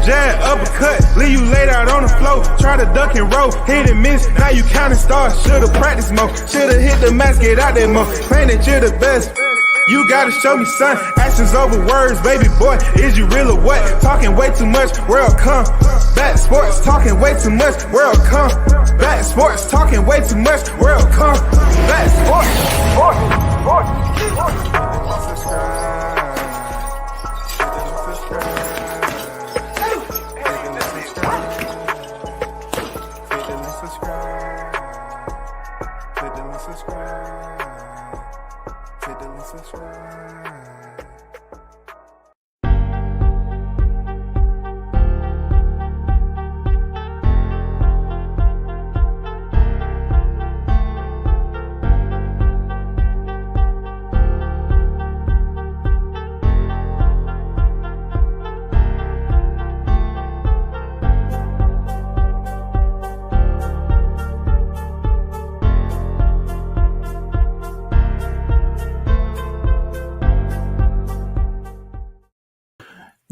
jab, uppercut, leave you laid out on the floor. Try to duck and roll, hit and miss, now you counting stars. Should've practiced more, should've hit the mask, get out there more. Claim that you're the best. You gotta show me, son. Actions over words, baby boy. Is you real or what? Talking way too much, world come. Back sports, talking way too much, world come. Back sports, talking way too much, world come. Back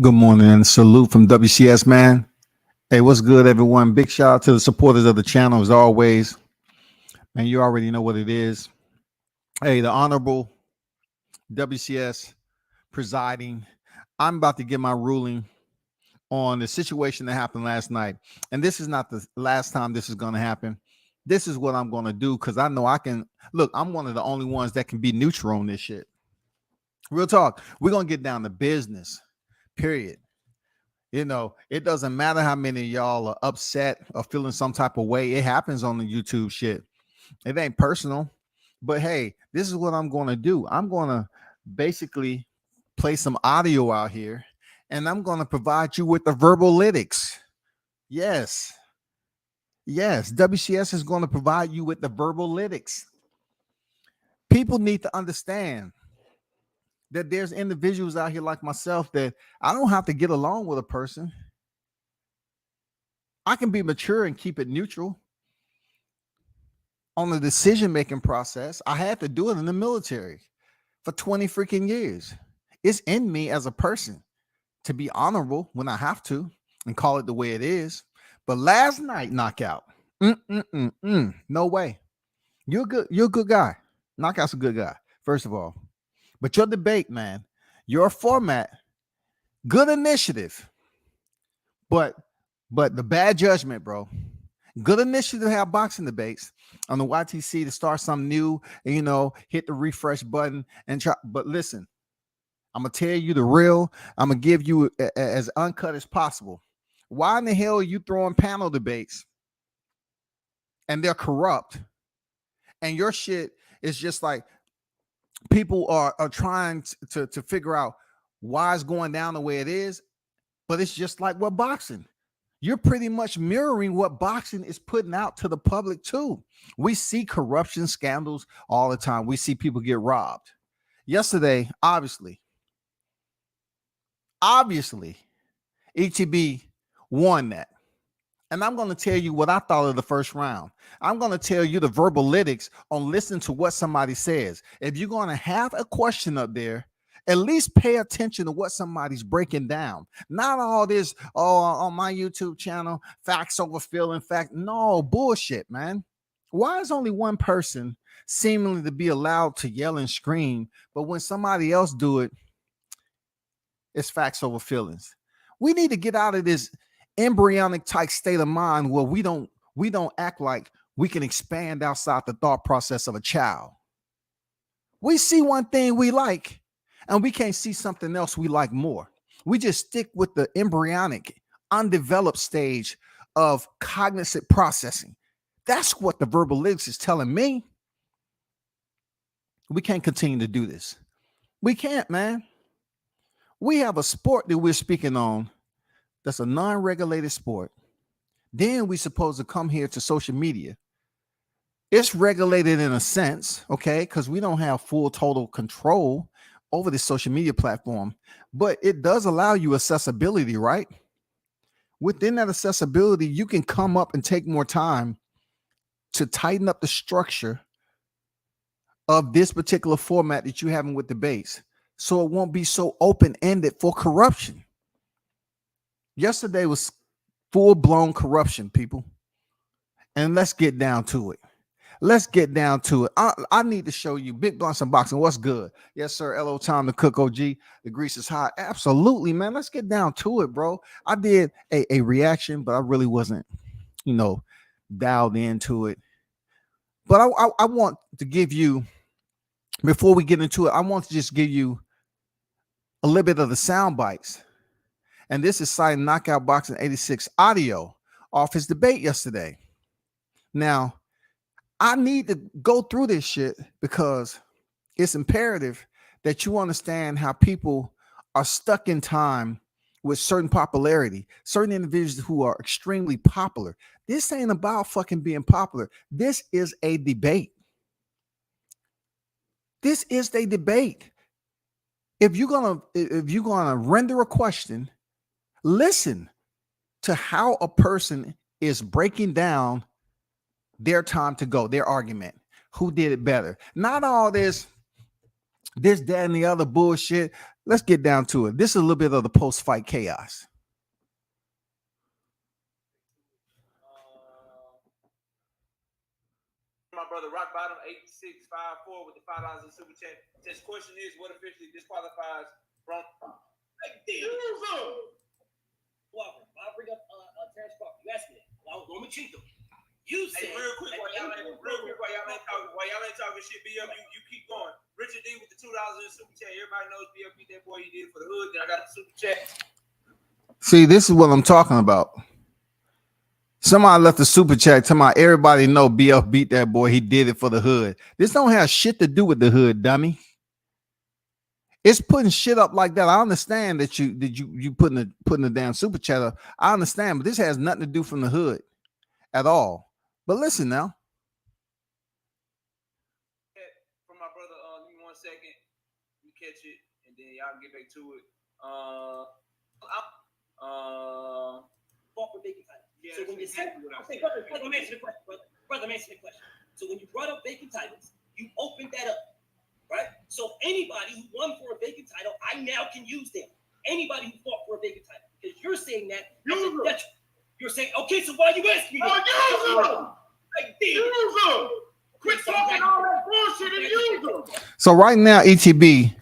Good morning and salute from WCS, man. Hey, what's good, everyone? Big shout out to the supporters of the channel as always. Man, you already know what it is. Hey, the Honorable WCS presiding. I'm about to get my ruling on the situation that happened last night. And this is not the last time this is going to happen. This is what I'm going to do because I know I can. Look, I'm one of the only ones that can be neutral on this shit. Real talk. We're going to get down to business. Period. You know, it doesn't matter how many of y'all are upset or feeling some type of way. It happens on the YouTube shit. It ain't personal. But hey, this is what I'm going to do. I'm going to basically play some audio out here, and I'm going to provide you with the verbal lytics. Yes. Yes, WCS is going to provide you with the verbal lytics. People need to understand that there's individuals out here like myself that I don't have to get along with a person. I can be mature and keep it neutral on the decision-making process. I had to do it in the military for 20 freaking years. It's in me as a person to be honorable when I have to and call it the way it is. But last night, knockout, no way. You're good. You're a good guy. Knockout's a good guy, first of all. But your debate, man, your format, good initiative, but the bad judgment, bro. Good initiative to have boxing debates on the YTC to start something new, and, you know, hit the refresh button and try. But listen, I'm gonna tell you the real. I'm gonna give you as uncut as possible. Why in the hell are you throwing panel debates and they're corrupt, and your shit is just like? People are trying to figure out why it's going down the way it is, but it's just like what boxing. You're pretty much mirroring what boxing is putting out to the public too. We see corruption scandals all the time. We see people get robbed. Yesterday, obviously, ETB won that. And I'm going to tell you what I thought of the first round. I'm going to tell you the verbal lytics on listening to what somebody says. If you're going to have a question up there, at least pay attention to what somebody's breaking down. Not all this, on my YouTube channel, facts over feeling, fact. No, bullshit, man. Why is only one person seemingly to be allowed to yell and scream, but when somebody else do it, it's facts over feelings? We need to get out of this embryonic type state of mind where we don't act like we can expand outside the thought process of a child. We see one thing we like and we can't see something else we like more. We just stick with the embryonic, undeveloped stage of cognitive processing. That's what the verbal lyrics is telling me. We can't continue to do this. We can't, man. We have a sport that we're speaking on that's a non-regulated sport. Then we're supposed to come here to social media. It's regulated in a sense, okay, because we don't have full total control over this social media platform, but it does allow you accessibility, right? Within that accessibility, you can come up and take more time to tighten up the structure of this particular format that you're having with debates, so it won't be so open-ended for corruption. Yesterday was full-blown corruption, people. And let's get down to it. Let's get down to it. I need to show you Big Blunts Unboxing. What's good? Yes, sir. LO time to cook OG. The grease is hot. Absolutely, man. Let's get down to it, bro. I did a reaction, but I really wasn't, dialed into it. But I want to give you, before we get into it, I want to just give you a little bit of the sound bites. And this is citing KnockOutTV86 audio off his debate yesterday. Now, I need to go through this shit because it's imperative that you understand how people are stuck in time with certain popularity, certain individuals who are extremely popular. This ain't about fucking being popular. This is a debate. This is a debate. If you're gonna render a question, listen to how a person is breaking down their time to go, their argument. Who did it better? Not all this, that, and the other bullshit. Let's get down to it. This is a little bit of the post-fight chaos. My brother Rock Bottom 8654 with the $5 in super chat. This question is, what officially disqualifies from I'll bring up Terrence Crawford. You asked me that. Well, let me cheat them. You said, real quick, while y'all ain't talking shit, BF, you keep going. Richard D with the $2 in super chat. Everybody knows BF beat that boy, he did it for the hood. Then I got the super chat. See, this is what I'm talking about. Somebody left a super chat to my everybody know BF beat that boy. He did it for the hood. This don't have shit to do with the hood, dummy. It's putting shit up like that. I understand that you putting the damn super chat up. I understand, but this has nothing to do from the hood at all. But listen now. From my brother, give me 1 second. You catch it, and then y'all get back to it. Fought for vacant titles. Yeah, so when you said, exactly brother, answer the question, brother, answer the question. So when you brought up vacant titles, you opened that up, right? So anybody who won for a vacant title, I now can use them. Anybody who fought for a vacant title, because you're saying that you're saying, okay, so why are you asking me? Quit talking all that bullshit and use them. So right now, ETB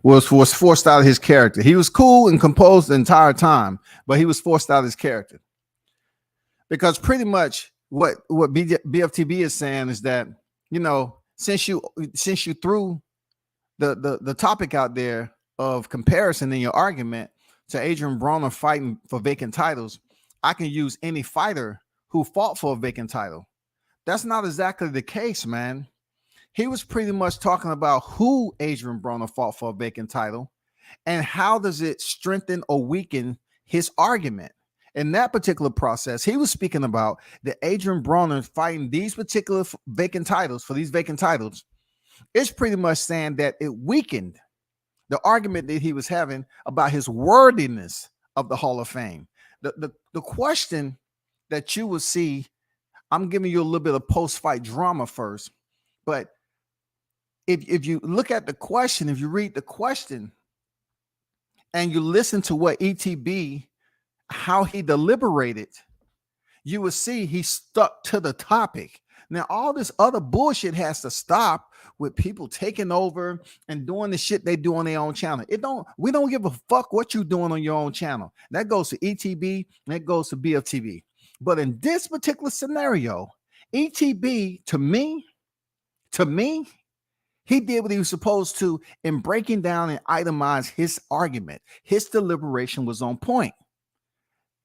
was forced out of his character. He was cool and composed the entire time, but he was forced out of his character. Because pretty much what BFTB is saying is that, since you threw the topic out there of comparison in your argument to Adrian Broner fighting for vacant titles, I can use any fighter who fought for a vacant title. That's not exactly the case, man. He was pretty much talking about who Adrian Broner fought for a vacant title and how does it strengthen or weaken his argument. In that particular process, he was speaking about the Adrian Broner fighting these particular vacant titles for these vacant titles. It's pretty much saying that it weakened the argument that he was having about his worthiness of the Hall of Fame. The question that you will see, I'm giving you a little bit of post-fight drama first, but if you look at the question, if you read the question and you listen to what ETB, how he deliberated, you will see he stuck to the topic. Now, all this other bullshit has to stop with people taking over and doing the shit they do on their own channel. We don't give a fuck what you're doing on your own channel. That goes to ETB, and that goes to BFTB. But in this particular scenario, ETB, to me, he did what he was supposed to in breaking down and itemize his argument. His deliberation was on point.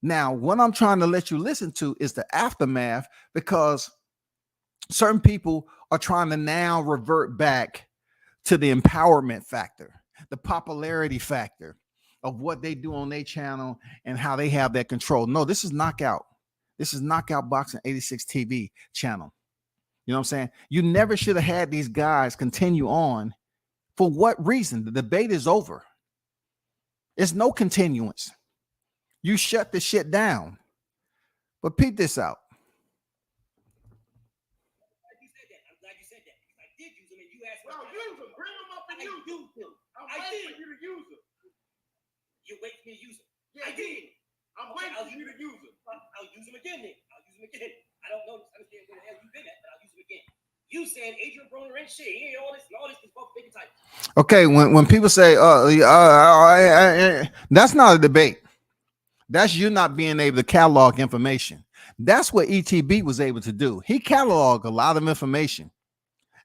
Now, what I'm trying to let you listen to is the aftermath, because certain people are trying to now revert back to the empowerment factor, the popularity factor of what they do on their channel and how they have that control. No, this is Knockout. This is Knockout Boxing 86 TV channel. You know what I'm saying? You never should have had these guys continue on. For what reason? The debate is over. There's no continuance. You shut the shit down. But peep this out. I'm glad you said that. Because I did use them and you asked me. No, use them. Bring them up and use them. I did. You to use them. You wait for me to use them. Yeah, I did. I'm waiting for you to use them. I'll use them again then. I don't know, understand where the hell you've been at, but I'll use them again. You said Adrian Broner ain't shit. He ain't all this is both big type. Okay, when people say, that's not a debate. That's you not being able to catalog information. That's what ETB was able to do. He cataloged a lot of information.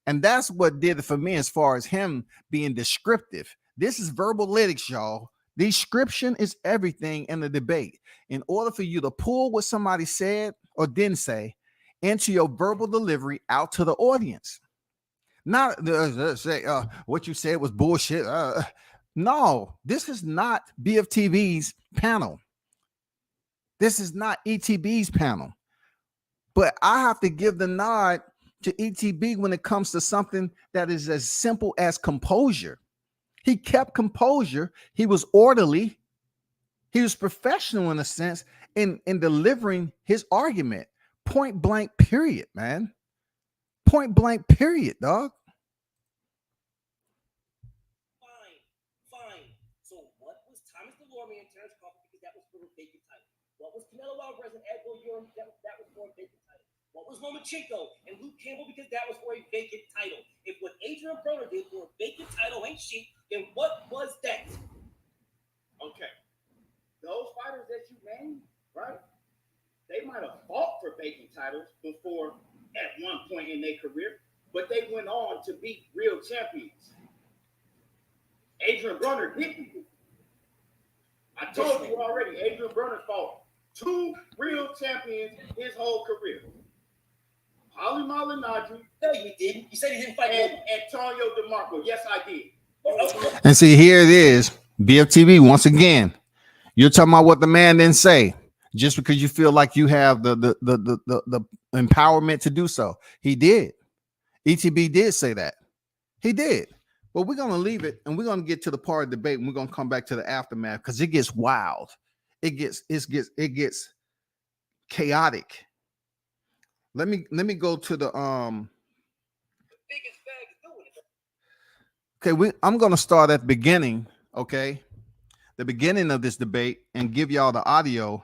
And that's what did it for me as far as him being descriptive. This is verbal lyrics, y'all. Description is everything in the debate. In order for you to pull what somebody said or didn't say into your verbal delivery out to the audience. Not say what you said was bullshit. No, this is not BFTB's panel. This is not ETB's panel. But I have to give the nod to ETB when it comes to something that is as simple as composure. He kept composure. He was orderly. He was professional in a sense in delivering his argument. Point blank, period, man. Point blank, period, dog. Fine. So what was Thomas DeLorme and Terrence Crawford, because that was for a vacant title? What was Canelo Alvarez and Edward Urim? That was for a vacant title. What was Lomachenko and Luke Campbell, because that was for a vacant title? If what Adrian Broner did for a vacant title ain't shit, then what was that? Okay. Those fighters that you named, right? They might have fought for vacant titles before at one point in their career, but they went on to beat real champions. Adrian Broner didn't. I told you already, Adrian Broner fought 2 real champions his whole career. Holly Malignaggi. No, you didn't. You said he didn't fight. And Antonio DeMarco. Yes, I did. And see, here it is. BFTB, once again, you're talking about what the man didn't say. Just because you feel like you have the empowerment to do so. He did. ETB did say that. He did. But we're going to leave it and we're going to get to the part of debate and we're going to come back to the aftermath because it gets wild. It gets chaotic. Let me go to the biggest bag is doing it. Okay, I'm going to start at the beginning, okay? The beginning of this debate and give y'all the audio.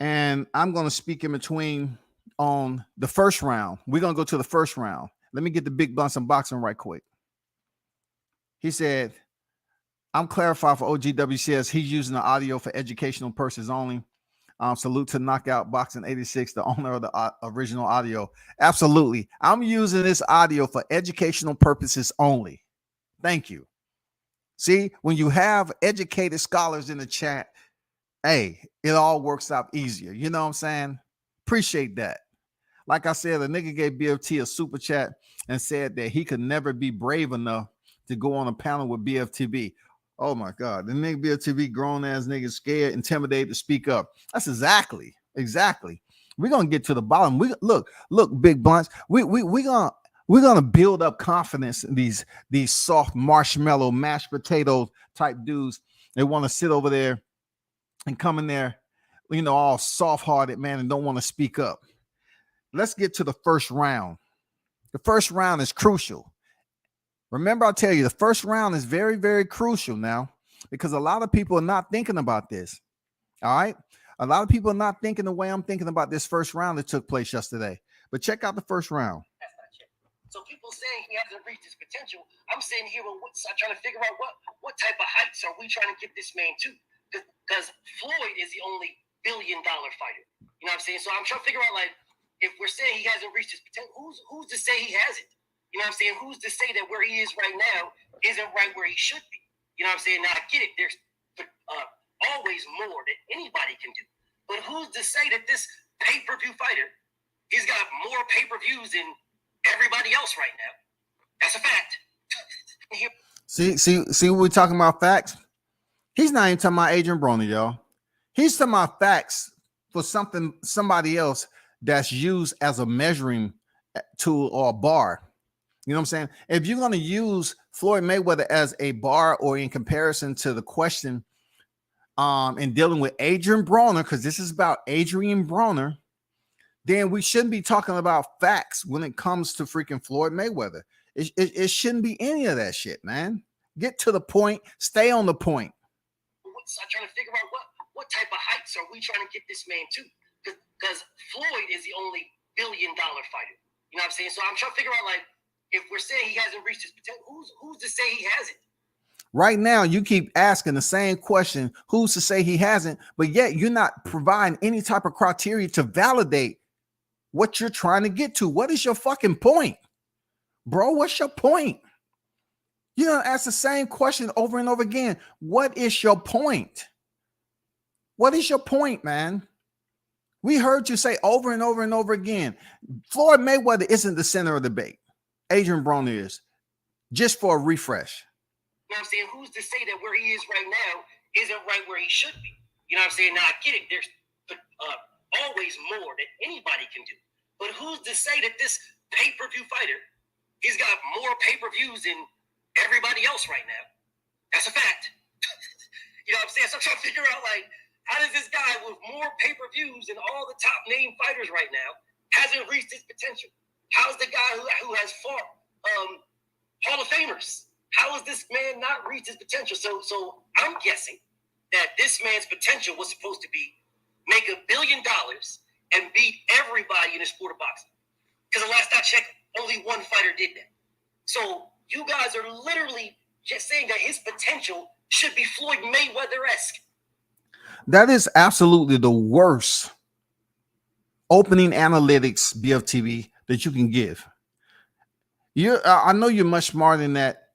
And I'm going to speak in between on the first round. We're going to go to the first round. Let me get the big bunch of boxing right quick. He said, I'm clarifying for WCS. He's using the audio for educational purposes only. Salute to KnockOutTV86, the owner of the original audio. Absolutely. I'm using this audio for educational purposes only. Thank you. See, when you have educated scholars in the chat, hey, it all works out easier. You know what I'm saying? Appreciate that. Like I said, a nigga gave BFT a super chat and said that he could never be brave enough to go on a panel with BFTB. Oh my God, the nigga BFTB grown ass nigga scared, intimidated to speak up. That's exactly. We're gonna get to the bottom. We look, big blunts. We're gonna build up confidence in these soft marshmallow mashed potato type dudes. They want to sit over there and come in there, you know, all soft-hearted, man, and don't want to speak up. Let's get to the first round. The first round is crucial. Remember, I'll tell you, the first round is very, very crucial now because a lot of people are not thinking about this. All right. A lot of people are not thinking the way I'm thinking about this first round that took place yesterday. But check out the first round. That's not true. So people saying he hasn't reached his potential. I'm sitting here trying to figure out what type of heights are we trying to get this man to? Because Floyd is the only billion-dollar fighter. You know what I'm saying? So I'm trying to figure out, like, if we're saying he hasn't reached his potential, who's to say he hasn't? You know what I'm saying? Who's to say that where he is right now isn't right where he should be? You know what I'm saying? Now, I get it. There's always more that anybody can do. But who's to say that this pay-per-view fighter, he's got more pay-per-views than everybody else right now? That's a fact. See what we're talking about facts? He's not even talking about Adrian Broner, y'all. He's talking about facts for somebody else that's used as a measuring tool or a bar. You know what I'm saying? If you're going to use Floyd Mayweather as a bar or in comparison to the question in dealing with Adrian Broner, because this is about Adrian Broner, then we shouldn't be talking about facts when it comes to freaking Floyd Mayweather. It shouldn't be any of that shit, man. Get to the point. Stay on the point. I'm trying to figure out what type of heights are we trying to get this man to? Because Floyd is the only $1 billion fighter. You know what I'm saying? So I'm trying to figure out, like, if we're saying he hasn't reached his potential, who's to say he hasn't? Right now, you keep asking the same question, who's to say he hasn't, but yet you're not providing any type of criteria to validate what you're trying to get to. What is your fucking point? Bro, what's your point? You don't ask the same question over and over again. What is your point? What is your point, man? We heard you say over and over and over again, Floyd Mayweather isn't the center of the debate. Adrian Broner is. Just for a refresh. You know what I'm saying? Who's to say that where he is right now isn't right where he should be? You know what I'm saying? Now, I get it. There's always more that anybody can do. But who's to say that this pay-per-view fighter, he's got more pay-per-views than everybody else right now? That's a fact. You know what I'm saying? So I'm trying to figure out, like, how does this guy with more pay-per-views than all the top name fighters right now hasn't reached his potential? How's the guy who has fought Hall of Famers? How has this man not reached his potential? So I'm guessing that this man's potential was supposed to be make $1 billion and beat everybody in the sport of boxing. Because the last I checked, only one fighter did that. So you guys are literally just saying that his potential should be Floyd Mayweather-esque. That is absolutely the worst opening analytics, BFTB, that you can give. I know you're much smarter than that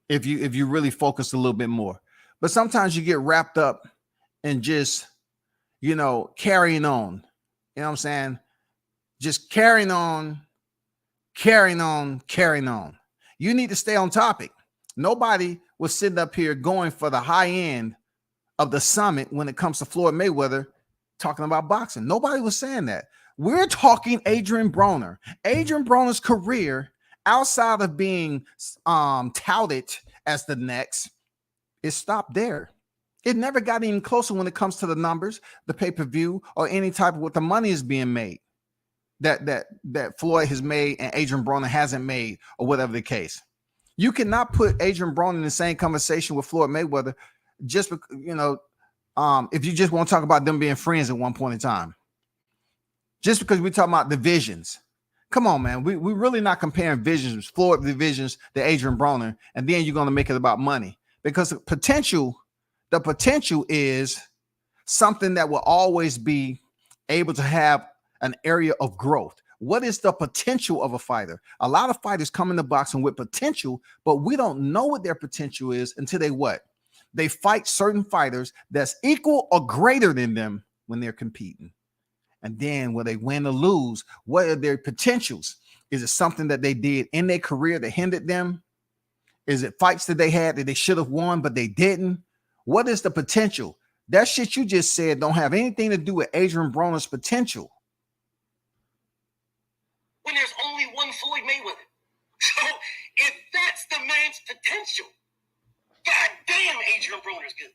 if you really focus a little bit more. But sometimes you get wrapped up in just, carrying on. You know what I'm saying? Just carrying on. You need to stay on topic. Nobody was sitting up here going for the high end of the summit when it comes to Floyd Mayweather talking about boxing. Nobody was saying that. We're talking Adrian Broner. Adrian Broner's career, outside of being touted as the next, it stopped there. It never got even closer when it comes to the numbers, the pay-per-view, or any type of what the money is being made that Floyd has made and Adrian Broner hasn't made, or whatever the case. You cannot put Adrian Broner in the same conversation with Floyd Mayweather just because, if you just want to talk about them being friends at one point in time. Just because we're talking about divisions. Come on, man. We're really not comparing visions, Floyd divisions to Adrian Broner, and then you're going to make it about money. Because the potential is something that will always be able to have an area of growth. What is the potential of a fighter? A lot of fighters come into boxing with potential, but we don't know what their potential is until they fight certain fighters that's equal or greater than them when they're competing. And then when they win or lose, what are their potentials? Is it something that they did in their career that hindered them? Is it fights that they had that they should have won, but they didn't? What is the potential? That shit you just said don't have anything to do with Adrian Broner's potential. When there's only one Floyd Mayweather. So if that's the man's potential, god damn, Adrian Broner's good.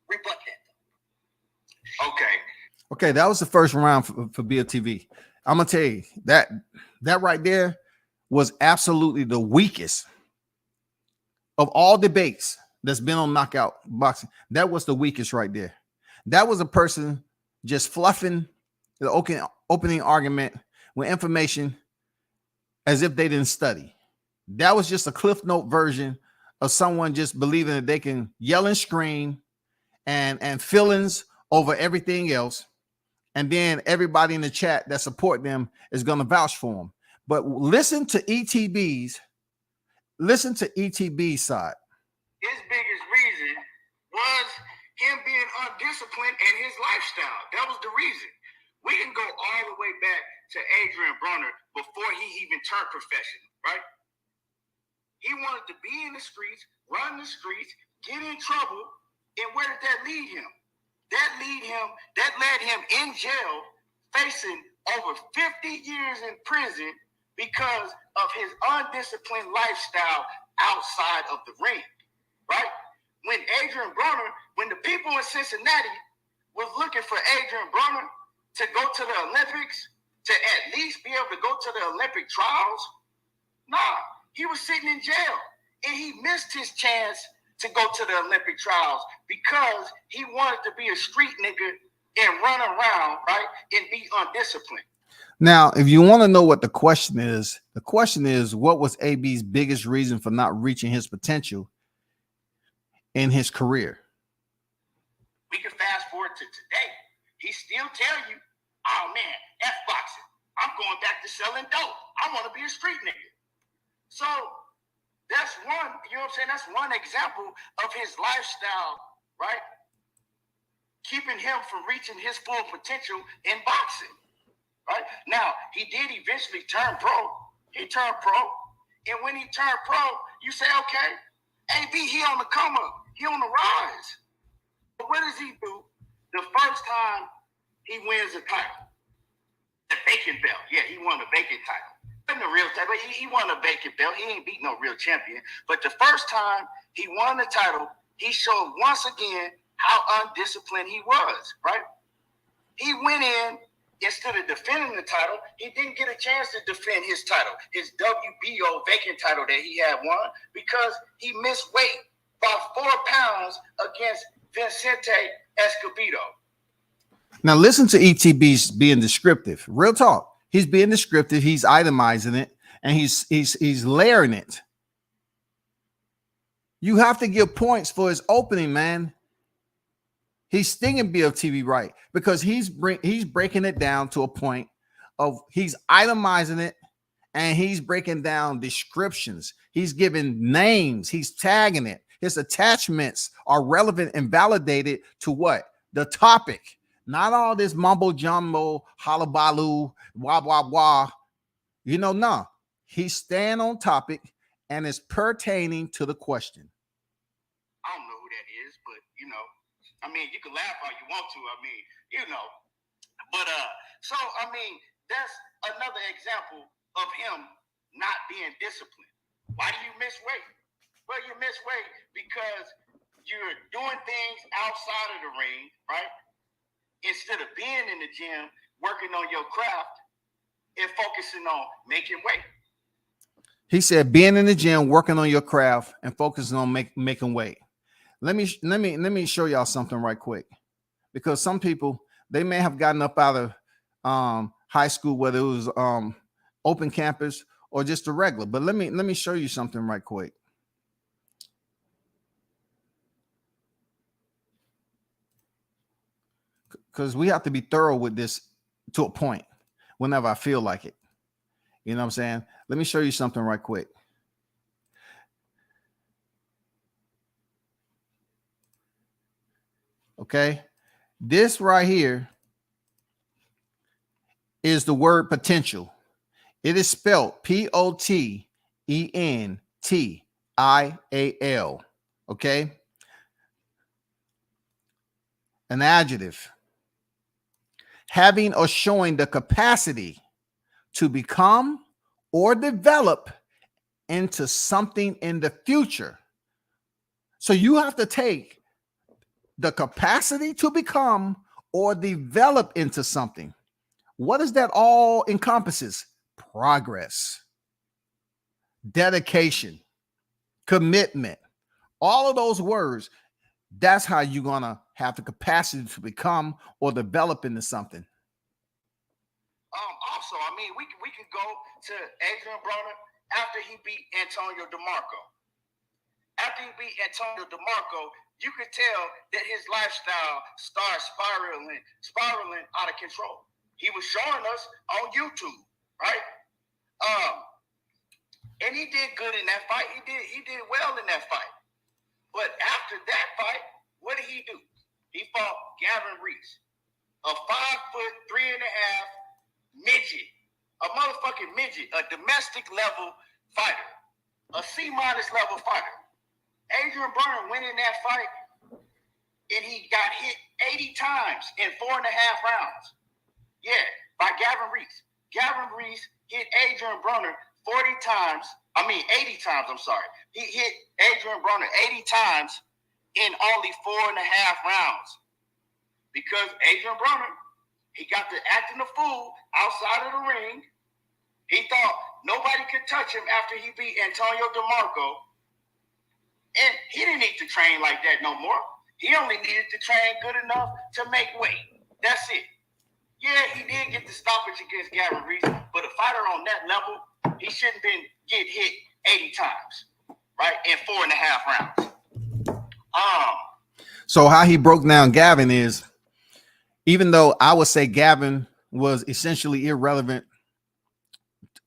Rebut that. Okay, that was the first round for BFTV. I'm gonna tell you that right there was absolutely the weakest of all debates that's been on Knockout Boxing. That was the weakest right there. That was a person just fluffing the opening argument with information as if they didn't study. That was just a Cliff Note version of someone just believing that they can yell and scream and feelings over everything else. And then everybody in the chat that support them is going to vouch for them. But listen to ETB's side. His biggest reason was him being undisciplined and his lifestyle. That was the reason. We can go all the way back to Adrian Broner before he even turned professional, right? He wanted to be in the streets, run the streets, get in trouble, and where did that lead him? That led him in jail, facing over 50 years in prison because of his undisciplined lifestyle outside of the ring, right? When the people in Cincinnati was looking for Adrian Broner to go to the Olympics, to at least be able to go to the Olympic trials, he was sitting in jail, and he missed his chance to go to the Olympic trials because he wanted to be a street nigga and run around, right, and be undisciplined. Now, if you want to know what the question is, what was AB's biggest reason for not reaching his potential in his career? We can fast forward to today. He still tell you, oh man, F boxing. I'm going back to selling dope. I want to be a street nigga. So that's one, you know what I'm saying? That's one example of his lifestyle, right? Keeping him from reaching his full potential in boxing. Right? Now, he did eventually turn pro. He turned pro. And when he turned pro, you say, okay, AB, he on the come up. He on the rise. But what does he do the first time he wins a title? The vacant belt. Yeah, he won the vacant title. Wasn't a real title. He won a vacant belt. He ain't beat no real champion. But the first time he won the title, he showed once again how undisciplined he was, right? He went in, instead of defending the title, he didn't get a chance to defend his title, his WBO vacant title that he had won, because he missed weight by 4 pounds against Vicente Escobedo. Now listen to ETB's being descriptive. Real talk. He's being descriptive. He's itemizing it, and he's layering it. You have to give points for his opening, man. He's stinging BFTB right, because he's breaking it down to a point of he's itemizing it, and he's breaking down descriptions. He's giving names. He's tagging it. His attachments are relevant and validated to what? The topic. Not all this mumbo jumbo, halabaloo, wah, wah, wah. You know, no. He's staying on topic and is pertaining to the question. I don't know who that is, but, you know, I mean, you can laugh all you want to. I mean, you know. But, so, I mean, that's another example of him not being disciplined. Why do you miss weight? Well, you miss weight because you're doing things outside of the ring, right? Instead of being in the gym, working on your craft and focusing on making weight. He said, being in the gym, working on your craft and focusing on making weight. Let me show y'all something right quick, because some people, they may have gotten up out of high school, whether it was open campus or just a regular. But let me show you something right quick. Because we have to be thorough with this to a point whenever I feel like it. You know what I'm saying? Let me show you something right quick. Okay. This right here is the word potential. It is spelled Potential. Okay. An adjective. Having or showing the capacity to become or develop into something in the future. So you have to take the capacity to become or develop into something. What does that all encompasses? Progress, dedication, commitment, all of those words. That's how you're going to have the capacity to become or develop into something. Also, I mean, we can go to Adrian Broner after he beat Antonio DeMarco. After he beat Antonio DeMarco, you could tell that his lifestyle started spiraling out of control. He was showing us on YouTube, right? And he did good in that fight. He did well in that fight. But after that fight, what did he do? He fought Gavin Reese, a 5'3.5" midget, a motherfucking midget, a domestic level fighter, a C- level fighter. Adrian Broner went in that fight and he got hit 80 times in 4.5 rounds. Yeah, by Gavin Reese. Gavin Reese hit Adrian Broner 80 times, I'm sorry. He hit Adrian Broner 80 times in only 4.5 rounds. Because Adrian Broner, he got to acting a fool outside of the ring. He thought nobody could touch him after he beat Antonio DeMarco. And he didn't need to train like that no more. He only needed to train good enough to make weight. That's it. Yeah, he did get the stoppage against Gavin Reese, but a fighter on that level, he shouldn't get hit 80 times, right? In 4.5 rounds. So how he broke down Gavin is, even though I would say Gavin was essentially irrelevant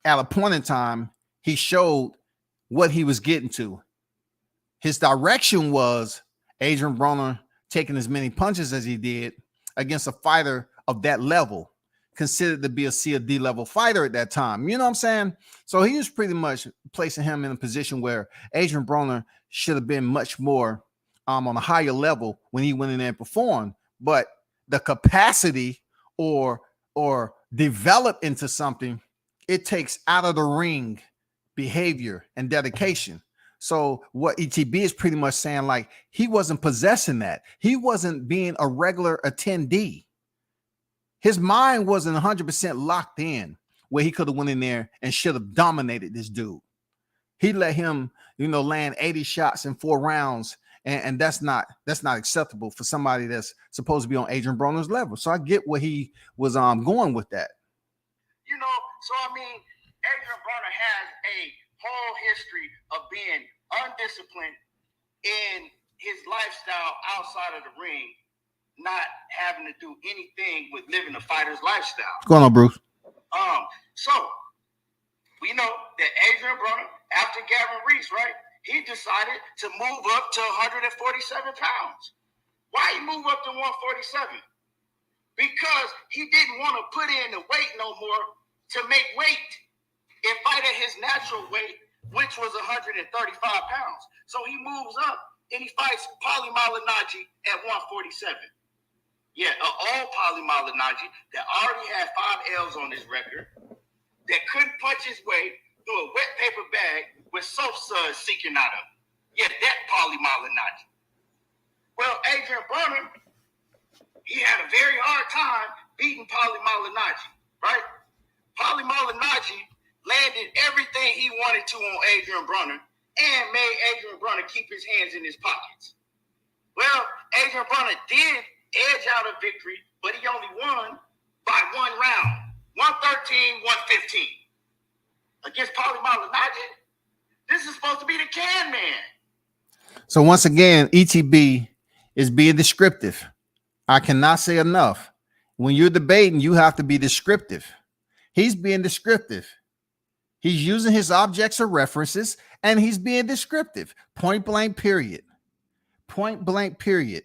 at a point in time, he showed what he was getting to. His direction was Adrian Broner taking as many punches as he did against a fighter of that level, considered to be a C or D level fighter at that time. You know what I'm saying? So he was pretty much placing him in a position where Adrian Broner should have been much more on a higher level when he went in there and performed. But the capacity or develop into something, it takes out of the ring behavior and dedication. So what ETB is pretty much saying, like, he wasn't possessing that. He wasn't being a regular attendee. His mind wasn't 100% locked in where he could have went in there and should have dominated this dude. He let him, land 80 shots in 4 rounds. And that's not acceptable for somebody that's supposed to be on Adrian Broner's level. So I get what he was going with that. So I mean, Adrian Broner has a whole history of being undisciplined in his lifestyle outside of the ring, not having to do anything with living a fighter's lifestyle. What's going on, Bruce? So we know that Adrian Broner, after Gavin Reese, right? He decided to move up to 147 pounds. Why he move up to 147? Because he didn't want to put in the weight no more to make weight and fight at his natural weight, which was 135 pounds. So he moves up and he fights Paulie Malignaggi at 147. Yeah, all Paulie Malignaggi that already had 5 L's on his record, that couldn't punch his way through a wet paper bag with soap suds seeking out of him. Yeah, that Paulie Malignaggi. Well, Adrian Broner, he had a very hard time beating Paulie Malignaggi, right? Paulie Malignaggi landed everything he wanted to on Adrian Broner and made Adrian Broner keep his hands in his pockets. Well, Adrian Broner did edge out a victory, but he only won by 1 round, 113-115. Against Paulie Malignaggi, this is supposed to be the can man. So once again, ETB is being descriptive. I cannot say enough. When you're debating, you have to be descriptive. He's being descriptive. He's using his objects or references, and he's being descriptive. Point blank, period. Point blank, period.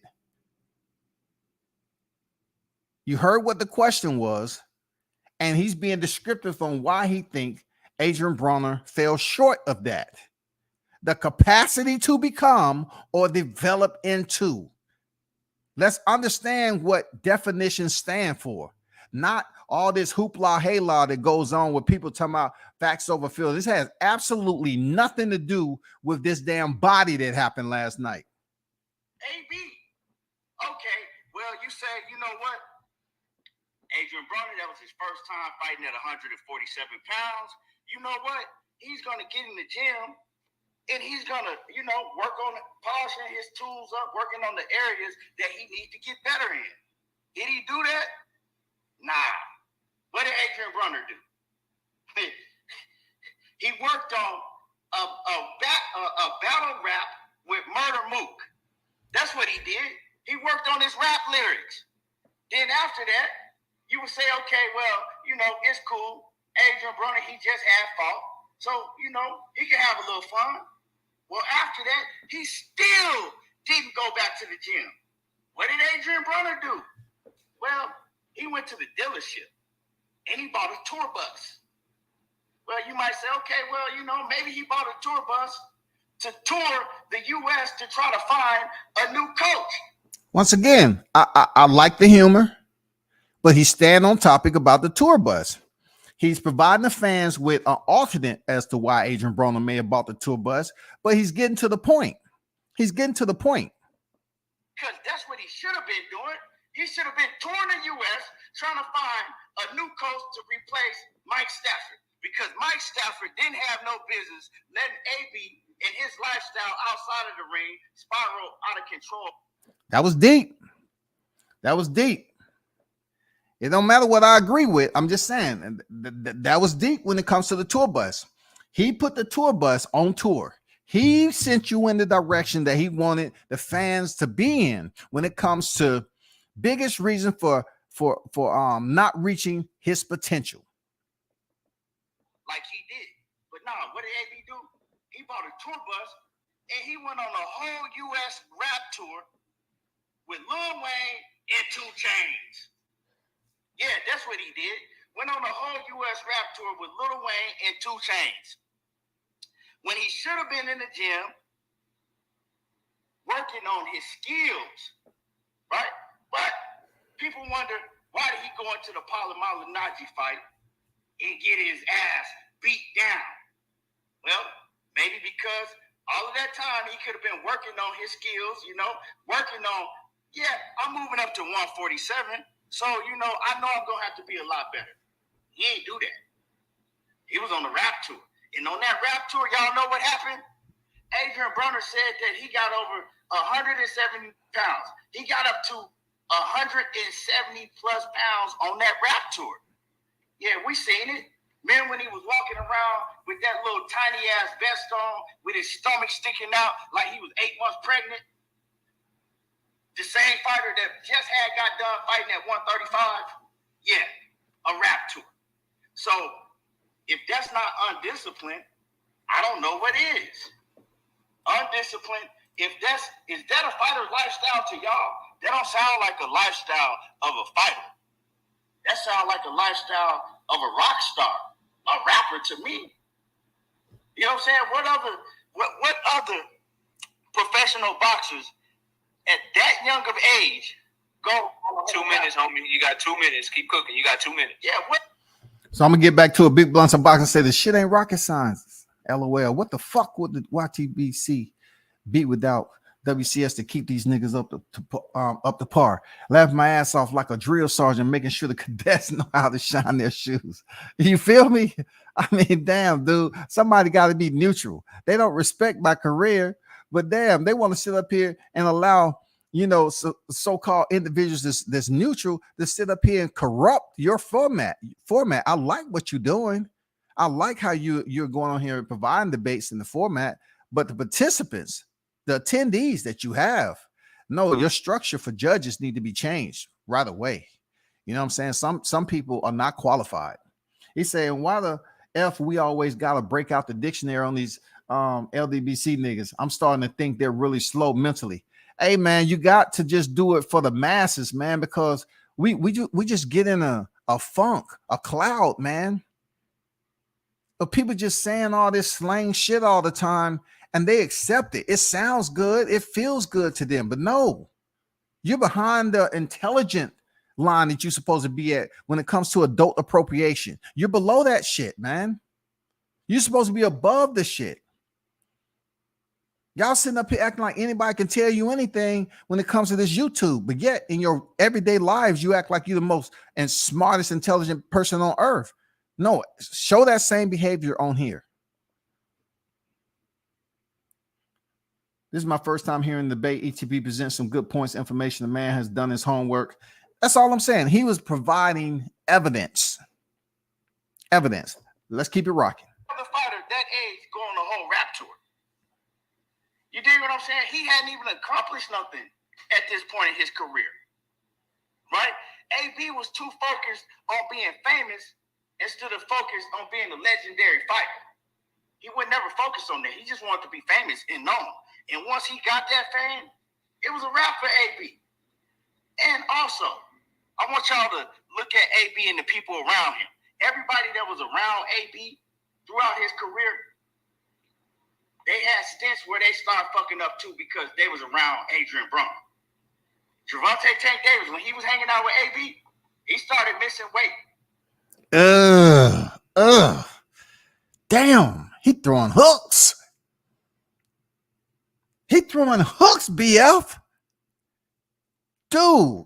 You heard what the question was, and he's being descriptive on why he thinks Adrian Broner fell short of that. The capacity to become or develop into. Let's understand what definitions stand for. Not all this hoopla hayla that goes on with people talking about facts over feelings. This has absolutely nothing to do with this damn body that happened last night. AB. Okay, well, you say, you know what? Adrian Broner, that was his first time fighting at 147 pounds. You know what? He's going to get in the gym and he's going to, work on polishing his tools up, working on the areas that he needs to get better in. Did he do that? Nah. What did Adrian Broner do? He worked on a battle rap with Murder Mook. That's what he did. He worked on his rap lyrics. Then after that, you would say, okay, well, it's cool. Adrian Broner, he just had fought. So, he can have a little fun. Well, after that, he still didn't go back to the gym. What did Adrian Broner do? Well, he went to the dealership and he bought a tour bus. Well, you might say, okay, well, maybe he bought a tour bus to tour the U.S. to try to find a new coach. Once again, I like the humor, but he's staying on topic about the tour bus. He's providing the fans with an alternate as to why Adrian Broner may have bought the tour bus, but he's getting to the point. He's getting to the point. Because that's what he should have been doing. He should have been touring the U.S. trying to find a new coach to replace Mike Stafford. Because Mike Stafford didn't have no business letting AB and his lifestyle outside of the ring spiral out of control. That was deep. That was deep. It don't matter what I agree with. I'm just saying that was deep when it comes to the tour bus. He put the tour bus on tour. He sent you in the direction that he wanted the fans to be in when it comes to biggest reason for not reaching his potential. Like he did. But nah, what did AB do? He bought a tour bus and he went on a whole U.S. rap tour with Lil Wayne and 2 Chainz. Yeah, that's what he did. Went on a whole U.S. rap tour with Lil Wayne and 2 Chainz. When he should have been in the gym working on his skills, right? But people wonder, why did he go into the Paulo Malignaggi fight and get his ass beat down? Well, maybe because all of that time he could have been working on his skills, working on, I'm moving up to 147. So, I know I'm going to have to be a lot better. He ain't do that. He was on the rap tour. And on that rap tour, y'all know what happened? Adrian Broner said that he got over 170 pounds. He got up to 170 plus pounds on that rap tour. Yeah, we seen it. Man, when he was walking around with that little tiny ass vest on, with his stomach sticking out like he was 8 months pregnant. The same fighter that just got done fighting at 135. Yeah, a rap tour. So if that's not undisciplined, I don't know what is. Undisciplined. Is that a fighter's lifestyle to y'all? That don't sound like a lifestyle of a fighter. That sounds like a lifestyle of a rock star, a rapper to me. You know what I'm saying? What other professional boxers at that young of age go? 2 minutes, homie. You got 2 minutes. Keep cooking. You got 2 minutes. Yeah, what? So I'm gonna get back to a big blunts unboxing and say the shit ain't rocket science. LOL. What the fuck would the YTBC be without WCS to keep these niggas up to par? Laugh my ass off like a drill sergeant, making sure the cadets know how to shine their shoes. You feel me? I mean, damn, dude. Somebody got to be neutral. They don't respect my career, but damn, they want to sit up here and allow so-called individuals that's neutral to sit up here and corrupt your format. I like what you're doing. I like how you're going on here and providing debates in the format, but the participants, the attendees that you have, no, your structure for judges need to be changed right away. You know what I'm saying? Some people are not qualified. He's saying, why the F we always got to break out the dictionary on these LDBC niggas? I'm starting to think they're really slow mentally. Hey man, you got to just do it for the masses, man, because we just get in a funk, a cloud, man. But people just saying all this slang shit all the time and they accept it. It sounds good, it feels good to them, but no, you're behind the intelligent line that you're supposed to be at when it comes to adult appropriation. You're below that shit, man. You're supposed to be above the shit. Y'all sitting up here acting like anybody can tell you anything when it comes to this YouTube, but yet in your everyday lives, you act like you're the most and smartest, intelligent person on earth. No, show that same behavior on here. This is my first time hearing the debate. ETB presents some good points, information. The man has done his homework. That's all I'm saying. He was providing evidence. Evidence. Let's keep it rocking. The fighter that age going on a whole rap tour. You dig what I'm saying? He hadn't even accomplished nothing at this point in his career, right? AB was too focused on being famous instead of focused on being a legendary fighter. He would never focus on that. He just wanted to be famous and known. And once he got that fame, it was a wrap for AB. And also, I want y'all to look at AB and the people around him. Everybody that was around AB throughout his career, they had stints where they started fucking up too because they was around Adrian Broner. Gervonta Tank Davis, when he was hanging out with AB, he started missing weight. Damn, he throwing hooks. He throwing hooks, BF. Dude.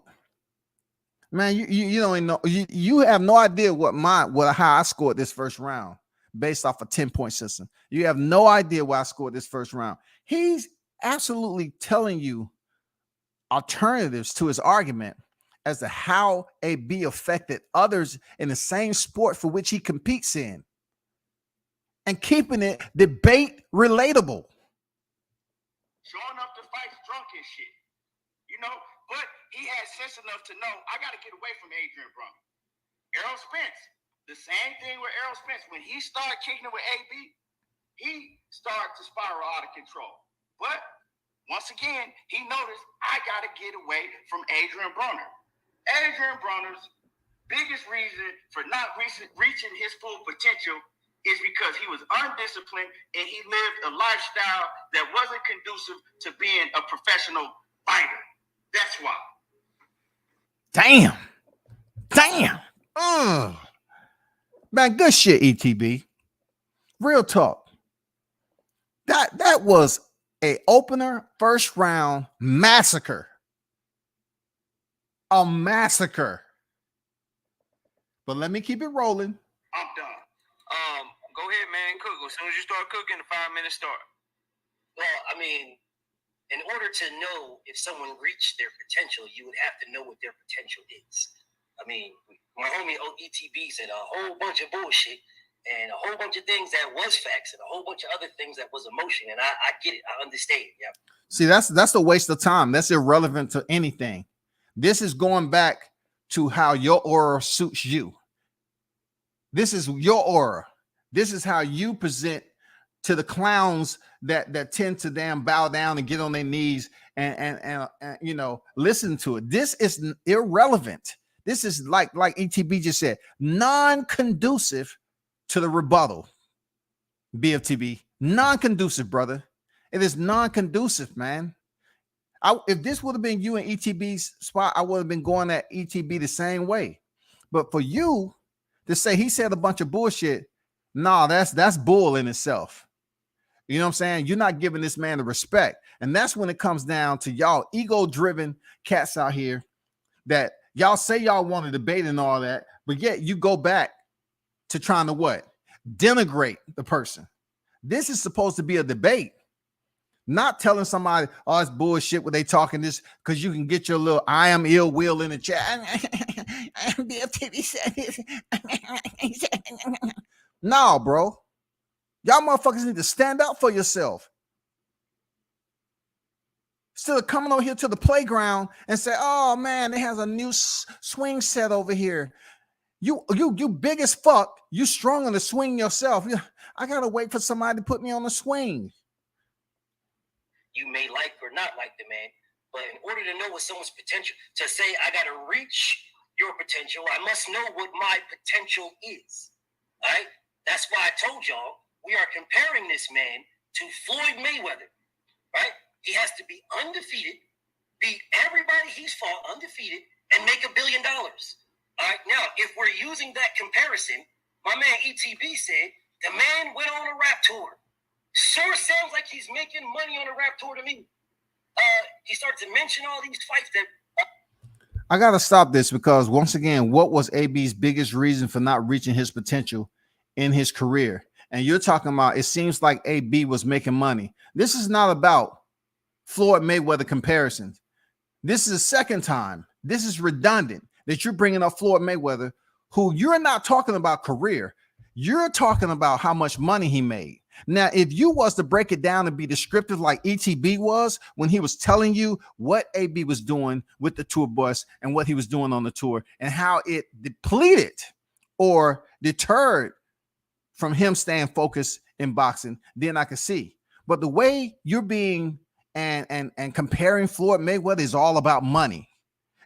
Man, you don't even know. You have no idea how I scored this first round based off a 10-point system. You have no idea why I scored this first round. He's absolutely telling you alternatives to his argument as to how AB affected others in the same sport for which he competes in, and keeping it debate relatable. Showing up to fights drunk and shit. You know, but he had sense enough to know I got to get away from Adrian Broner. Errol Spence, the same thing with Errol Spence. When he started kicking it with AB, he started to spiral out of control. But once again, he noticed I got to get away from Adrian Broner. Adrian Broner's biggest reason for not reaching his full potential is because he was undisciplined and he lived a lifestyle that wasn't conducive to being a professional fighter. That's why. Damn. Man, good shit, ETB. Real talk. That was a opener first round massacre. A massacre. But let me keep it rolling. I'm done. Go ahead, man. Cook. As soon as you start cooking, the 5 minutes start. Well, I mean, in order to know if someone reached their potential, you would have to know what their potential is. I mean, my homie ETB said a whole bunch of bullshit and a whole bunch of things that was facts and a whole bunch of other things that was emotion. And I get it. I understand. Yeah. See, that's a waste of time. That's irrelevant to anything. This is going back to how your aura suits you. This is your aura. This is how you present to the clowns that tend to damn bow down and get on their knees and you know, listen to it. This is irrelevant. This is like ETB just said, non-conducive to the rebuttal. BFTB, non-conducive, brother. It is non-conducive, man. If this would have been you in ETB's spot, I would have been going at ETB the same way. But for you to say he said a bunch of bullshit, nah, that's bull in itself. You know what I'm saying? You're not giving this man the respect. And that's when it comes down to y'all ego-driven cats out here that y'all say y'all want to debate and all that, but yet you go back to trying to what? Denigrate the person. This is supposed to be a debate. Not telling somebody, oh, it's bullshit what they talking this, because you can get your little I am ill will in the chat. BFTB said this. No, bro. Y'all motherfuckers need to stand up for yourself. Instead of coming over here to the playground and say, oh man, it has a new swing set over here. You big as fuck. You strong on the swing yourself. I gotta wait for somebody to put me on the swing. You may like or not like the man, but in order to know what someone's potential, to say I got to reach your potential, I must know what my potential is. All right? That's why I told y'all we are comparing this man to Floyd Mayweather, right? He has to be undefeated, beat everybody he's fought undefeated, and make $1 billion. All right? Now, if we're using that comparison, my man ETB said the man went on a rap tour. Sure sounds like he's making money on a rap tour to me. He started to mention all these fights that. I got to stop this because once again, what was AB's biggest reason for not reaching his potential in his career? And you're talking about, it seems like AB was making money. This is not about Floyd Mayweather comparisons. This is the second time. This is redundant that you're bringing up Floyd Mayweather, who you're not talking about career. You're talking about how much money he made. Now, if you was to break it down and be descriptive like ETB was when he was telling you what AB was doing with the tour bus and what he was doing on the tour and how it depleted or deterred from him staying focused in boxing, then I could see. But the way you're being and comparing Floyd Mayweather is all about money.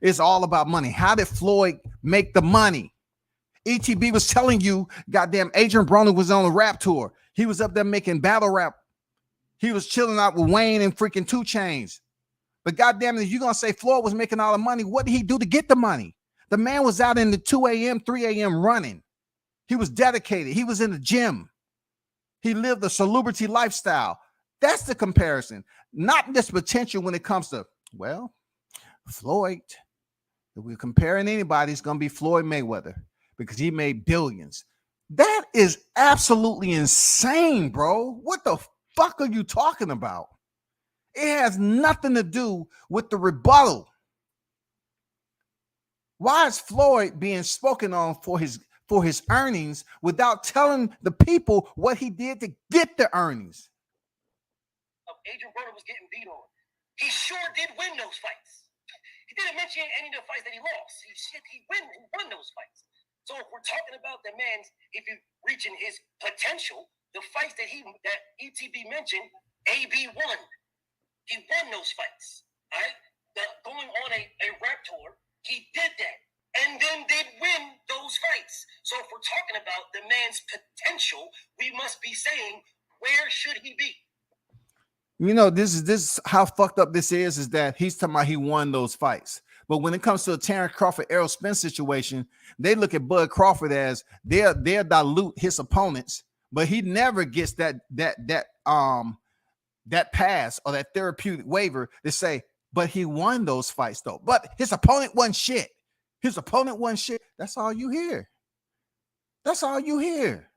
It's all about money. How did Floyd make the money? ETB was telling you, goddamn, Adrian Broner was on a rap tour. He was up there making battle rap. He was chilling out with Wayne and freaking 2 Chainz. But goddamn it, if you're going to say Floyd was making all the money, what did he do to get the money? The man was out in the 2 a.m., 3 a.m. running. He was dedicated. He was in the gym. He lived a celebrity lifestyle. That's the comparison. Not this potential when it comes to, well, Floyd. If we're comparing anybody, it's going to be Floyd Mayweather because he made billions. That is absolutely insane, bro. What the fuck are you talking about? It has nothing to do with the rebuttal. Why is Floyd being spoken on for his earnings without telling the people what he did to get the earnings? Adrian Broner was getting beat on. He sure did win those fights. He didn't mention any of the fights that he lost. He won those fights. So if we're talking about the man's, if you reaching his potential, the fights that ETB mentioned, AB won. He won those fights. All right, going on a rep tour, he did that, and then did win those fights. So if we're talking about the man's potential, we must be saying, where should he be? You know, this is how fucked up this is that he's talking about he won those fights. But when it comes to a Terrence Crawford, Errol Spence situation, they look at Bud Crawford as they'll dilute his opponents, but he never gets that pass or that therapeutic waiver to say, but he won those fights though. But his opponent won shit. His opponent won shit. That's all you hear. That's all you hear.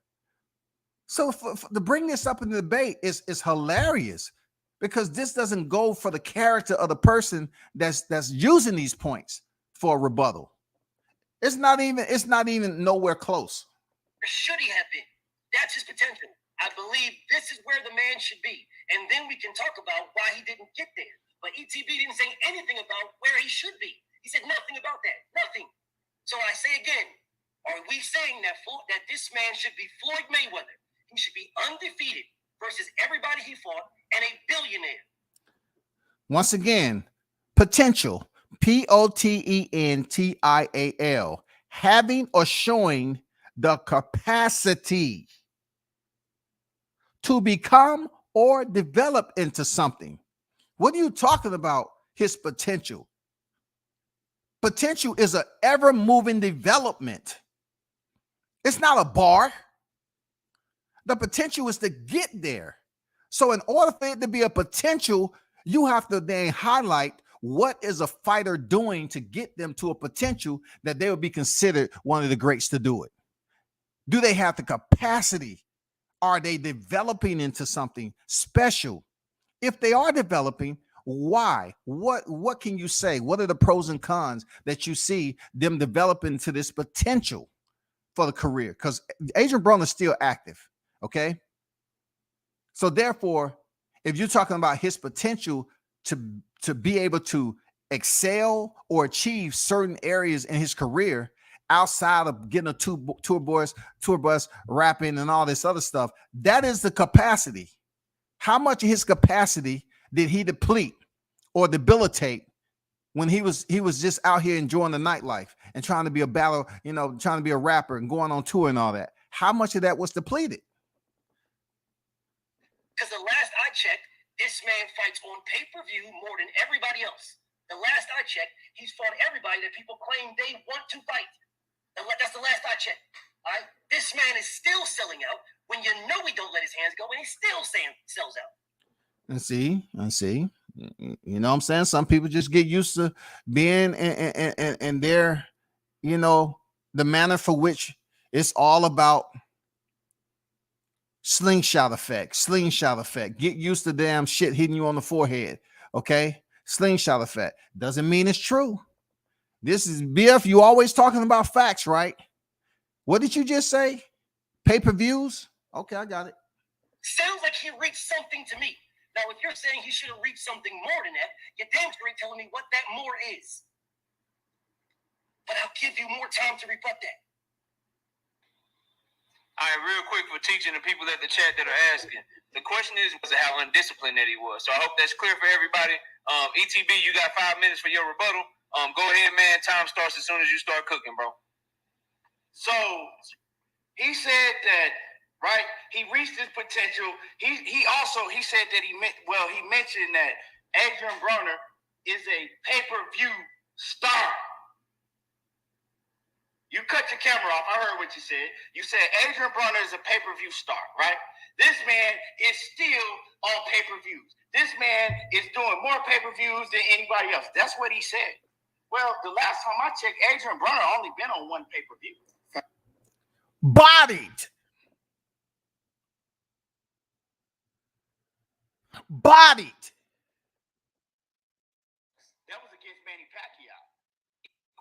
So to bring this up in the debate is hilarious, because this doesn't go for the character of the person that's using these points for a rebuttal. It's not even nowhere close. Should he have been? That's his potential. I believe this is where the man should be. And then we can talk about why he didn't get there. But ETB didn't say anything about where he should be. He said nothing about that. Nothing. So I say again, are we saying that this man should be Floyd Mayweather? He should be undefeated versus everybody he fought and a billionaire. Once again, potential, potential, having or showing the capacity to become or develop into something. What are you talking about? His potential. Potential is an ever-moving development. It's not a bar. The potential is to get there. So in order for it to be a potential, you have to then highlight what is a fighter doing to get them to a potential that they would be considered one of the greats to do it. Do they have the capacity? Are they developing into something special? If they are developing, why? What can you say? What are the pros and cons that you see them developing to this potential for the career? Because Adrian Broner is still active, okay? So therefore, if you're talking about his potential to be able to excel or achieve certain areas in his career outside of getting a tour bus, rapping and all this other stuff, that is the capacity. How much of his capacity did he deplete or debilitate when he was just out here enjoying the nightlife and trying to be a trying to be a rapper and going on tour and all that? How much of that was depleted? Because the last I checked, this man fights on pay-per-view more than everybody else. The last I checked, he's fought everybody that people claim they want to fight. That's the last I checked. All right? This man is still selling out when you know he don't let his hands go, and he's still sells out. And see. You know what I'm saying? Some people just get used to being in their, the manner for which it's all about slingshot effect. Get used to damn shit hitting you on the forehead. Okay? Slingshot effect. Doesn't mean it's true. This is BF. You always talking about facts, right? What did you just say? Pay-per-views? Okay, I got it. Sounds like he reached something to me. Now, if you're saying he should have reached something more than that, you're damn straight telling me what that more is. But I'll give you more time to rebut that. All right, real quick for teaching the people at the chat that are asking. The question was how undisciplined that he was. So I hope that's clear for everybody. ETB, you got 5 minutes for your rebuttal. Go ahead, man. Time starts as soon as you start cooking, bro. So he said that, right? He reached his potential. He said that he mentioned that Adrian Broner is a pay-per-view star. You cut your camera off. I heard what you said. You said Adrian Broner is a pay-per-view star, right? This man is still on pay-per-views. This man is doing more pay-per-views than anybody else. That's what he said. Well, the last time I checked, Adrian Broner only been on one pay-per-view. Bodied.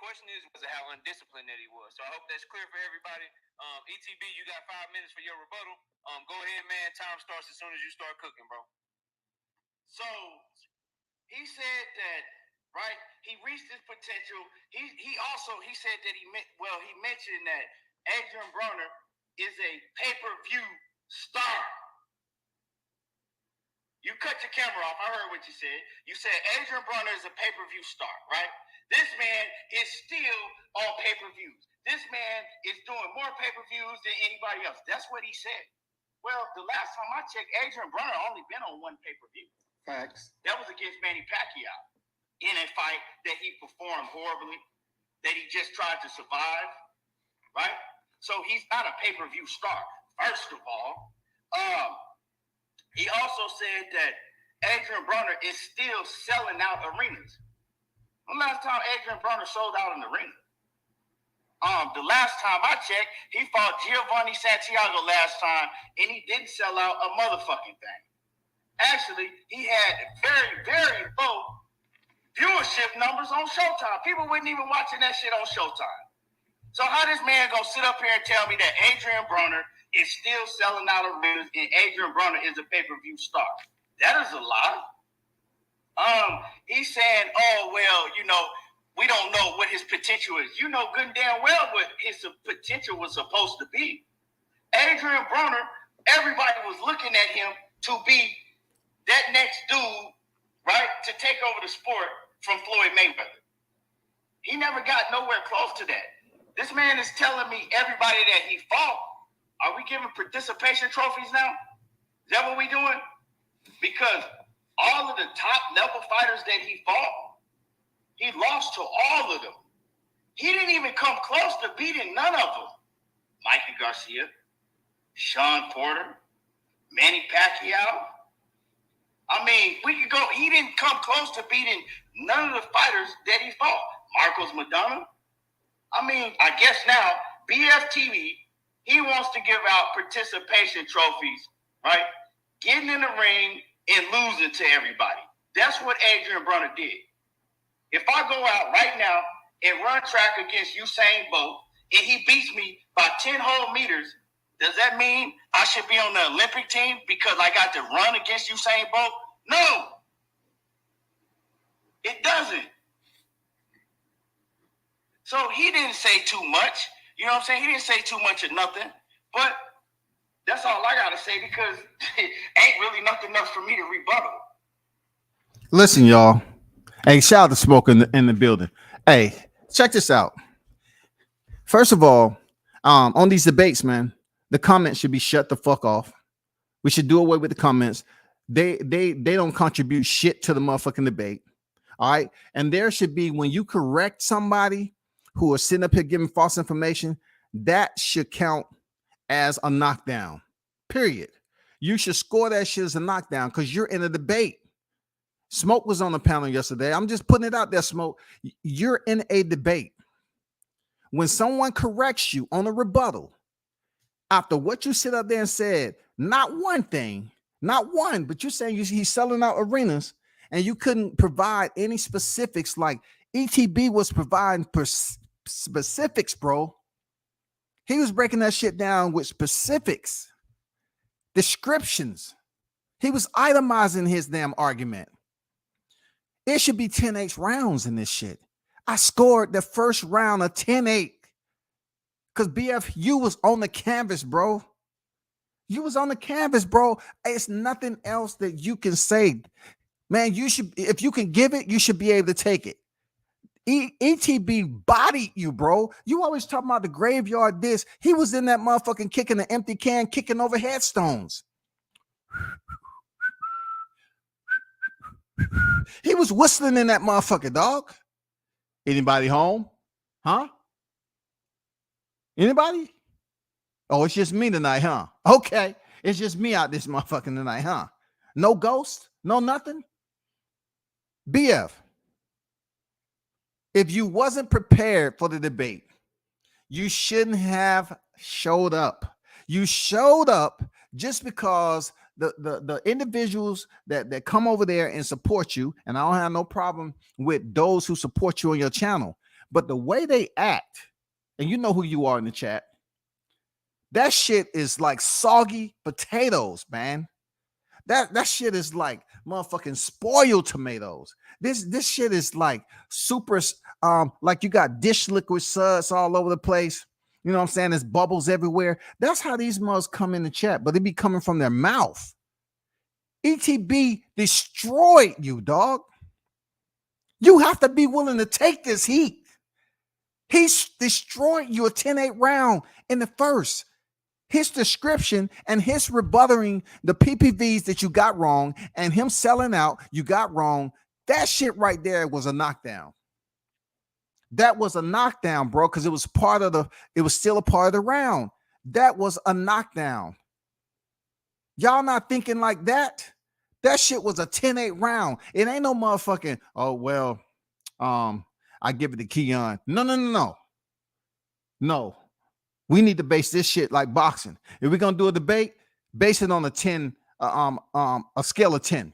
question is was how undisciplined that he was. So I hope that's clear for everybody. ETB, you got 5 minutes for your rebuttal. Go ahead, man. Time starts as soon as you start cooking, bro. So he said that, right? He reached his potential. He said that he mentioned that Adrian Broner is a pay-per-view star. You cut your camera off. I heard what you said. You said Adrian Broner is a pay-per-view star, right? This man is still on pay-per-views. This man is doing more pay-per-views than anybody else. That's what he said. Well, the last time I checked, Adrian Broner only been on one pay-per-view. Facts. That was against Manny Pacquiao in a fight that he performed horribly, that he just tried to survive, right? So he's not a pay-per-view star, first of all. He also said that Adrian Broner is still selling out arenas. The last time Adrian Broner sold out an arena? The last time I checked, he fought Giovanni Santiago last time, and he didn't sell out a motherfucking thing. Actually, he had very, very low viewership numbers on Showtime. People weren't even watching that shit on Showtime. So how this man gonna sit up here and tell me that Adrian Broner is still selling out arenas and Adrian Broner is a pay-per-view star? That is a lie. He's saying, oh, well, we don't know what his potential is. You know good and damn well what his potential was supposed to be. Adrian Broner, everybody was looking at him to be that next dude, right, to take over the sport from Floyd Mayweather. He never got nowhere close to that. This man is telling me everybody that he fought, are we giving participation trophies now? Is that what we doing? Because all of the top level fighters that he fought, he lost to all of them. He didn't even come close to beating none of them. Mikey Garcia, Sean Porter, Manny Pacquiao. I mean, we could go. He didn't come close to beating none of the fighters that he fought. Marcos Madonna. I mean, I guess now BFTB, he wants to give out participation trophies, right? Getting in the ring and losing to everybody. That's what Adrian Broner did. If I go out right now and run track against Usain Bolt and he beats me by 10 whole meters, does that mean I should be on the Olympic team because I got to run against Usain Bolt? No. It doesn't. So he didn't say too much. You know what I'm saying? He didn't say too much of nothing. But that's all I got to say because it ain't really nothing else for me to rebuttal. Listen, y'all. Hey, shout out to Smoke in the building. Hey, check this out. First of all, on these debates, man, the comments should be shut the fuck off. We should do away with the comments. They don't contribute shit to the motherfucking debate. All right. And there should be, when you correct somebody who is sitting up here giving false information, that should count as a knockdown. Period. You should score that shit as a knockdown because you're in a debate. Smoke was on the panel yesterday. I'm just putting it out there, Smoke. You're in a debate. When someone corrects you on a rebuttal, after what you sit up there and said, not one thing, not one, but you're saying he's selling out arenas and you couldn't provide any specifics like ETB was providing specifics, bro. He was breaking that shit down with specifics, descriptions. He was itemizing his damn argument. It should be 10-8 rounds in this shit. I scored the first round of 10-8 because BF, you was on the canvas, bro. You was on the canvas, bro. It's nothing else that you can say. Man, you should, if you can give it, you should be able to take it. ETB bodied you, bro. You always talking about the graveyard disc. He was in that motherfucking kicking the empty can, kicking over headstones. He was whistling in that motherfucker, dog. Anybody home? Huh? Anybody? Oh, it's just me tonight, huh? Okay. It's just me out this motherfucking tonight, huh? No ghost? No nothing? BF, if you wasn't prepared for the debate, you shouldn't have showed up. You showed up just because the individuals that come over there and support you, and I don't have no problem with those who support you on your channel, But the way they act, and you know who you are in the chat, that shit is like soggy potatoes, man. That shit is like motherfucking spoiled tomatoes. This shit is like super like you got dish liquid suds all over the place. You know what I'm saying? There's bubbles everywhere. That's how these mothers come in the chat, but they be coming from their mouth. ETB destroyed you, dog. You have to be willing to take this heat. He destroyed you a 10-8 round in the first. His description and his rebutting the PPVs that you got wrong and him selling out, you got wrong. That shit right there was a knockdown. That was a knockdown, bro, because it was still a part of the round. That was a knockdown. Y'all not thinking like that? That shit was a 10-8 round. It ain't no motherfucking, oh, well, I give it to Keon. No. We need to base this shit like boxing. If we're gonna do a debate, base it on a 10, a scale of 10.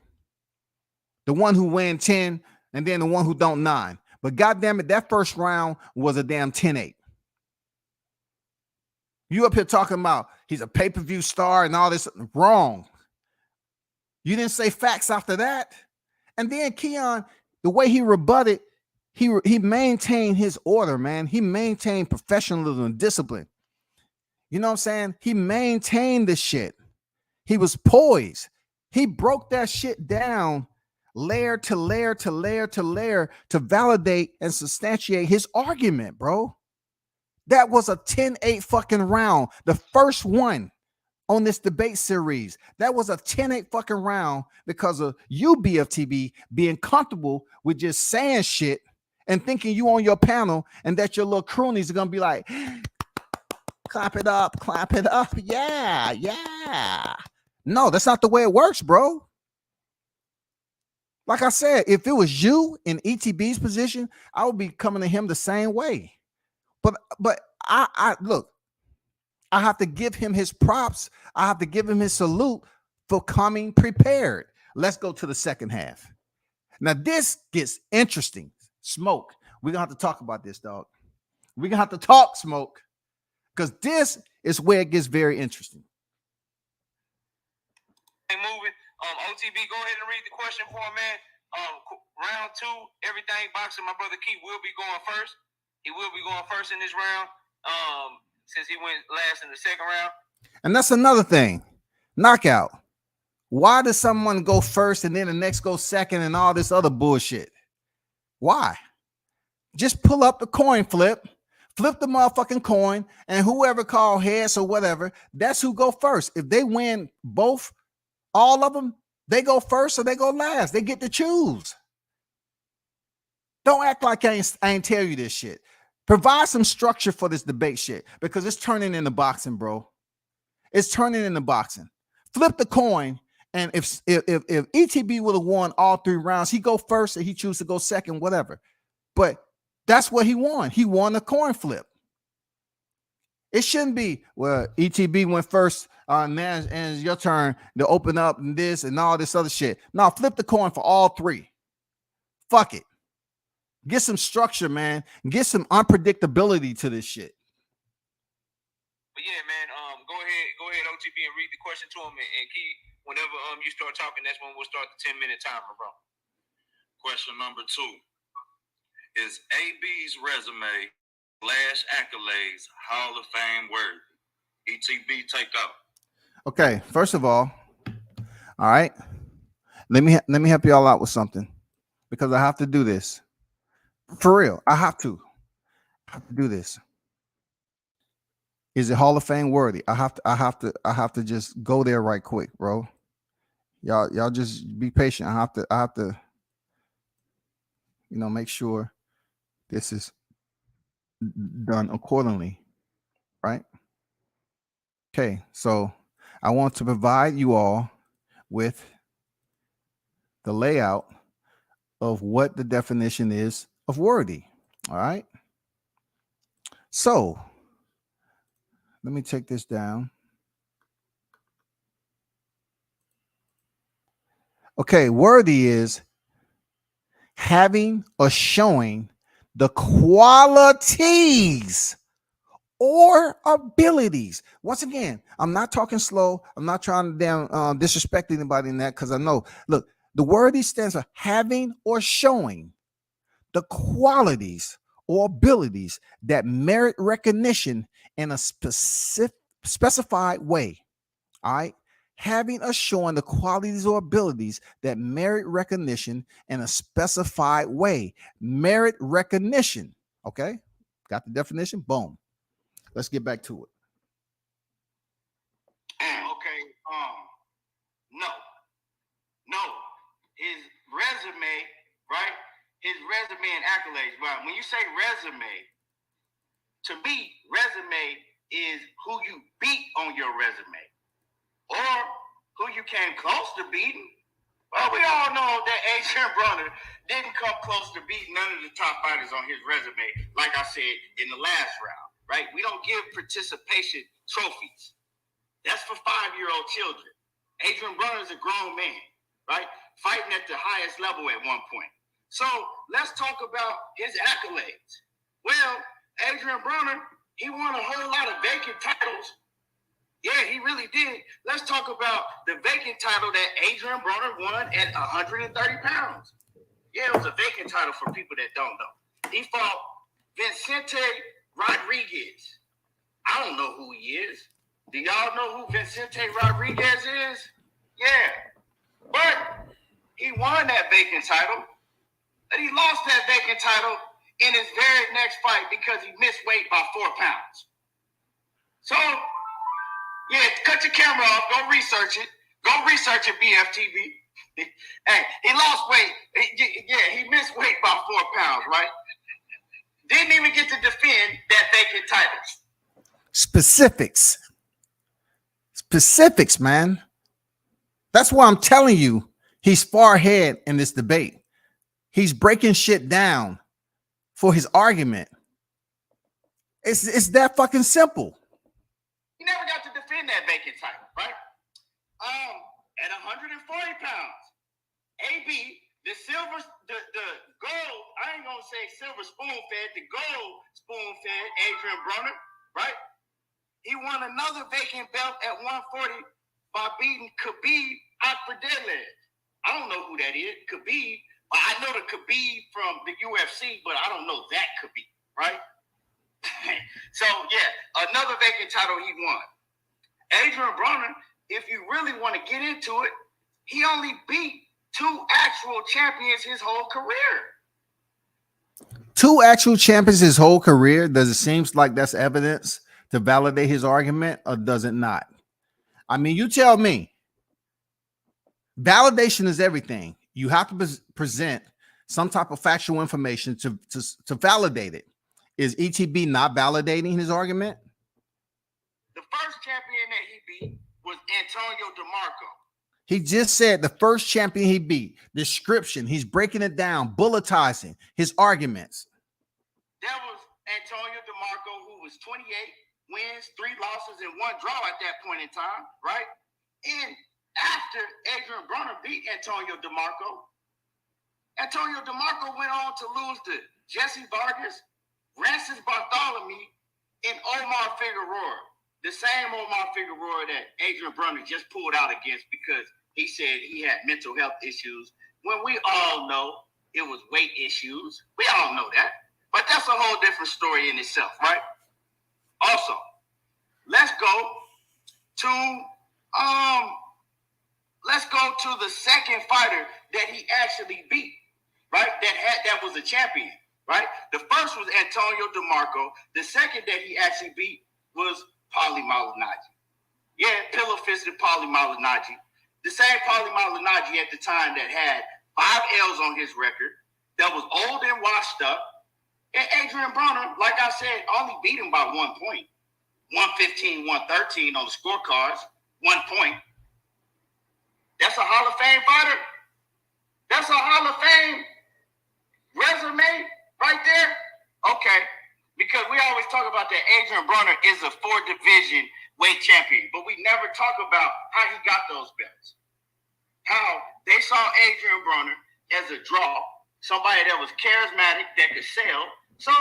The one who win 10, and then the one who don't 9. But goddamn it, that first round was a damn 10-8. You up here talking about he's a pay-per-view star and all this. Wrong. You didn't say facts after that. And then Keon, the way he rebutted, he maintained his order, man. He maintained professionalism and discipline. You know what I'm saying? He maintained the shit. He was poised. He broke that shit down layer to layer to layer to layer to validate and substantiate his argument, bro. That was a 10-8 fucking round. The first one on this debate series. That was a 10-8 fucking round because of you, BFTB, being comfortable with just saying shit and thinking you on your panel and that your little cronies are going to be like, clap it up, yeah. No, that's not the way it works, bro. Like I said, if it was you in ETB's position, I would be coming to him the same way. But I look, I have to give him his props. I have to give him his salute for coming prepared. Let's go to the second half. Now this gets interesting. Smoke. We're gonna have to talk about this, dog. We're gonna have to talk, Smoke. Because this is where it gets very interesting. Moving. OTB, go ahead and read the question for him, man. Round 2, everything boxing. My brother Keith will be going first. He will be going first in this round. Since he went last in the second round. And that's another thing. Knockout. Why does someone go first and then the next go second and all this other bullshit? Why? Just pull up the coin flip. Flip the motherfucking coin, and whoever call heads or whatever, that's who go first. If they win both, all of them, they go first or they go last. They get to choose. Don't act like I ain't tell you this shit. Provide some structure for this debate shit because it's turning into boxing, bro. It's turning into boxing. Flip the coin, and if ETB would have won all 3 rounds, he go first or he choose to go second, whatever. But that's what he won. He won a coin flip. It shouldn't be, well, ETB went first, now and it's your turn to open up and this and all this other shit. No, flip the coin for all 3. Fuck it. Get some structure, man. Get some unpredictability to this shit. But yeah, man, go ahead, OTB, and read the question to him. And Key, whenever you start talking, that's when we'll start the 10-minute timer, bro. Question number 2. Is AB's resume / accolades Hall of Fame worthy? ETB, take out. Okay, first of all right, let me help y'all out with something because I have to do this. For real, I have to do this. Is it Hall of Fame worthy? I have to just go there right quick, bro. Y'all just be patient. I have to make sure this is done accordingly, right? Okay, so I want to provide you all with the layout of what the definition is of worthy. All right. So let me take this down. Okay, worthy is having or showing the qualities or abilities. Once again, I'm not talking slow. I'm not trying to disrespect anybody in that, because I know, look, the word he stands for having or showing the qualities or abilities that merit recognition in a specified way. All right. Having or showing the qualities or abilities that merit recognition in a specified way. Merit recognition. Okay. Got the definition? Boom. Let's get back to it. Okay. No. His resume, right? His resume and accolades. Right? When you say resume, to me, resume is who you beat on your resume, or who you came close to beating. Well, we all know that Adrian Bronner didn't come close to beating none of the top fighters on his resume, like I said in the last round, right? We don't give participation trophies. That's for 5-year-old children. Adrian Bronner is a grown man, right? Fighting at the highest level at one point. So let's talk about his accolades. Well, Adrian Bronner, he won a whole lot of vacant titles. Yeah, he really did. Let's talk about the vacant title that Adrian Bronner won at 130 pounds. Yeah, it was a vacant title for people that don't know. He fought Vicente Rodriguez. I don't know who he is. Do y'all know who Vicente Rodriguez is? Yeah. But he won that vacant title. But he lost that vacant title in his very next fight because he missed weight by 4 pounds. So, yeah, cut your camera off. Go research it. Go research it, BFTB. Hey, he lost weight. Yeah, he missed weight by 4 pounds, right? Didn't even get to defend that vacant title. Specifics, man. That's why I'm telling you, he's far ahead in this debate. He's breaking shit down for his argument. It's that fucking simple. He never got to defend that vacant title, right? At 140 pounds, AB, the gold, I ain't gonna say silver spoon-fed, the gold spoon-fed Adrian Bronner, right? He won another vacant belt at 140 by beating Khabib Akbardeli. I don't know who that is, Khabib. I know the Khabib from the UFC, but I don't know that Khabib, right? So, yeah, another vacant title he won. Adrian Bronner, if you really want to get into it, he only beat 2 actual champions his whole career. 2 actual champions his whole career? Does it seem like that's evidence to validate his argument, or does it not? I mean, you tell me. Validation is everything. You have to present some type of factual information to validate it. Is ETB not validating his argument? The first champion that he beat was Antonio DeMarco. He just said the first champion he beat. Description. He's breaking it down, bulletizing his arguments. That was Antonio DeMarco, who was 28 wins, 3 losses, and 1 draw at that point in time, right? And after Adrian Bronner beat Antonio DeMarco went on to lose to Jesse Vargas, Francis Bartholomew, and Omar Figueroa. The same Omar Figueroa that Adrian Bronner just pulled out against because he said he had mental health issues, when we all know it was weight issues. We all know that. But that's a whole different story in itself, right? Also, let's go to the second fighter that he actually beat, right? That was a champion, right? The first was Antonio DeMarco. The second that he actually beat was Paulie Malignaggi. Yeah, pillow-fisted Paulie Malignaggi. The same Paulie Malignaggi at the time that had 5 L's on his record, that was old and washed up. And Adrian Bronner, like I said, only beat him by 1 point. 115, 113 on the scorecards. 1 point. That's a Hall of Fame fighter. That's a Hall of Fame resume right there. Okay. Because we always talk about that Adrian Bronner is a 4-division weight champion, but we never talk about how he got those belts. How they saw Adrian Bronner as a draw, somebody that was charismatic, that could sell, So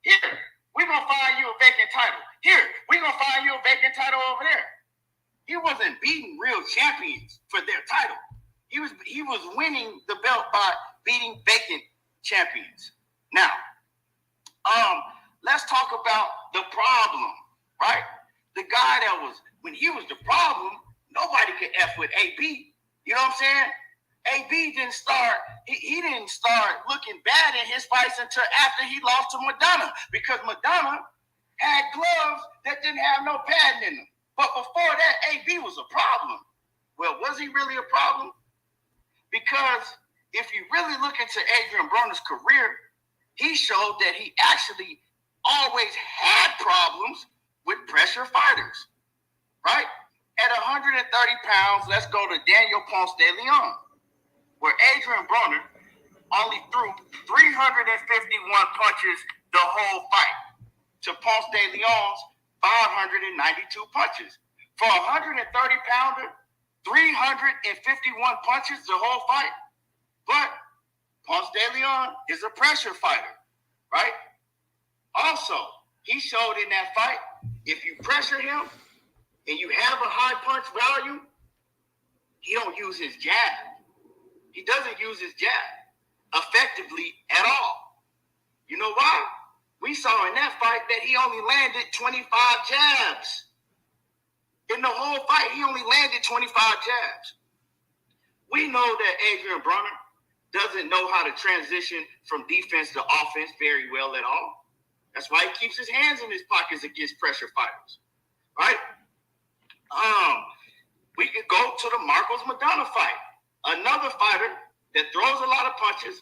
here, we're gonna find you a vacant title. Here, we're gonna find you a vacant title over there. He wasn't beating real champions for their title. He was winning the belt by beating vacant champions. Now, let's talk about the problem, right? The guy that was, when he was the problem, nobody could F with AB. You know what I'm saying? AB didn't start, he didn't start looking bad in his fights until after he lost to Madonna, because Madonna had gloves that didn't have no padding in them. But before that, AB was a problem. Well, was he really a problem? Because if you really look into Adrian Broner's career, he showed that he actually always had problems with pressure fighters, right? At 130 pounds, let's go to Daniel Ponce de Leon, where Adrian Broner only threw 351 punches the whole fight to Ponce de Leon's 592 punches. For a 130-pounder, 351 punches the whole fight. But Ponce de Leon is a pressure fighter, right? Also, he showed in that fight, if you pressure him and you have a high punch value, he don't use his jab. He doesn't use his jab effectively at all. You know why? We saw in that fight that he only landed 25 jabs. In the whole fight, he only landed 25 jabs. We know that Adrian Broner doesn't know how to transition from defense to offense very well at all. That's why he keeps his hands in his pockets against pressure fighters, right? We could go to the Marcos Madonna fight. Another fighter that throws a lot of punches,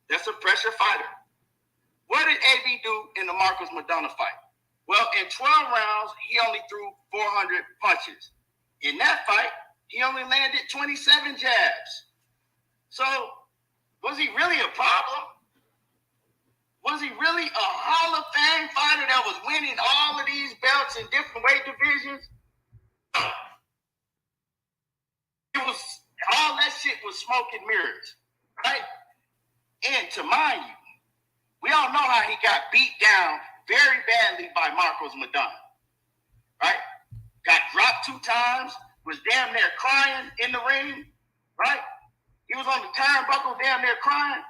that's a pressure fighter. What did AB do in the Marcos Madonna fight? Well, in 12 rounds, he only threw 400 punches. In that fight, he only landed 27 jabs. So, was he really a problem? Was he really a Hall of Fame fighter that was winning all of these belts in different weight divisions? It was, all that shit was smoke and mirrors, right? And to mind you, we all know how he got beat down very badly by Marcos Madonna, right? Got dropped 2 times, was damn near crying in the ring, right? He was on the turnbuckle damn near crying,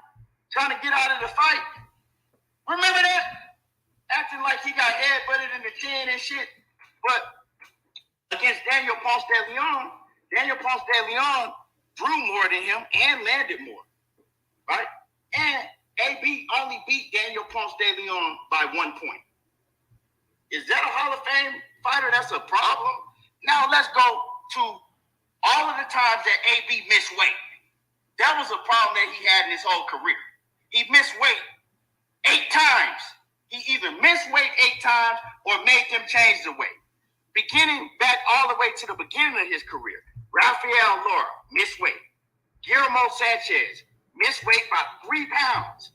trying to get out of the fight. Remember that? Acting like he got headbutted in the chin and shit. But against Daniel Ponce de Leon, Daniel Ponce de Leon threw more than him and landed more, right? And AB only beat Daniel Ponce de Leon by 1 point. Is that a Hall of Fame fighter that's a problem? Now let's go to all of the times that AB missed weight. That was a problem that he had in his whole career. He missed weight 8 times. He either missed weight 8 times or made them change the weight. Beginning back all the way to the beginning of his career, Rafael Lara missed weight. Guillermo Sanchez missed weight by 3 pounds.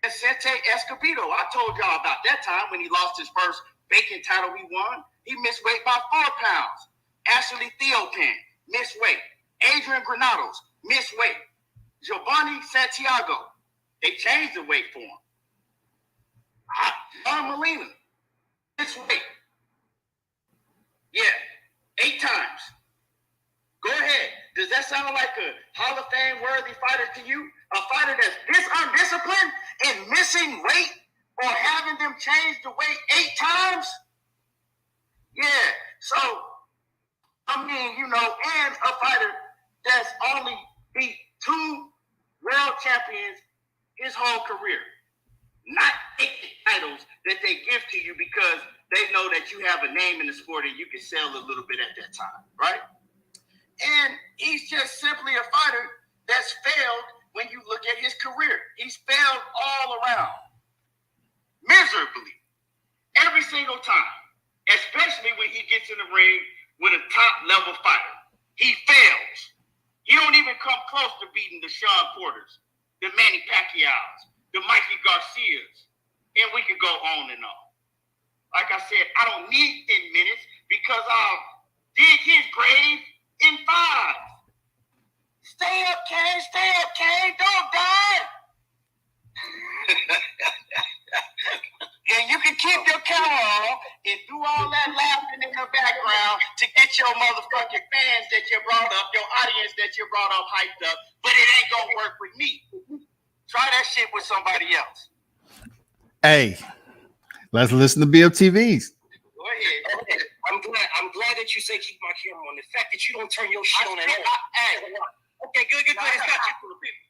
Vicente Escobedo, I told y'all about that time when he lost his first vacant title he won. He missed weight by 4 pounds. Ashley Theopan missed weight. Adrian Granados missed weight. Giovanni Santiago, they changed the weight for him. John Molina missed weight. Yeah, 8 times. Go ahead. Does that sound like a Hall of Fame worthy fighter to you? A fighter that's this undisciplined and missing weight or having them change the weight 8 times? Yeah. So, I mean, you know, and a fighter that's only beat 2 world champions his whole career. Not 8 titles that they give to you because they know that you have a name in the sport and you can sell a little bit at that time, right? And he's just simply a fighter that's failed when you look at his career. He's failed all around. Miserably. Every single time. Especially when he gets in the ring with a top-level fighter. He fails. He don't even come close to beating the Sean Porters, the Manny Pacquiao's, the Mikey Garcias. And we can go on and on. Like I said, I don't need 10 minutes because I'll dig his grave in 5. Stay up, Kane. Don't die. camera on and do all that laughing in the background to get your motherfucking fans that you brought up, your audience that you brought up hyped up, but it ain't gonna work with me. Try that shit with somebody else. Hey, let's listen to BFTVs. Go ahead. Okay. I'm glad that you say keep my camera on. The fact that you don't turn your shit on at all. Okay, good. It's not you.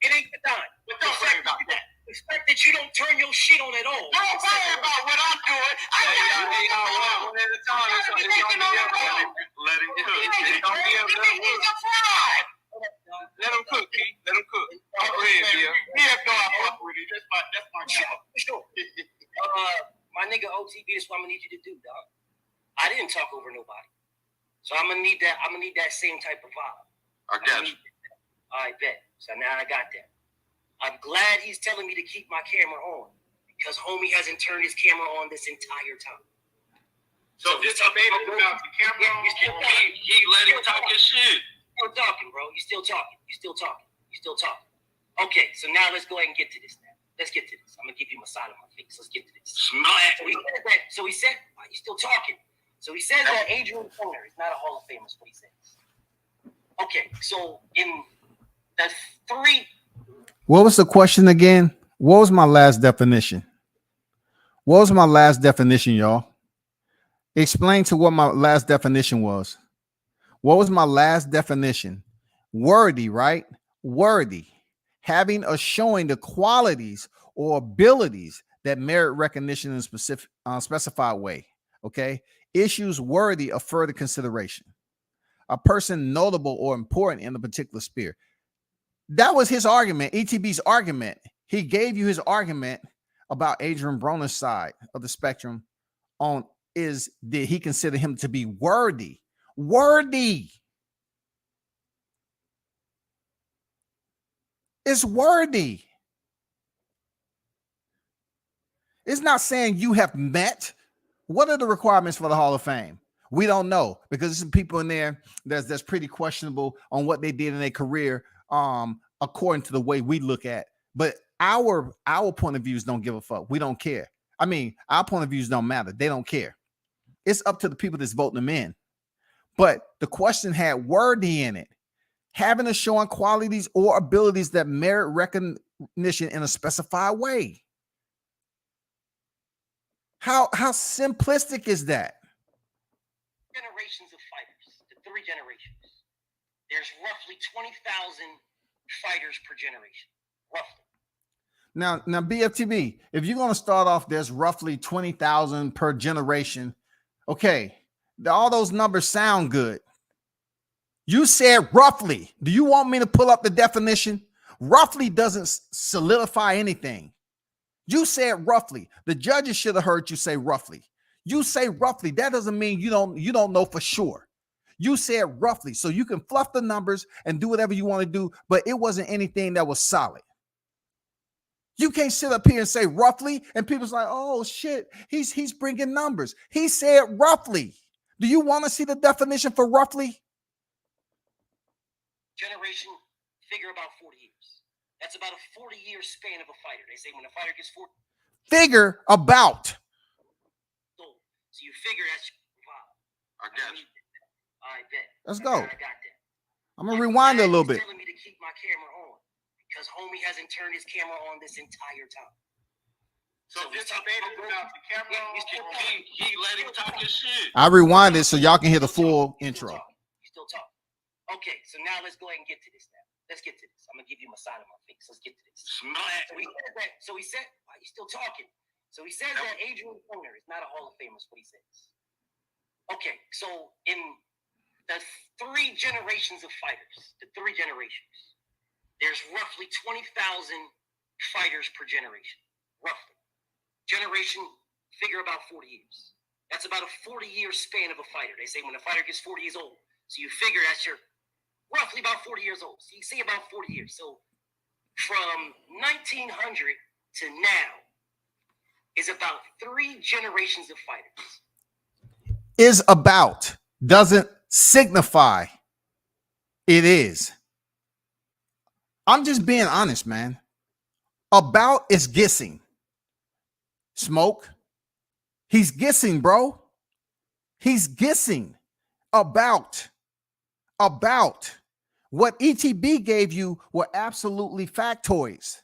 It ain't the time. But don't worry about that. The fact that you don't turn your shit on at all. Don't worry about what I'm doing. One at a time. Let him cook. Let him cook, Keith. Let him cook. Go ahead, Bill. I fuck with you. That's my job. Sure. My nigga OTB, that's what I'm gonna need you to do, dog. I didn't talk over nobody, so I'm gonna need that same type of vibe. I got you. I bet. So now I got that. I'm glad he's telling me to keep my camera on because homie hasn't turned his camera on this entire time. So just debate about the camera on. He let him talk his shit. Still talking, bro. You still talking. Okay, so now let's go ahead and get to this now. Let's get to this. I'm gonna give you a side of my face. Let's get to this. Smack. So he said, why you still talking? So he says that Adrian Broner is not a Hall of Famer, is what he says. Okay, so in the three. What was the question again? What was my last definition? Y'all? Explain to what my last definition was. What was my last definition? Worthy, right? Worthy. Having or showing the qualities or abilities that merit recognition in a specific specified way. Okay. Issues worthy of further consideration. A person notable or important in a particular sphere. That was his argument, ETB's argument. He gave you his argument about Adrian Broner's side of the spectrum on did he consider him to be worthy? Worthy. It's worthy. It's not saying you have met. What are the requirements for the Hall of Fame? We don't know because there's some people in there that's pretty questionable on what they did in their career, according to the way we look at. But our point of views don't give a fuck. We don't care. I mean, our point of views don't matter. They don't care. It's up to the people that's voting them in. But the question had worthy in it. Having or showing qualities or abilities that merit recognition in a specified way. How simplistic is that? Generations of fighters, the three generations. There's roughly 20,000 fighters per generation, roughly. Now BFTB, if you're going to start off, there's roughly 20,000 per generation. Okay, all those numbers sound good. You said roughly. Do you want me to pull up the definition? Roughly doesn't solidify anything. You said roughly. The judges should have heard you say roughly. You say roughly. That doesn't mean you don't know for sure. You said roughly, so you can fluff the numbers and do whatever you want to do, but it wasn't anything that was solid. You can't sit up here and say roughly, and people's like, oh shit, he's bringing numbers. He said roughly. Do you want to see the definition for roughly? Generation, figure about 40 years. That's about a 40-year span of a fighter. They say when a fighter gets 40. Figure about. So you figure that's wow. I got you. I bet. Let's go. I got that. I'm gonna rewind it a little bit. Telling me to keep my camera on because homie hasn't turned his camera on this entire time. So this debate is about the camera on. He let him talk his shit. I rewind it so y'all can hear the full intro. You still talking. Okay, so now let's go ahead and get to this now. Let's get to this. I'm gonna give you my side of my face. Let's get to this. Smack. So he said, why are you still talking? So he says that Adrian Broner is not a Hall of Famer, is what he says. Okay, so in the three generations of fighters, there's roughly 20,000 fighters per generation, roughly. Generation, figure about 40 years. That's about a 40-year span of a fighter. They say when a fighter gets 40 years old, so you figure that's your roughly about 40 years old. So you see about 40 years. So from 1900 to now is about three generations of fighters. Is about doesn't signify it is. I'm just being honest, man. About is guessing. Smoke, He's guessing, bro. He's guessing about what ETB gave you were absolutely factoids.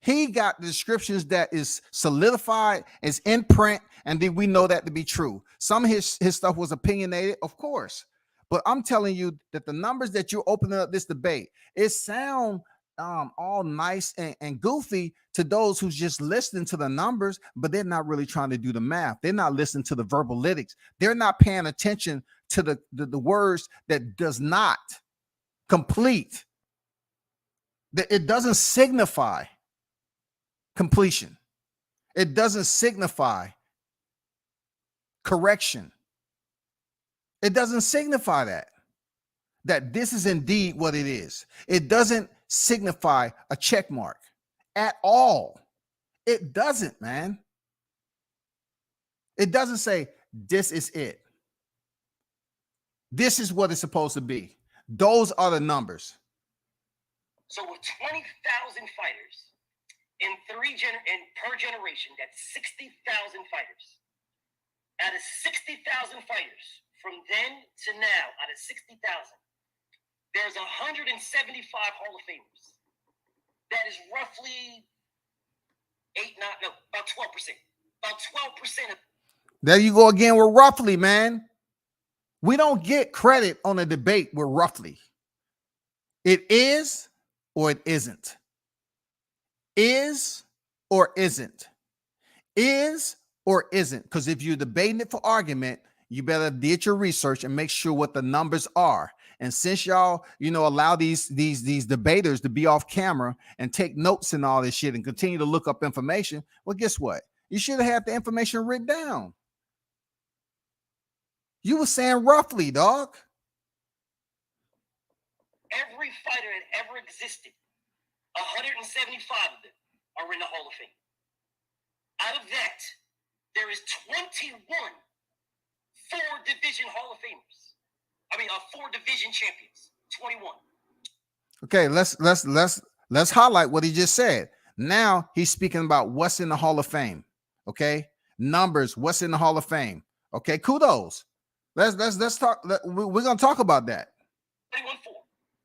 He got the descriptions that is solidified, is in print, and then we know that to be true. Some of his stuff was opinionated, of course. But I'm telling you that the numbers that you're opening up this debate, it sound all nice and goofy to those who's just listening to the numbers, but they're not really trying to do the math. They're not listening to the verbalytics. They're not paying attention to the words that does not complete. That it doesn't signify completion. It doesn't signify correction. It doesn't signify that this is indeed what it is. It doesn't signify a check mark at all. It doesn't, man. It doesn't say this is it. This is what it's supposed to be. Those are the numbers. So with 20,000 fighters per generation, that's 60,000 fighters. Out of 60,000 fighters, from then to now, out of 60,000, there's 175 Hall of Famers. That is roughly about 12%. About 12% of. There you go again with roughly, man. We don't get credit on a debate with roughly. It is or it isn't. Is or isn't. Is or isn't. Because if you're debating it for argument, you better did your research and make sure what the numbers are. And since y'all, allow these debaters to be off camera and take notes and all this shit and continue to look up information, well, guess what? You should have had the information written down. You were saying roughly, dog. Every fighter that ever existed, 175 of them are in the Hall of Fame. Out of that, there is 21 four-division Hall of Famers. Four-division champions. 21. Okay, let's highlight what he just said. Now he's speaking about what's in the Hall of Fame. Okay, numbers. What's in the Hall of Fame? Okay, kudos. Let's talk. We're gonna talk about that. 21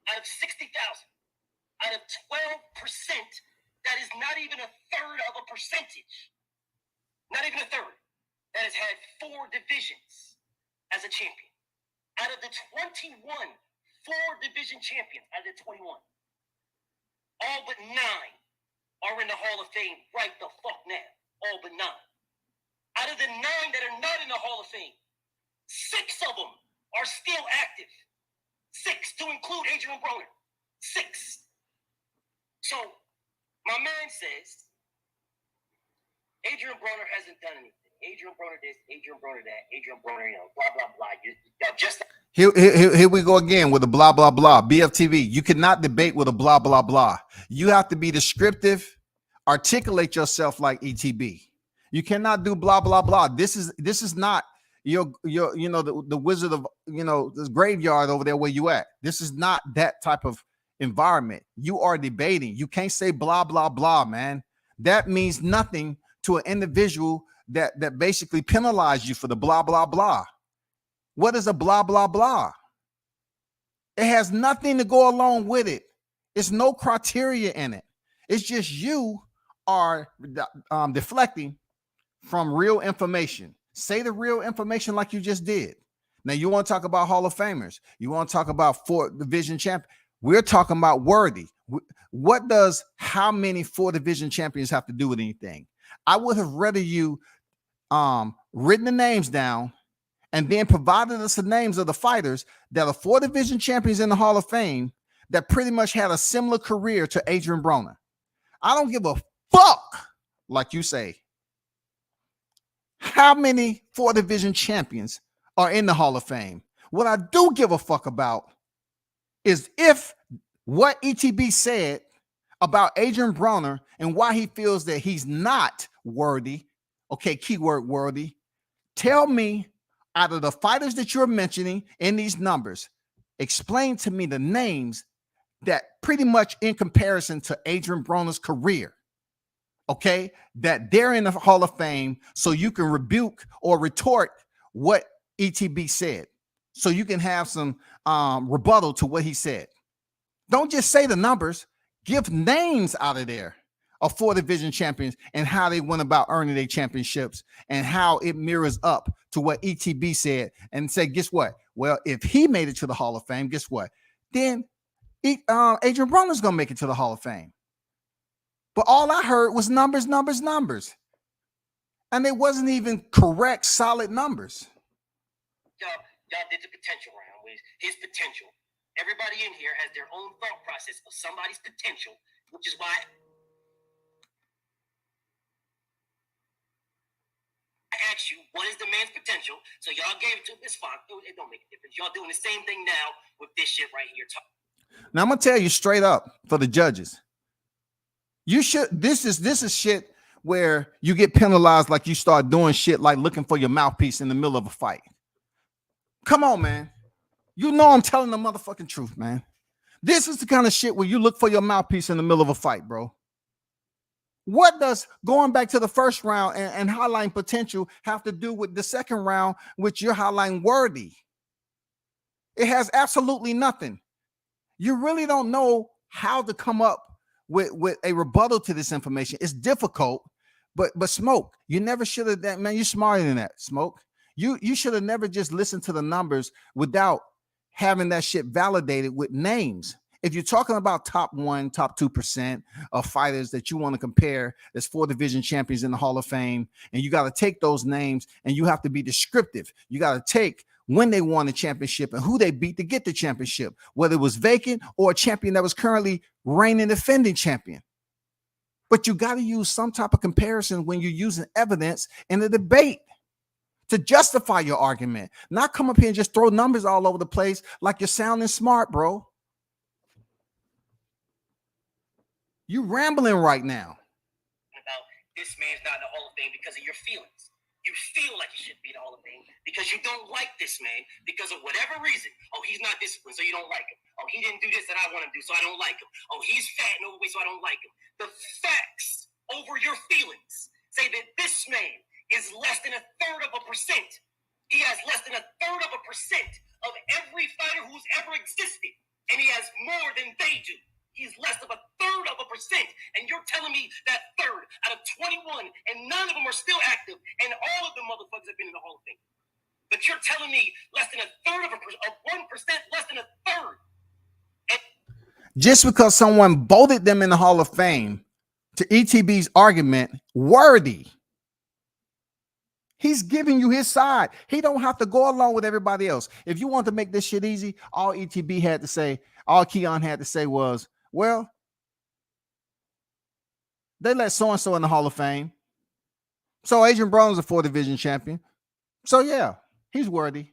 out of 60,000, out of 12%. That is not even a third of a percentage. Not even a third. That has had four divisions as a champion. Out of the 21 four-division champions, out of the 21, all but 9 are in the Hall of Fame right the fuck now. All but 9. Out of the 9 that are not in the Hall of Fame, 6 of them are still active. 6, to include Adrian Broner. 6. So, my man says, Adrian Broner hasn't done anything. Adrian Broner this, Adrian Broner that, Adrian Broner, blah, blah, blah. Here we go again with a blah, blah, blah. BFTV, you cannot debate with a blah, blah, blah. You have to be descriptive, articulate yourself like ETB. You cannot do blah, blah, blah. This is not your the wizard of, this graveyard over there where you at. This is not that type of environment. You are debating. You can't say blah, blah, blah, man. That means nothing to an individual that basically penalize you for the blah, blah, blah. What is a blah, blah, blah? It has nothing to go along with it. It's no criteria in it. It's just you are deflecting from real information. Say the real information like you just did. Now, you want to talk about Hall of Famers. You want to talk about four-division champions. We're talking about worthy. What does how many four-division champions have to do with anything? I would have rather you written the names down and then provided us the names of the fighters that are four-division champions in the Hall of Fame that pretty much had a similar career to Adrian Broner. I don't give a fuck, like you say, how many four-division champions are in the Hall of Fame. What I do give a fuck about is if what ETB said about Adrian Broner and why he feels that he's not worthy, okay, keyword worthy, tell me out of the fighters that you're mentioning in these numbers, explain to me the names that pretty much in comparison to Adrian Broner's career okay, that they're in the Hall of Fame so you can rebuke or retort what ETB said. So you can have some rebuttal to what he said. Don't just say the numbers, give names out of there of 4 division champions and how they went about earning their championships and how it mirrors up to what ETB said and say, guess what? Well, if he made it to the Hall of Fame, guess what? Then Adrian Broner's going to make it to the Hall of Fame. But all I heard was numbers. And it wasn't even correct, solid numbers. Y'all did the potential round with his potential. Everybody in here has their own thought process of somebody's potential, which is why I asked you, what is the man's potential? So y'all gave it to this fine. It don't make a difference. Y'all doing the same thing now with this shit right here. Now I'm gonna tell you straight up for the judges. You should. This is shit where you get penalized like you start doing shit like looking for your mouthpiece in the middle of a fight. Come on, man. You know I'm telling the motherfucking truth, man. This is the kind of shit where you look for your mouthpiece in the middle of a fight, bro. What does going back to the first round and highlighting potential have to do with the second round, which you're highlighting worthy? It has absolutely nothing. You really don't know how to come up with a rebuttal to this information. It's difficult, but Smoke, you never should have that, man. You're smarter than that, Smoke. You should have never just listened to the numbers without having that shit validated with names. If you're talking about top 1%, top 2% of fighters that you want to compare, there's 4 division champions in the Hall of Fame, and you got to take those names and you have to be descriptive. You got to take when they won the championship and who they beat to get the championship, whether it was vacant or a champion that was currently reigning defending champion. But you got to use some type of comparison when you're using evidence in a debate to justify your argument, not come up here and just throw numbers all over the place like you're sounding smart, bro. You rambling right now. About this man's not in the Hall of Fame because of your feelings. You feel like he shouldn't be in the Hall of Fame because you don't like this man because of whatever reason. Oh, he's not disciplined, so you don't like him. Oh, he didn't do this that I want to do, so I don't like him. Oh, he's fat and overweight, so I don't like him. The facts over your feelings say that this man is less than 1/3 of a percent. He has less than 1/3 of a percent of every fighter who's ever existed, and he has more than they do. He's less of 1/3 of a percent, and you're telling me that 1/3 out of 21, and none of them are still active, and all of them motherfuckers have been in the Hall of Fame. But you're telling me less than 1/3 of 1%, less than 1/3. Just because someone voted them in the Hall of Fame, to ETB's argument, worthy. He's giving you his side. He don't have to go along with everybody else. If you want to make this shit easy, all ETB had to say, all Keon had to say was, well, they let so-and-so in the Hall of Fame. So Adrian Broner's a 4 division champion. So yeah, he's worthy.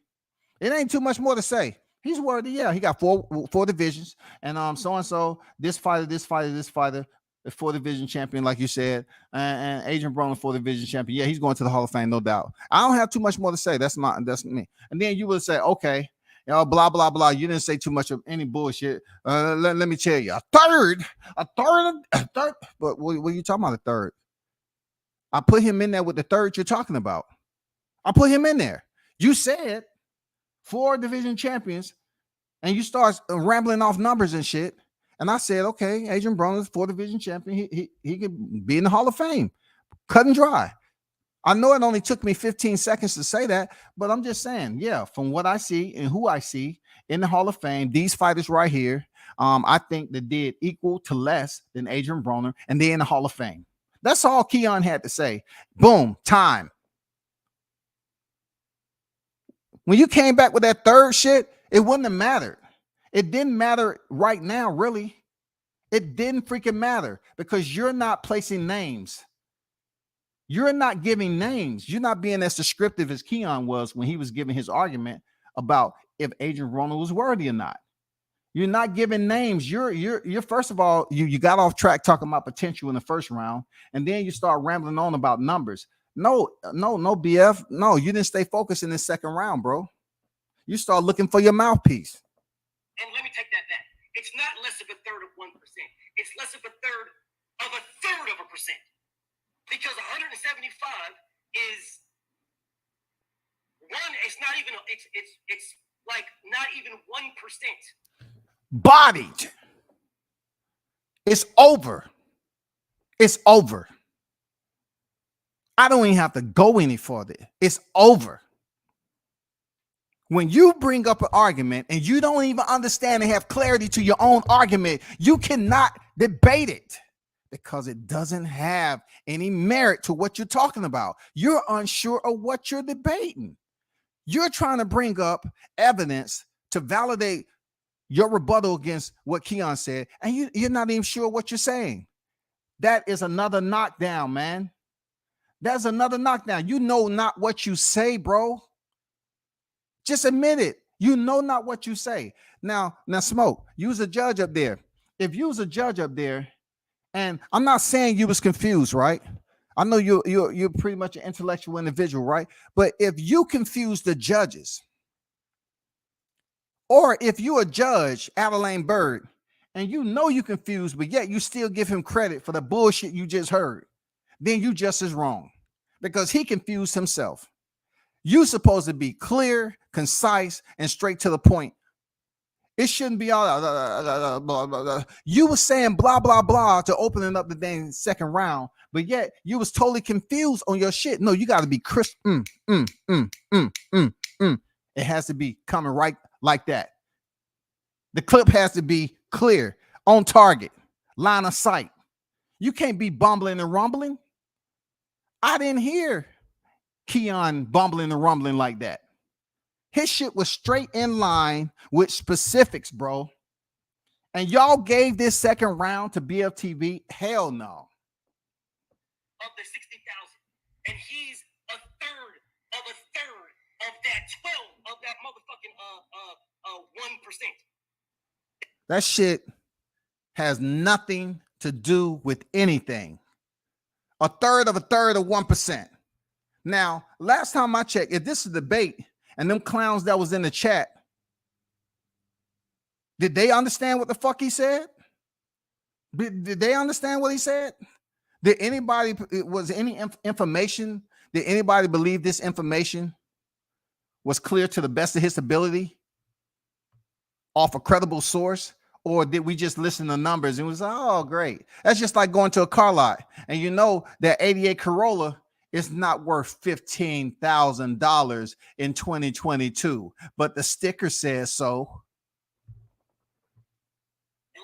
It ain't too much more to say. He's worthy. Yeah, he got four divisions. And so-and-so, this fighter, a 4 division champion, like you said, and Adrian Broner, 4 division champion. Yeah, he's going to the Hall of Fame, no doubt. I don't have too much more to say. That's me. And then you would say, okay, you know, blah, blah, blah. You didn't say too much of any bullshit. Let me tell you, a third. But what are you talking about, a third? I put him in there with the third you're talking about. I put him in there. You said 4 division champions, and you start rambling off numbers and shit. And I said, okay, Adrian Broner's 4 division champion. He could be in the Hall of Fame. Cut and dry. I know it only took me 15 seconds to say that, but I'm just saying, yeah, from what I see and who I see in the Hall of Fame, these fighters right here, I think they did equal to less than Adrian Broner, and they're in the Hall of Fame. That's all Keon had to say. Boom, time. When you came back with that third shit, it wouldn't have mattered. It didn't matter right now, really. It didn't freaking matter because you're not placing names. You're not giving names. You're not being as descriptive as Keon was when he was giving his argument about if Adrian Broner was worthy or not. You're not giving names. You're first of all, you got off track talking about potential in the first round, and then you start rambling on about numbers. No, BF. No, you didn't stay focused in the second round, bro. You start looking for your mouthpiece. And let me take that back. It's not less of 1/3 of 1%. It's less of 1/3 of 1/3 of a percent. Because 175 is one. It's not even. It's like not even 1%. Bodied. It's over. It's over. I don't even have to go any further. It's over. When you bring up an argument and you don't even understand and have clarity to your own argument, you cannot debate it because it doesn't have any merit to what you're talking about. You're unsure of what you're debating. You're trying to bring up evidence to validate your rebuttal against what Keon said, and you're not even sure what you're saying. That is another knockdown, man. That's another knockdown. You know not what you say, bro. Just admit it. You know not what you say. Now, Smoke, you was a judge up there. If you was a judge up there, and I'm not saying you was confused, right? I know you're pretty much an intellectual individual, right? But if you confuse the judges, or if you're a judge, Adeline Bird, and you know you confused, but yet you still give him credit for the bullshit you just heard, then you just as wrong because he confused himself. You're supposed to be clear, concise, and straight to the point. It shouldn't be all blah, blah, blah. You were saying blah, blah, blah to opening up the dang second round, but yet you was totally confused on your shit. No, you got to be crisp. It has to be coming right like that. The clip has to be clear, on target, line of sight. You can't be bumbling and rumbling. I didn't hear Keon bumbling and rumbling like that. His shit was straight in line with specifics, bro. And y'all gave this second round to BFTB? Hell no. Of the 60,000, and he's a third of that 12 of that motherfucking 1%. That shit has nothing to do with anything. A third of 1%. Now, last time I checked, if this is a debate and them clowns that was in the chat, did they understand what the fuck he said? Did they understand what he said? Did anybody, was any information, did anybody believe this information was clear to the best of his ability off a credible source? Or did we just listen to numbers and was like, oh, great. That's just like going to a car lot and you know that 88 Corolla is not worth $15,000 in 2022, but the sticker says so.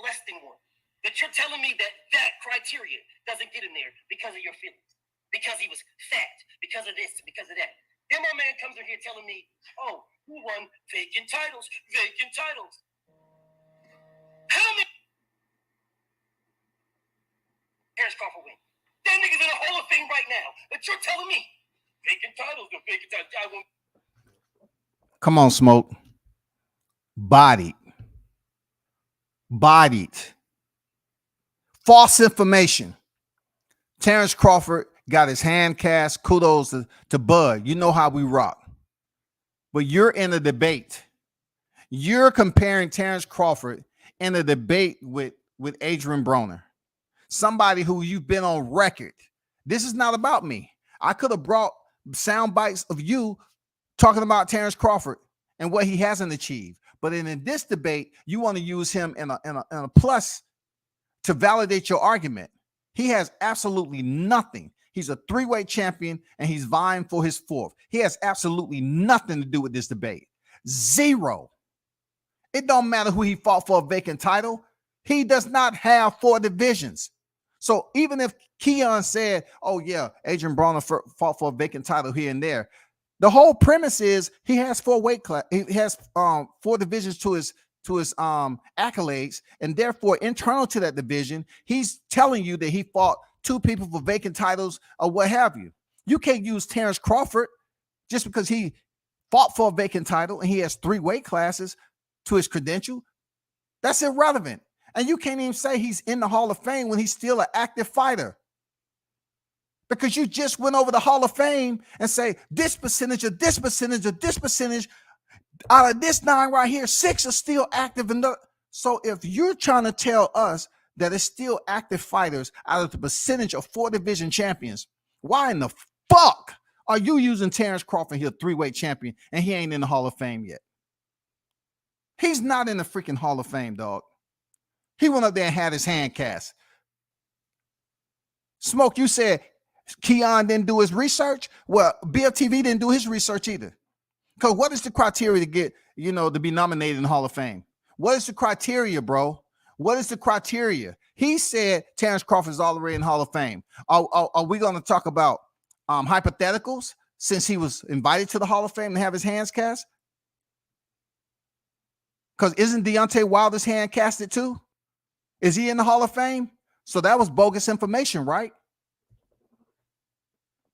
Less than one. But you're telling me that criteria doesn't get in there because of your feelings, because he was fat, because of this, because of that. Then my man comes in here telling me, oh, who won vacant titles. How many Terrence Crawford win? That nigga's in the Hall of Fame right now. But you're telling me vacant titles. Come on, Smoke. Bodied. False information. Terrence Crawford got his hand cast. Kudos to Bud. You know how we rock. But you're in a debate. You're comparing Terrence Crawford in a debate with Adrian Broner, somebody who you've been on record. This is not about me. I could have brought sound bites of you talking about Terrence Crawford and what he hasn't achieved. But in this debate, you want to use him in a plus to validate your argument. He has absolutely nothing. He's a three-weight champion and he's vying for his fourth. He has absolutely nothing to do with this debate. Zero. It don't matter who he fought for a vacant title. He does not have 4 divisions. So even if Keon said, oh yeah, Adrian Broner fought for a vacant title here and there, the whole premise is he has 4 weight class. He has 4 divisions to his accolades, and therefore internal to that division, he's telling you that he fought 2 people for vacant titles or what have you. You can't use Terrence Crawford just because he fought for a vacant title and he has 3 weight classes to his credential. That's irrelevant. And you can't even say he's in the Hall of Fame when he's still an active fighter. Because you just went over the Hall of Fame and say this percentage of this percentage of this percentage out of this 9 right here, 6 are still active. So if you're trying to tell us that is still active fighters out of the percentage of 4 division champions. Why in the fuck are you using Terrence Crawford here, 3-weight champion, and he ain't in the Hall of Fame yet? He's not in the freaking Hall of Fame, dog. He went up there and had his hand cast. Smoke, you said Keon didn't do his research. Well, BFTV didn't do his research either. Because what is the criteria to get, to be nominated in the Hall of Fame? What is the criteria, bro? What is the criteria? He said Terrence Crawford is already in the Hall of Fame. Are we going to talk about hypotheticals since he was invited to the Hall of Fame to have his hands cast? Because isn't Deontay Wilder's hand casted too? Is he in the Hall of Fame? So that was bogus information, right?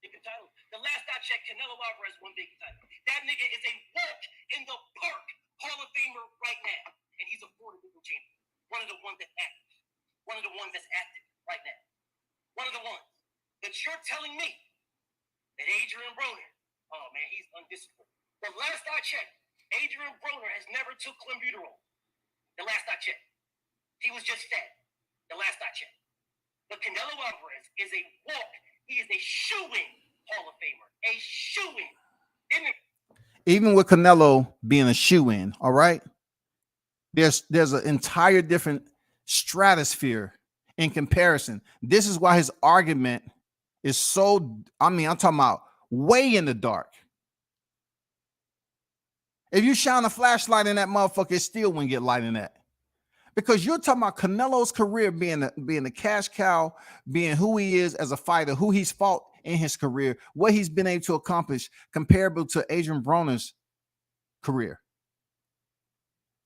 The last I checked, Canelo Alvarez won big title. That nigga is a walk in the park Hall of Famer right now. And he's a 4-division champion. One of the ones that's active. One of the ones that's active right now. One of the ones that you're telling me that Adrian Broner, oh man, he's undisciplined. The last I checked, Adrian Broner has never took clenbuterol. The last I checked. He was just fat. The last I checked. But Canelo Alvarez is a walk. He is a shoo-in Hall of Famer. A shoo-in. Even with Canelo being a shoo-in, all right? There's an entire different stratosphere in comparison. This is why his argument is so, I'm talking about way in the dark. If you shine a flashlight in that motherfucker, it still wouldn't get light in that. Because you're talking about Canelo's career being a cash cow, being who he is as a fighter, who he's fought in his career, what he's been able to accomplish comparable to Adrian Broner's career.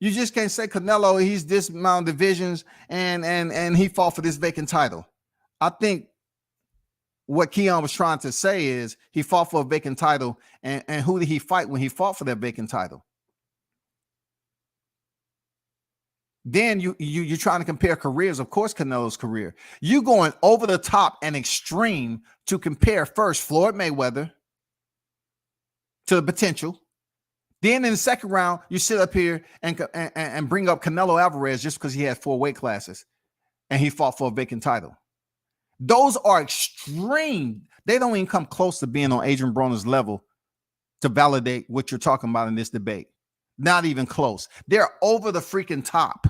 You just can't say Canelo, he's this amount of divisions and he fought for this vacant title. I think what Keon was trying to say is he fought for a vacant title, and who did he fight when he fought for that vacant title? Then you're trying to compare careers. Of course, Canelo's career. You going over the top and extreme to compare first Floyd Mayweather to the potential. Then in the second round, you sit up here and bring up Canelo Alvarez just because he had 4 weight classes and he fought for a vacant title. Those are extreme. They don't even come close to being on Adrian Broner's level to validate what you're talking about in this debate. Not even close. They're over the freaking top.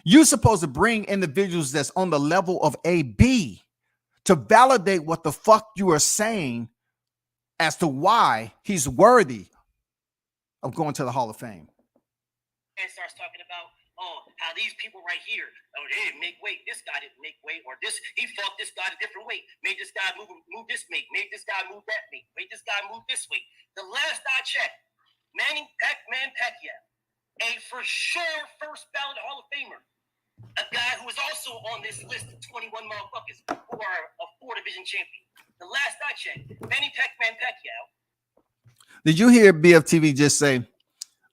You're supposed to bring individuals that's on the level of AB to validate what the fuck you are saying as to why he's worthy of going to the Hall of Fame. And starts talking about, how these people right here, they didn't make weight. This guy didn't make weight, or this, he fought this guy a different weight. Made this guy move this weight. Made this guy move that weight. Made this guy move this weight. The last I checked, Manny Pacquiao, a for sure first ballot Hall of Famer, a guy who is also on this list of 21 motherfuckers who are a 4-division champion. The last I checked, Manny Pacquiao. Did you hear BFTV just say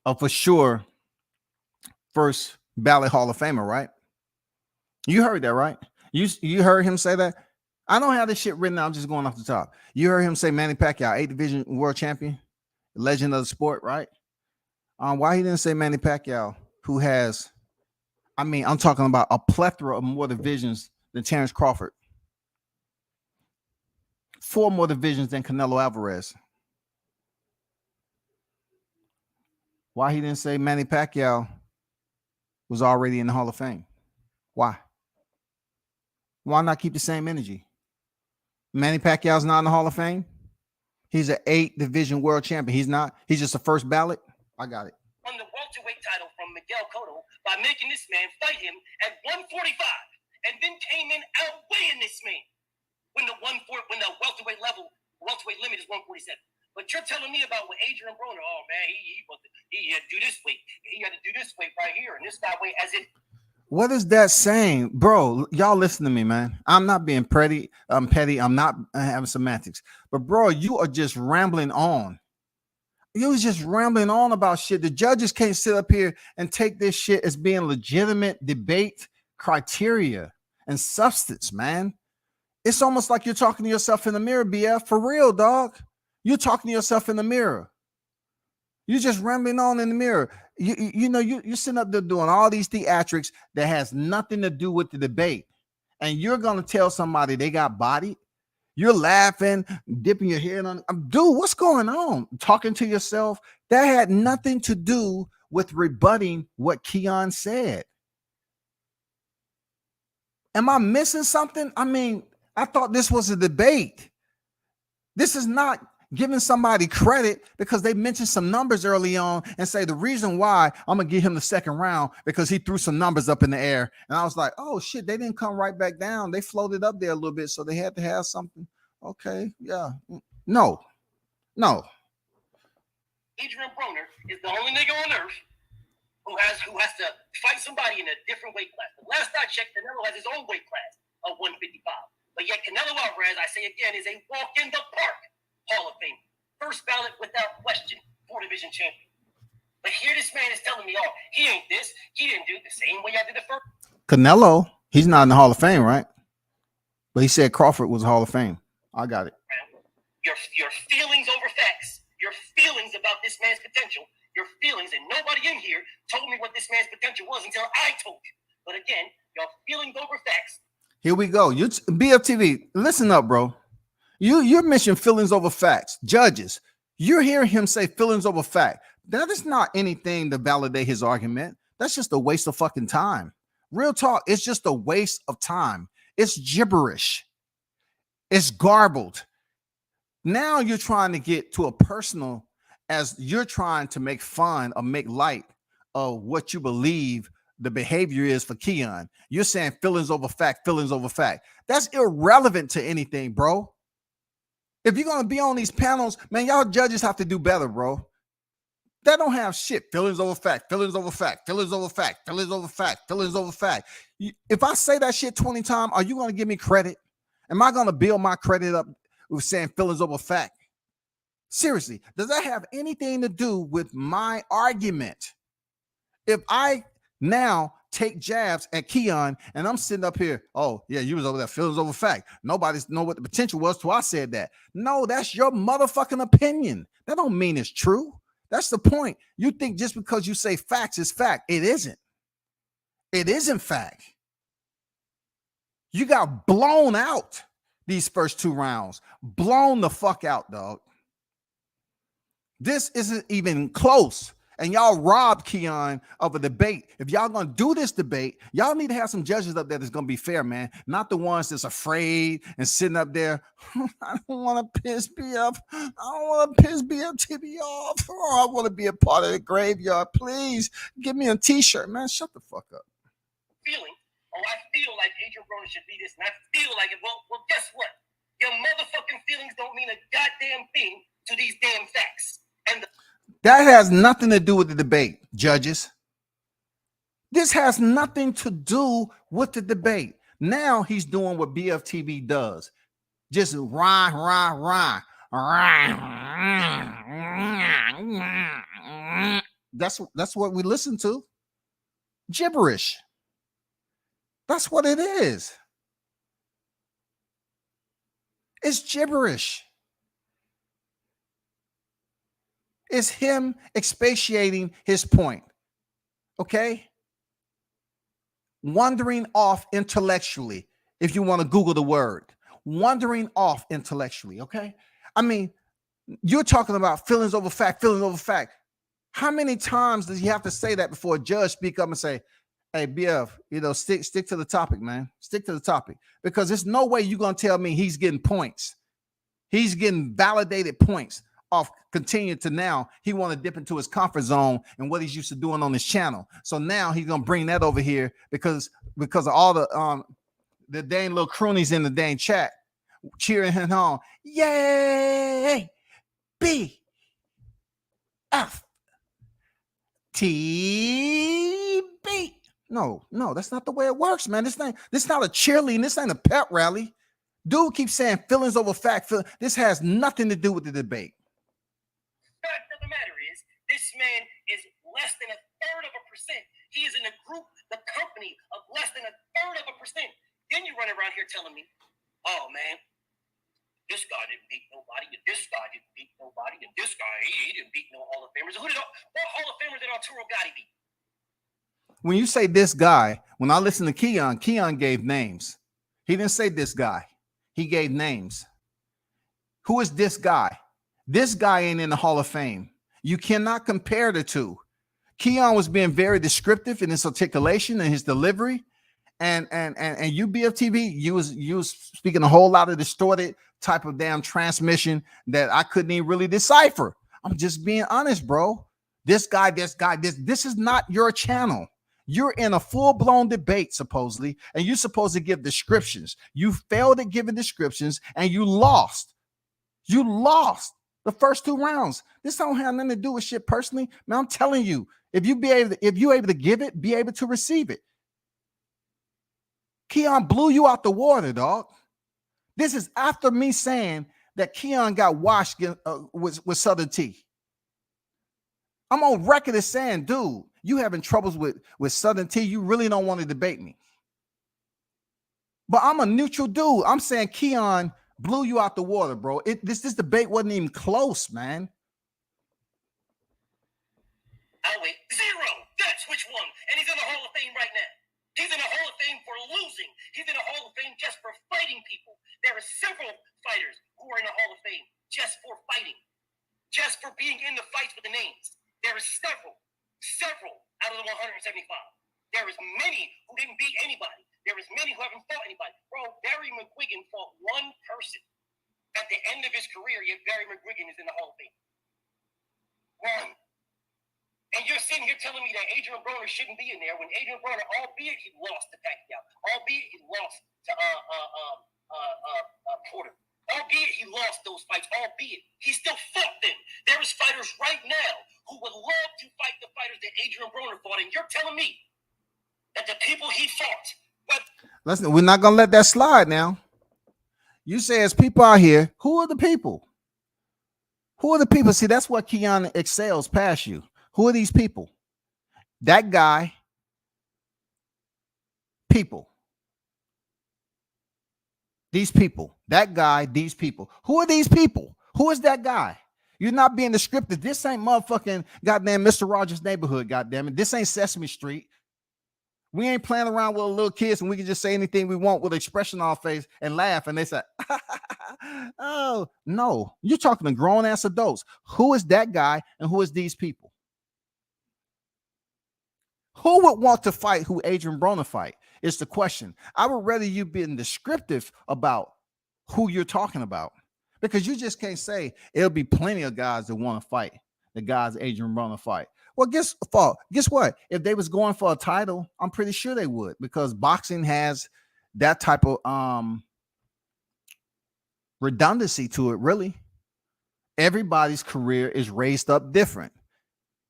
a for sure first ballot Hall of Famer, right? You heard that, right? You heard him say that? I don't have this shit written out. I'm just going off the top. You heard him say Manny Pacquiao, 8-division world champion, legend of the sport, right? Why he didn't say Manny Pacquiao, who has, I'm talking about a plethora of more divisions than Terrence Crawford. 4 more divisions than Canelo Alvarez. Why he didn't say Manny Pacquiao was already in the Hall of Fame? Why? Why not keep the same energy? Manny Pacquiao's not in the Hall of Fame. He's an 8-division world champion. He's not. He's just a first ballot. I got it. Won the welterweight title from Miguel Cotto by making this man fight him at 145, and then came in outweighing this man when the welterweight limit is 147. But you're telling me about what Adrian Broner, oh man, he had to do this weight. He had to do this weight right here, and this guy weight as if. What is that saying? Bro, y'all listen to me, man. I'm not being petty. I'm not having semantics. But bro, you are just rambling on. You was just rambling on about shit. The judges can't sit up here and take this shit as being legitimate debate criteria and substance, man. It's almost like you're talking to yourself in the mirror, BF. For real, dog. You're talking to yourself in the mirror. You're just rambling on in the mirror. You're sitting up there doing all these theatrics that has nothing to do with the debate, and you're gonna tell somebody they got bodied. You're laughing, dipping your head on. Dude, what's going on? Talking to yourself. That had nothing to do with rebutting what Keon said. Am I missing something? I mean, I thought this was a debate. This is not giving somebody credit because they mentioned some numbers early on and say the reason why I'm gonna give him the second round because he threw some numbers up in the air. And I was like, oh shit, they didn't come right back down. They floated up there a little bit, so they had to have something. Okay, yeah. No. Adrian Broner is the only nigga on earth who has to fight somebody in a different weight class. The last I checked, Canelo has his own weight class of 155. But yet Canelo Alvarez, I say again, is a walk in the park Hall of Fame. First ballot without question, 4-division champion. But here this man is telling me, oh, he ain't this. He didn't do it the same way I did the first. Canelo, he's not in the Hall of Fame, right? But he said Crawford was Hall of Fame. I got it. Your feelings over facts. Your feelings about this man's potential. Your feelings, and nobody in here told me what this man's potential was until I told you. But again, your feelings over facts. Here we go. You BFTV, listen up, bro. You're mentioning feelings over facts. Judges, you're hearing him say feelings over fact. That is not anything to validate his argument. That's just a waste of fucking time. Real talk, it's just a waste of time. It's gibberish. It's garbled. Now you're trying to get to a personal as you're trying to make fun or make light of what you believe the behavior is for Keon. You're saying feelings over fact, feelings over fact. That's irrelevant to anything, bro. If you're going to be on these panels, man, y'all judges have to do better, bro. They don't have shit. Feelings over fact, feelings over fact, feelings over fact, feelings over fact, feelings over fact. If I say that shit 20 times, are you going to give me credit? Am I going to build my credit up with saying feelings over fact? Seriously, does that have anything to do with my argument? If I now take jabs at Keon and I'm sitting up here, oh yeah, you was over there, feelings over fact. Nobody's know what the potential was till I said that. No, that's your motherfucking opinion. That don't mean it's true. That's the point. You think just because you say facts is fact. It isn't. It isn't fact. You got blown out these first 2 rounds. Blown the fuck out, dog. This isn't even close. And y'all robbed Keon of a debate. If y'all gonna do this debate, y'all need to have some judges up there that's gonna be fair, man. Not the ones that's afraid and sitting up there. I don't want to piss BF. I don't want to piss BFTB off. Oh, I want to be a part of the graveyard. Please give me a t-shirt, man. Shut the fuck up. Feeling, oh, I feel like Adrian Broner should be this, and I feel like it. Well, guess what? Your motherfucking feelings don't mean a goddamn thing to these damn facts. And that has nothing to do with the debate, judges. This has nothing to do with the debate. Now he's doing what BFTB does. Just rah. That's what we listen to. Gibberish. That's what it is. It's gibberish. It's him expatiating his point. Okay? Wandering off intellectually, if you want to Google the word. Wandering off intellectually, okay? I mean, you're talking about feelings over fact, feelings over fact. How many times does he have to say that before a judge speak up and say, hey, BF, stick to the topic, man. Stick to the topic. Because there's no way you're going to tell me he's getting points. He's getting validated points off continue to now he want to dip into his comfort zone and what he's used to doing on his channel. So now he's going to bring that over here because of all the dang little croonies in the dang chat cheering him on. Yay! BFTB. No, that's not the way it works, man. This not a cheerleading. This ain't a pep rally. Dude keeps saying feelings over fact. This has nothing to do with the debate. Fact of the matter is, this man is less than 1/3 of a percent. He is in a group, the company of less than 1/3 of a percent. Then you run around here telling me, oh man, This guy didn't beat nobody, and this guy didn't beat nobody, and this guy, he didn't beat no Hall of Famers. What Hall of Famers did Arturo Gatti beat? When you say this guy, when I listen to Keon gave names. He didn't say this guy. He gave names. Who is this guy? This guy ain't in the Hall of Fame. You cannot compare the two. Keon was being very descriptive in his articulation and his delivery. And you BFTB, you was speaking a whole lot of distorted type of damn transmission that I couldn't even really decipher. I'm just being honest, bro. This is not your channel. You're in a full-blown debate, supposedly, and you're supposed to give descriptions. You failed at giving descriptions, and you lost. You lost the first 2 rounds. This don't have nothing to do with shit personally. Man, I'm telling you, if you're able to give it, be able to receive it. Keon blew you out the water, dog. This is after me saying that Keon got washed with Southern T. I'm on record as saying, dude, you having troubles with Southern T. You really don't want to debate me. But I'm a neutral dude. I'm saying Keon blew you out the water, bro. This debate wasn't even close, man. I'll wait. 0. That's which one. And he's in the Hall of Fame right now. He's in the Hall of Fame for losing. He's in the Hall of Fame just for fighting people. There are several fighters who are in the Hall of Fame just for fighting, just for being in the fights with the names. There are several out of the 175. There is many who didn't beat anybody. There is many who haven't fought anybody. Bro, Barry McGuigan fought one person at the end of his career, yet Barry McGuigan is in the Hall of Fame. One. And you're sitting here telling me that Adrian Broner shouldn't be in there when Adrian Broner, albeit he lost to Pacquiao, albeit he lost to Porter, albeit he lost those fights, albeit he still fought them. There is fighters right now who would love to fight the fighters that Adrian Broner fought, and you're telling me that the people he fought. Listen, we're not gonna let that slide now. You say as people out here, who are the people? Who are the people? See, that's what Keon excels past you. Who are these people? That guy, people. These people, that guy, these people. Who are these people? Who is that guy? You're not being descriptive. This ain't motherfucking goddamn Mr. Rogers' Neighborhood, goddamn it. This ain't Sesame Street. We ain't playing around with little kids and we can just say anything we want with an expression on our face and laugh. And they say, oh, no. You're talking to grown-ass adults. Who is that guy and who is these people? Who would want to fight who Adrian Broner fight? Is the question. I would rather you being descriptive about who you're talking about, because you just can't say it'll be plenty of guys that want to fight the guys Adrian Broner fight. Well, guess what? If they was going for a title, I'm pretty sure they would, because boxing has that type of redundancy to it. Really, everybody's career is raised up different.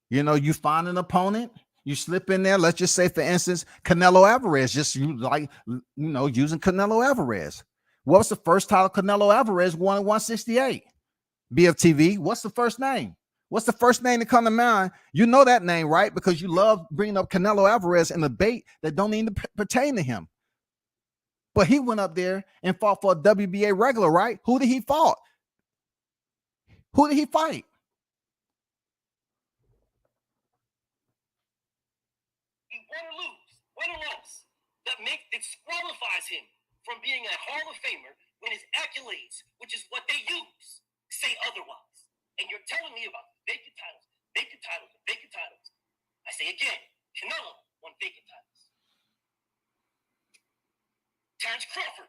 You know, you find an opponent. You slip in there. Let's just say, for instance, Canelo Alvarez. Just using Canelo Alvarez. What was the first title Canelo Alvarez won at 168? BFTV. What's the first name? What's the first name that come to mind? You know that name, right? Because you love bringing up Canelo Alvarez in a debate that don't even pertain to him. But he went up there and fought for a WBA regular, right? Who did he fight? Who did he fight? Win or loss, that disqualifies him from being a Hall of Famer when his accolades, which is what they use, say otherwise. And you're telling me about vacant titles. I say again, Canelo won vacant titles. Terrence Crawford,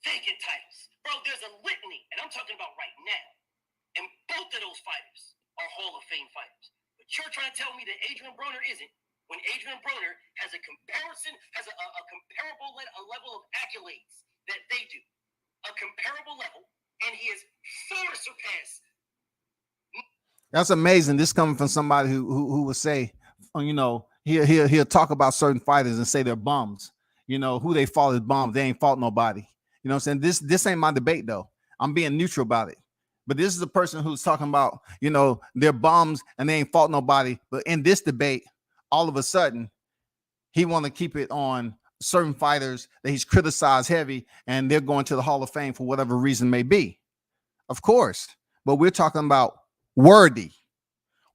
vacant titles. Bro, there's a litany, and I'm talking about right now. And both of those fighters are Hall of Fame fighters. But you're trying to tell me that Adrian Broner isn't, when Adrian Broner has a comparable level of accolades that they do, a comparable level, and he is far surpassed. That's amazing. This coming from somebody who would say, you know, he'll talk about certain fighters and say they're bums. You know, who they fought is bums. They ain't fought nobody. You know what I'm saying? This ain't my debate though. I'm being neutral about it. But this is a person who's talking about, you know, they're bums and they ain't fought nobody. But in this debate, all of a sudden, he want to keep it on certain fighters that he's criticized heavy, and they're going to the Hall of Fame for whatever reason may be. Of course. But we're talking about worthy.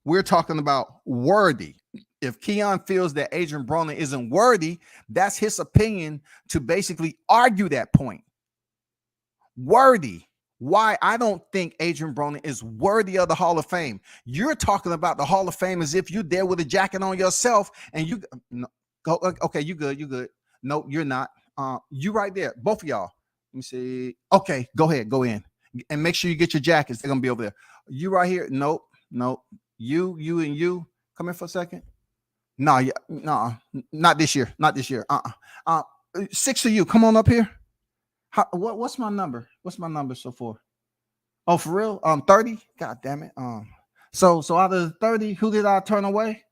We're talking about worthy. If Keon feels that Adrian Broner isn't worthy, that's his opinion to basically argue that point. Worthy. Why I don't think Adrian Broner is worthy of the Hall of Fame. You're talking about the Hall of Fame as if you're there with a jacket on yourself and you go. Okay, you good. No, you're not. You right there. Both of y'all. Let me see. Okay, go ahead. Go in. And make sure you get your jackets. They're going to be over there. You right here. Nope. You and you. Come here for a second. No, not this year. Not this year. 6 of you. Come on up here. What's my number? What's my number so far? Oh, for real? 30? God damn it. So out of the 30, who did I turn away?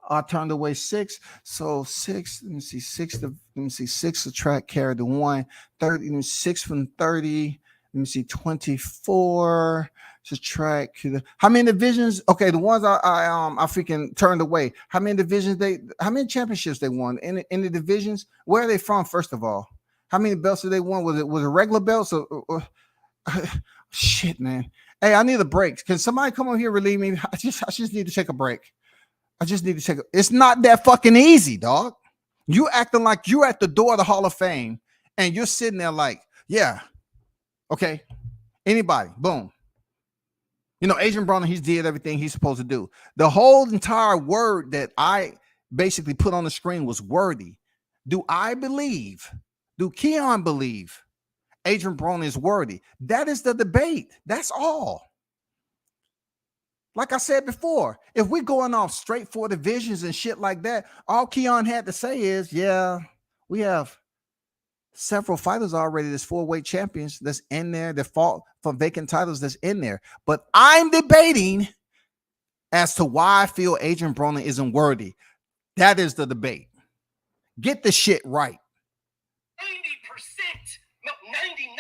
I turned away 6. So 6, let me see, 6 subtract carry the 1. 30, let me 6 from 30. Let me see, 24. Subtract how many divisions? Okay, the ones I freaking turned away. How many divisions how many championships they won in the divisions? Where are they from, first of all? How many belts did they won? Was it regular belts or shit, man? Hey, I need a break. Can somebody come over here relieve me? I just need to take a break. It's not that fucking easy, dog. You acting like you're at the door of the Hall of Fame and you're sitting there like, yeah, okay, anybody, boom. You know, Adrian Broner, he's did everything he's supposed to do. The whole entire word that I basically put on the screen was worthy. Do Keon believe Adrian Broner is worthy? That is the debate. That's all. Like I said before, if we're going off straight for divisions and shit like that, all Keon had to say is, yeah, we have several fighters already that's 4-weight champions that's in there that fought for vacant titles that's in there. But I'm debating as to why I feel Adrian Broner isn't worthy. That is the debate. Get the shit right. 90%, no, 99,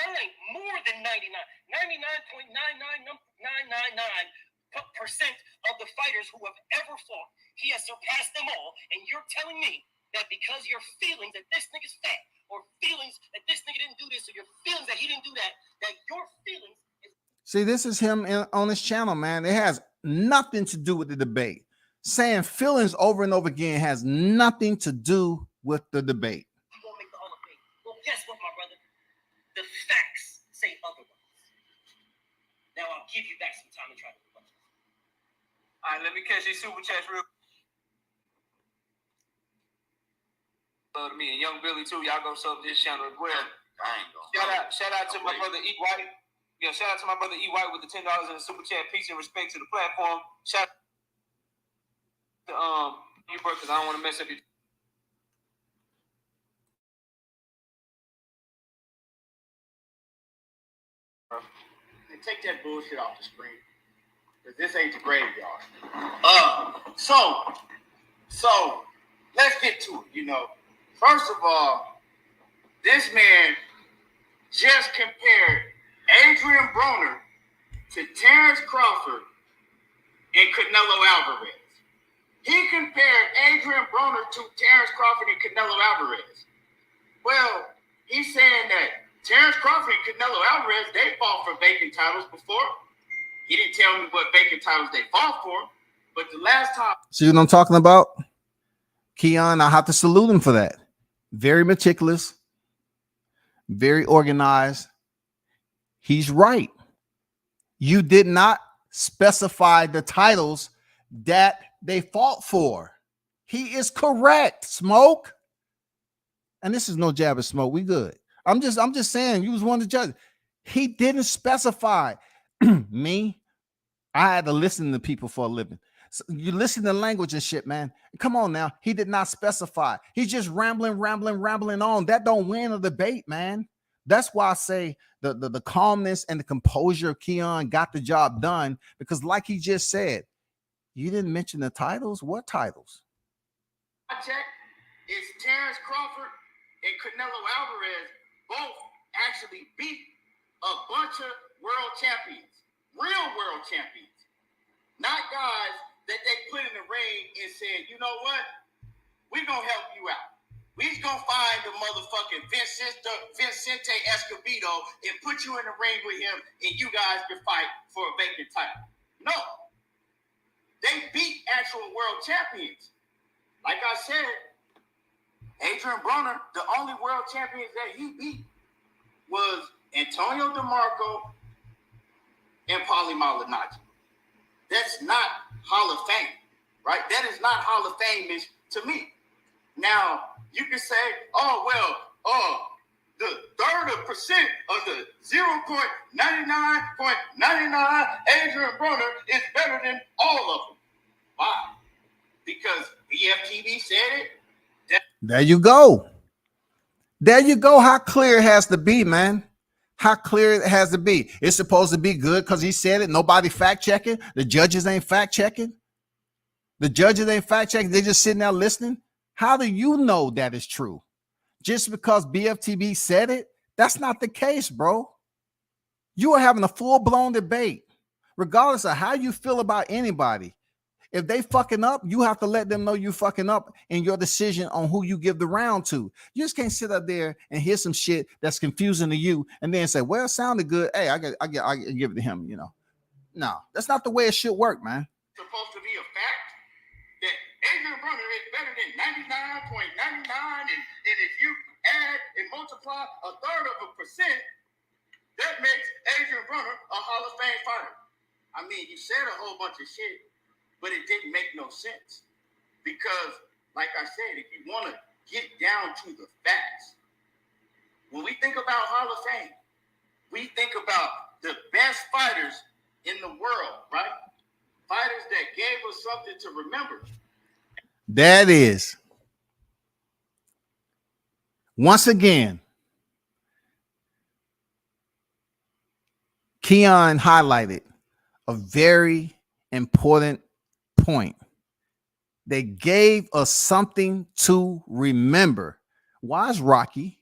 more than 99, 99.99999% of the fighters who have ever fought, he has surpassed them all. And you're telling me that because your feelings that this nigga's fat, or feelings that this nigga didn't do this, or your feelings that he didn't do that, that your feelings is... See, this is him on his channel, man. It has nothing to do with the debate. Saying feelings over and over again has nothing to do with the debate. You won't make the Hall of Fame. Well, guess what, my brother? The facts say otherwise. Now I'll give you back some time to try to do it. All right, let me catch these super chats real. To me and Young Billy too. Y'all go sub this channel as well. I ain't gonna. Shout out to my brother E White. Yeah, shout out to my brother E White with the $10 in the super chat. Peace and respect to the platform. Shout out to you, bro, because I don't want to mess up your. Take that bullshit off the screen, because this ain't the graveyard. So let's get to it. You know, first of all, this man just compared Adrian Broner to Terrence Crawford and Canelo Alvarez. He compared Adrian Broner to Terrence Crawford and Canelo Alvarez. Well, he's saying that Terrence Crawford and Canelo Alvarez, they fought for vacant titles before. He didn't tell me what vacant titles they fought for, but the last time... See what I'm talking about? Keon, I have to salute him for that. Very meticulous, very organized. He's right. You did not specify the titles that they fought for. He is correct, Smoke. And this is no jab at Smoke. We good. I'm just saying, you was one of the judges. He didn't specify. Me, I had to listen to people for a living. So you listen to language and shit, man. Come on now. He did not specify. He's just rambling on. That don't win a debate, man. That's why I say the calmness and the composure of Keon got the job done, because like he just said, you didn't mention the titles. What titles? I checked. It's Terrence Crawford and Canelo Alvarez both actually beat a bunch of world champions, real world champions, not guys that they put in the ring and said, you know what, we're going to help you out. We gonna find the motherfucking Vicente Escobedo and put you in the ring with him, and you guys can fight for a vacant title. No, they beat actual world champions. Like I said, Adrian Broner, the only world champions that he beat was Antonio DeMarco and Paulie Malignaggi. That's not Hall of Fame, right? That is not Hall of Fame-ish to me. Now, you can say, the 30% of the 0.99.99 Adrian Broner is better than all of them. Why? Because BFTB said it. There you go. There you go. How clear it has to be, man. How clear it has to be. It's supposed to be good because he said it. Nobody fact checking. The judges ain't fact checking. The judges ain't fact checking. They're just sitting there listening. How do you know that is true? Just because BFTB said it? That's not the case, bro. You are having a full-blown debate, regardless of how you feel about anybody. If they fucking up, you have to let them know you fucking up in your decision on who you give the round to. You just can't sit up there and hear some shit that's confusing to you and then say, well, it sounded good. Hey, I give it to him, you know. No, that's not the way it should work, man. It's supposed to be a fact that Adrian Broner is better than 99.99, and if you add and multiply 1/3%, that makes Adrian Broner a Hall of Fame fighter. I mean, you said a whole bunch of shit, but it didn't make no sense. Because, like I said, if you want to get down to the facts, when we think about Hall of Fame, we think about the best fighters in the world, right? Fighters that gave us something to remember. That is. Once again, Keon highlighted a very important point. They gave us something to remember. Why is Rocky?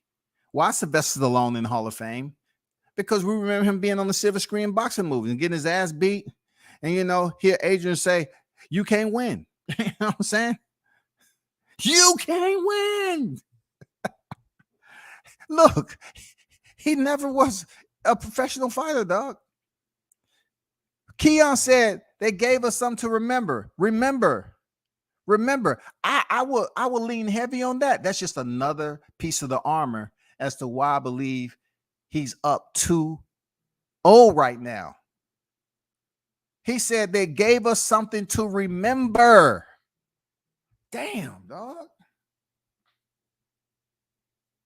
Why is Sylvester Stallone in the Hall of Fame? Because we remember him being on the silver screen boxing movie and getting his ass beat. And, you know, hear Adrian say, you can't win. You know what I'm saying? You can't win. Look, he never was a professional fighter, dog. Keon said they gave us something to remember. Remember. I will lean heavy on that. That's just another piece of the armor as to why I believe he's up 2-0 right now. He said they gave us something to remember. Damn, dog.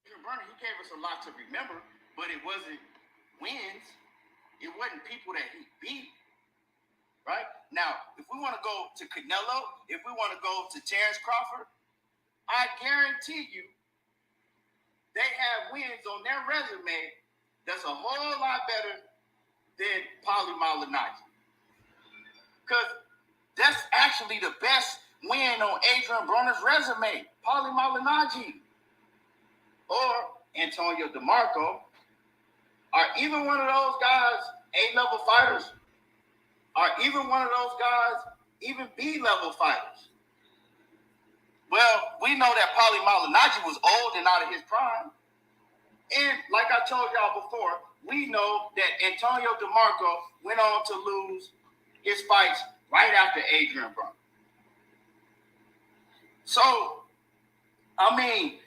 He gave us a lot to remember, but it wasn't wins. It wasn't people that he beat. Right? Now, if we want to go to Canelo, if we want to go to Terrence Crawford, I guarantee you they have wins on their resume that's a whole lot better than Paulie Malignaggi. Because that's actually the best win on Adrian Broner's resume, Paulie Malignaggi. Or Antonio DeMarco. Are either one of those guys A-level fighters? Are even one of those guys even B-level fighters? Well, we know that Paulie Malignaggi was old and out of his prime. And like I told y'all before, we know that Antonio DeMarco went on to lose his fights right after Adrian Broner. So, I mean,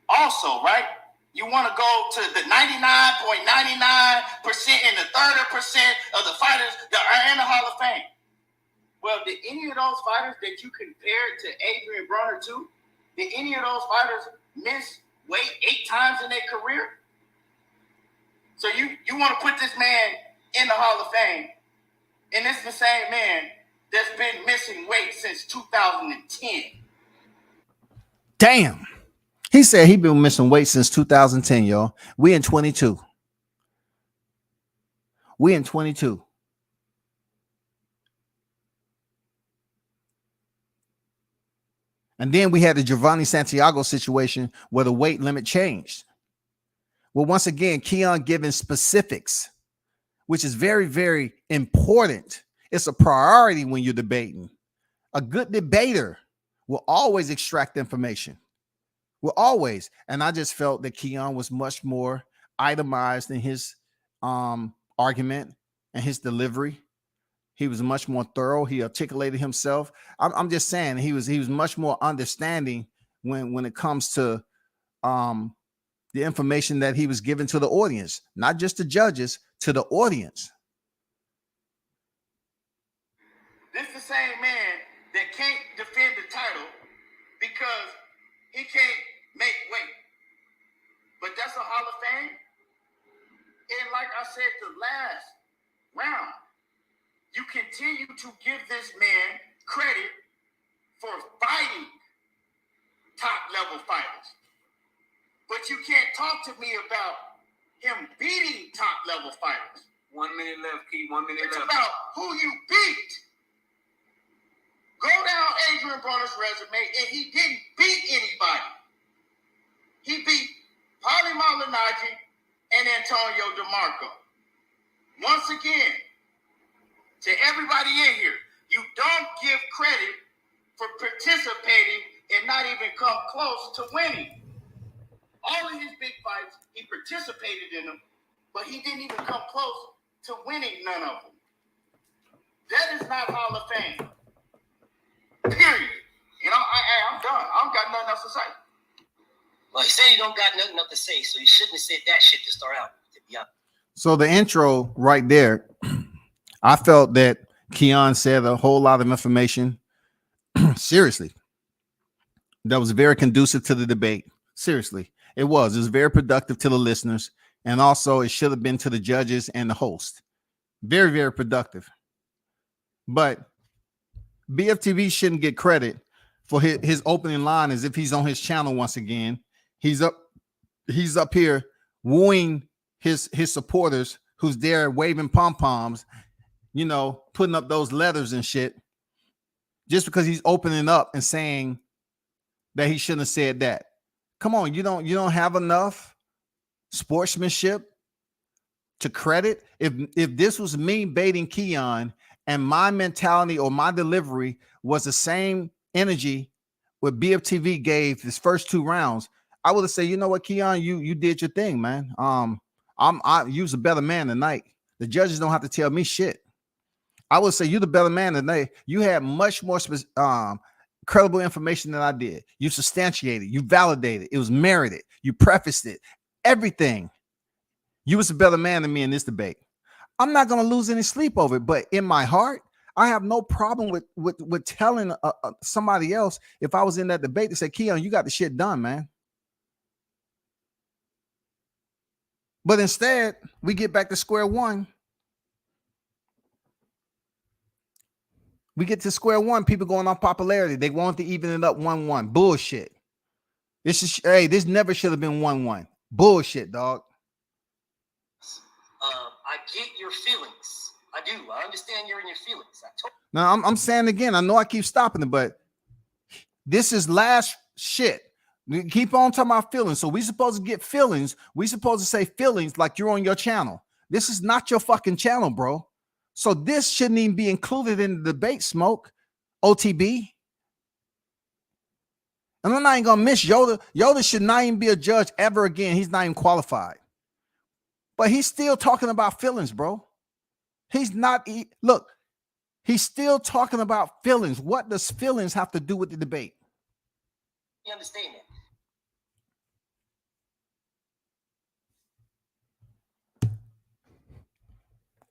also, right? You want to go to the 99.99% and the 30% of the fighters that are in the Hall of Fame. Well, did any of those fighters that you compared to Adrian Broner to, did any of those fighters miss weight 8 times in their career? So you want to put this man in the Hall of Fame, and it's the same man that's been missing weight since 2010. Damn. He said he been missing weight since 2010, y'all. We in 22. We in 22. And then we had the Giovanni Santiago situation where the weight limit changed. Well, once again, Keon giving specifics, which is very, very important. It's a priority when you're debating. A good debater will always extract information. Well, always. And I just felt that Keon was much more itemized in his argument and his delivery. He was much more thorough. He articulated himself. I'm just saying he was much more understanding when it comes to the information that he was given to the audience, not just the judges, to the audience. This is the same man that can't defend the title because he can't make weight. But that's a Hall of Fame. And like I said the last round, you continue to give this man credit for fighting top-level fighters. But you can't talk to me about him beating top-level fighters. 1 minute left, Key. 1 minute It's left. about who you beat. Go down Adrian Broner's resume, and he didn't beat anybody. He beat Paulie Malignaggi and Antonio DeMarco. Once again, to everybody in here, you don't give credit for participating and not even come close to winning. All of his big fights, he participated in them, but he didn't even come close to winning none of them. That is not Hall of Fame. Period. You know, I'm done. I don't got nothing else to say. Well, he said he don't got nothing else to say, so he shouldn't have said that shit to start out, to be honest. So the intro right there, I felt that Keon said a whole lot of information. Seriously, that was very conducive to the debate. Seriously, it was very productive to the listeners, and also it should have been to the judges and the host. Very, very productive. But BFTB shouldn't get credit for his opening line as if he's on his channel once again. He's up here wooing his supporters who's there waving pom-poms, you know, putting up those letters and shit, just because he's opening up and saying that he shouldn't have said that. Come on, you don't have enough sportsmanship to credit. If this was me baiting Keon and my mentality or my delivery was the same energy what BFTV gave his first 2 rounds, I would have said, you know what, Keon, you did your thing, man. You was a better man tonight. The judges don't have to tell me shit. I would say you're the better man tonight. You had much more credible information than I did. You substantiated, you validated, it was merited, you prefaced it, everything. You was a better man than me in this debate. I'm not going to lose any sleep over it, but in my heart, I have no problem with telling somebody else if I was in that debate to say, Keon, you got the shit done, man. But instead, we get back to square one. We get to square one, people going on popularity. They want to even it up 1-1. Bullshit. This never should have been 1-1. Bullshit, dog. I get your feelings. I do. I understand you're in your feelings. Now, I'm saying again, I know I keep stopping it, but this is last shit. We keep on talking about feelings. So we supposed to get feelings. We supposed to say feelings like you're on your channel. This is not your fucking channel, bro. So this shouldn't even be included in the debate, Smoke. OTB. And I'm not even gonna miss Yoda. Yoda should not even be a judge ever again. He's not even qualified. But he's still talking about feelings, bro. He's not. Look, he's still talking about feelings. What does feelings have to do with the debate? You understand that?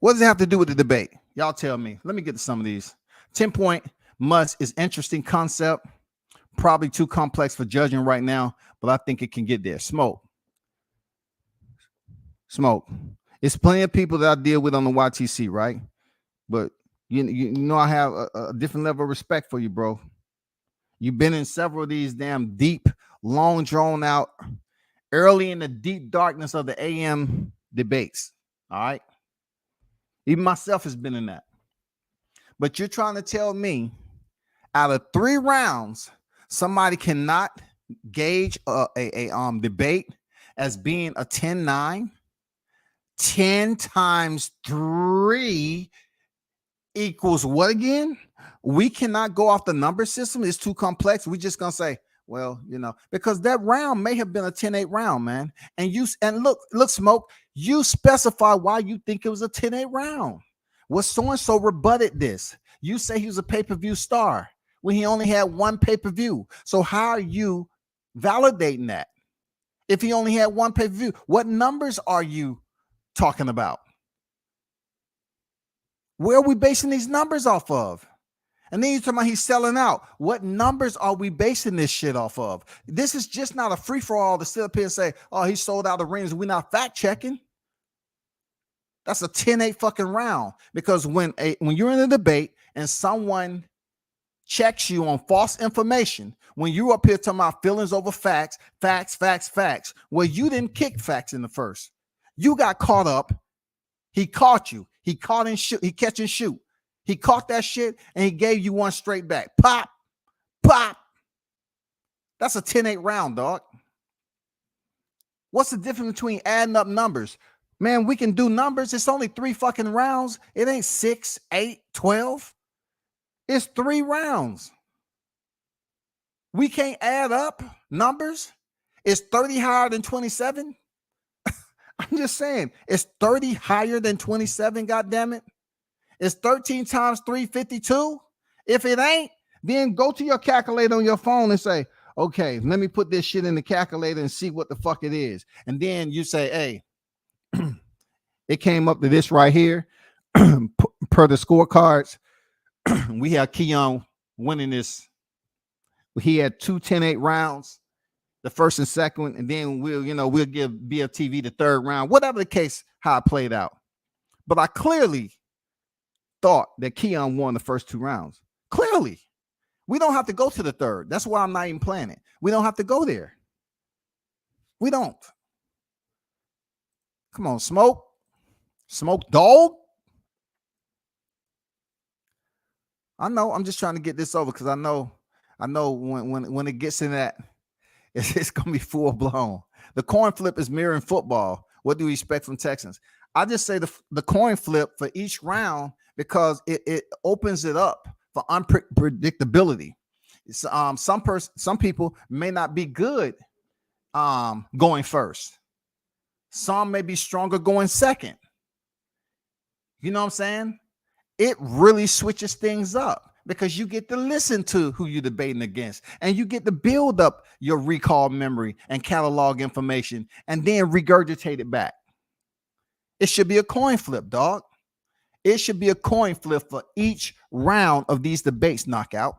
What does it have to do with the debate? Y'all tell me. Let me get to some of these. 10-point must is interesting concept. Probably too complex for judging right now, but I think it can get there. Smoke. It's plenty of people that I deal with on the YTC, right? But you know I have a different level of respect for you, bro. You've been in several of these damn deep, long, drawn out, early in the deep darkness of the AM debates. All right. Even myself has been in that. But you're trying to tell me out of 3 rounds, somebody cannot gauge a debate as being a 10-9? 10 times 3 equals what again? We cannot go off the number system. It's too complex. We're just going to say, Well, because that round may have been a 10-8 round, man. And look, Smoke, you specify why you think it was a 10-8 round. Well, so-and-so rebutted this. You say he was a pay-per-view star when he only had one pay-per-view. So how are you validating that? If he only had one pay-per-view, what numbers are you talking about? Where are we basing these numbers off of? And then you're talking about he's selling out. What numbers are we basing this shit off of? This is just not a free-for-all to sit up here and say, oh, he sold out arenas. We're not fact-checking. That's a 10-8 fucking round. Because when you're in a debate and someone checks you on false information, when you're up here talking about feelings over facts, well, you didn't kick facts in the first. You got caught up. He caught you. He caught and shoot. He catch and shoot. He caught that shit and he gave you one straight back. Pop, pop. That's a 10-8 round, dog. What's the difference between adding up numbers? Man, we can do numbers. It's only 3 fucking rounds. It ain't 6, 8, 12. It's 3 rounds. We can't add up numbers. Is 30 higher than 27? I'm just saying, is 30 higher than 27, goddammit? Is 13 times 3 52? If it ain't, then go to your calculator on your phone and say, okay, let me put this shit in the calculator and see what the fuck it is. And then you say, hey, it came up to this right here. Per the scorecards, we have Keon winning this. He had 2 10-8 rounds, the first and second, and then we'll give BFTV the third round, whatever the case, how it played out. But I clearly thought that Keon won the first 2 rounds. Clearly. We don't have to go to the third. That's why I'm not even playing it. We don't have to go there. We don't. Come on, Smoke. Smoke dog. I know. I'm just trying to get this over because I know when it gets in that, it's going to be full blown. The coin flip is mirroring football. What do we expect from Texans? I just say the coin flip for each round because it opens it up for unpredictability. Some people may not be good going first. Some may be stronger going second. You know what I'm saying? It really switches things up because you get to listen to who you're debating against and you get to build up your recall memory and catalog information and then regurgitate it back. It should be a coin flip, dog. It should be a coin flip for each round of these debates, Knockout.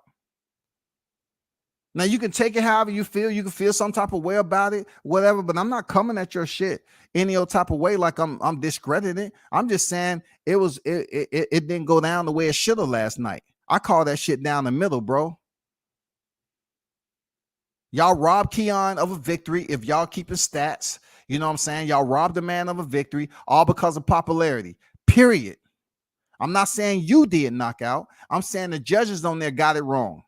Now, you can take it however you feel. You can feel some type of way about it, whatever, but I'm not coming at your shit any old type of way like I'm discrediting it. I'm just saying it didn't go down the way it should have last night. I call that shit down the middle, bro. Y'all robbed Keon of a victory if y'all keeping stats. You know what I'm saying? Y'all robbed the man of a victory all because of popularity, period. I'm not saying you did, Knockout. I'm saying the judges on there got it wrong.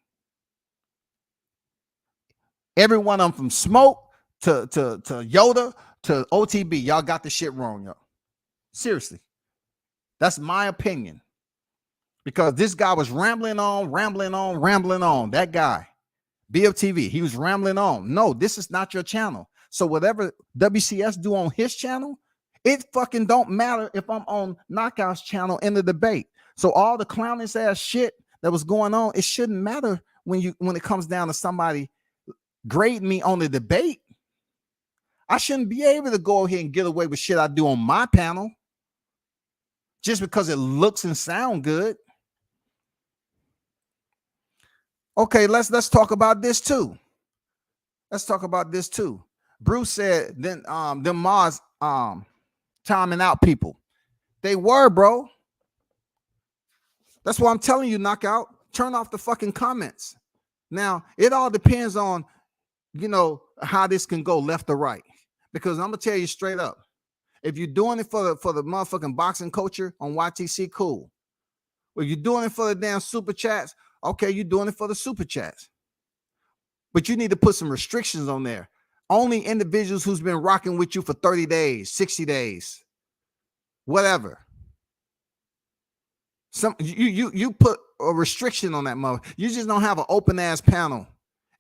Every one of them from Smoke to Yoda to OTB, y'all got the shit wrong, yo. Seriously. That's my opinion. Because this guy was rambling on. That guy, BFTV, he was rambling on. No, this is not your channel. So whatever WCS do on his channel, it fucking don't matter if I'm on Knockout's channel in the debate. So all the clownish ass shit that was going on, it shouldn't matter when it comes down to somebody grading me on the debate. I shouldn't be able to go ahead and get away with shit I do on my panel just because it looks and sound good. Okay, let's talk about this too. Bruce said then them Mars timing out people. They were, bro. That's why I'm telling you, Knockout. Turn off the fucking comments. Now, it all depends on, how this can go left or right. Because I'm gonna tell you straight up, if you're doing it for the motherfucking boxing culture on YTC, cool. If you're doing it for the damn super chats, okay, you're doing it for the super chats. But you need to put some restrictions on there. Only individuals who's been rocking with you for 30 days, 60 days, whatever. You put a restriction on that mother. You just don't have an open ass panel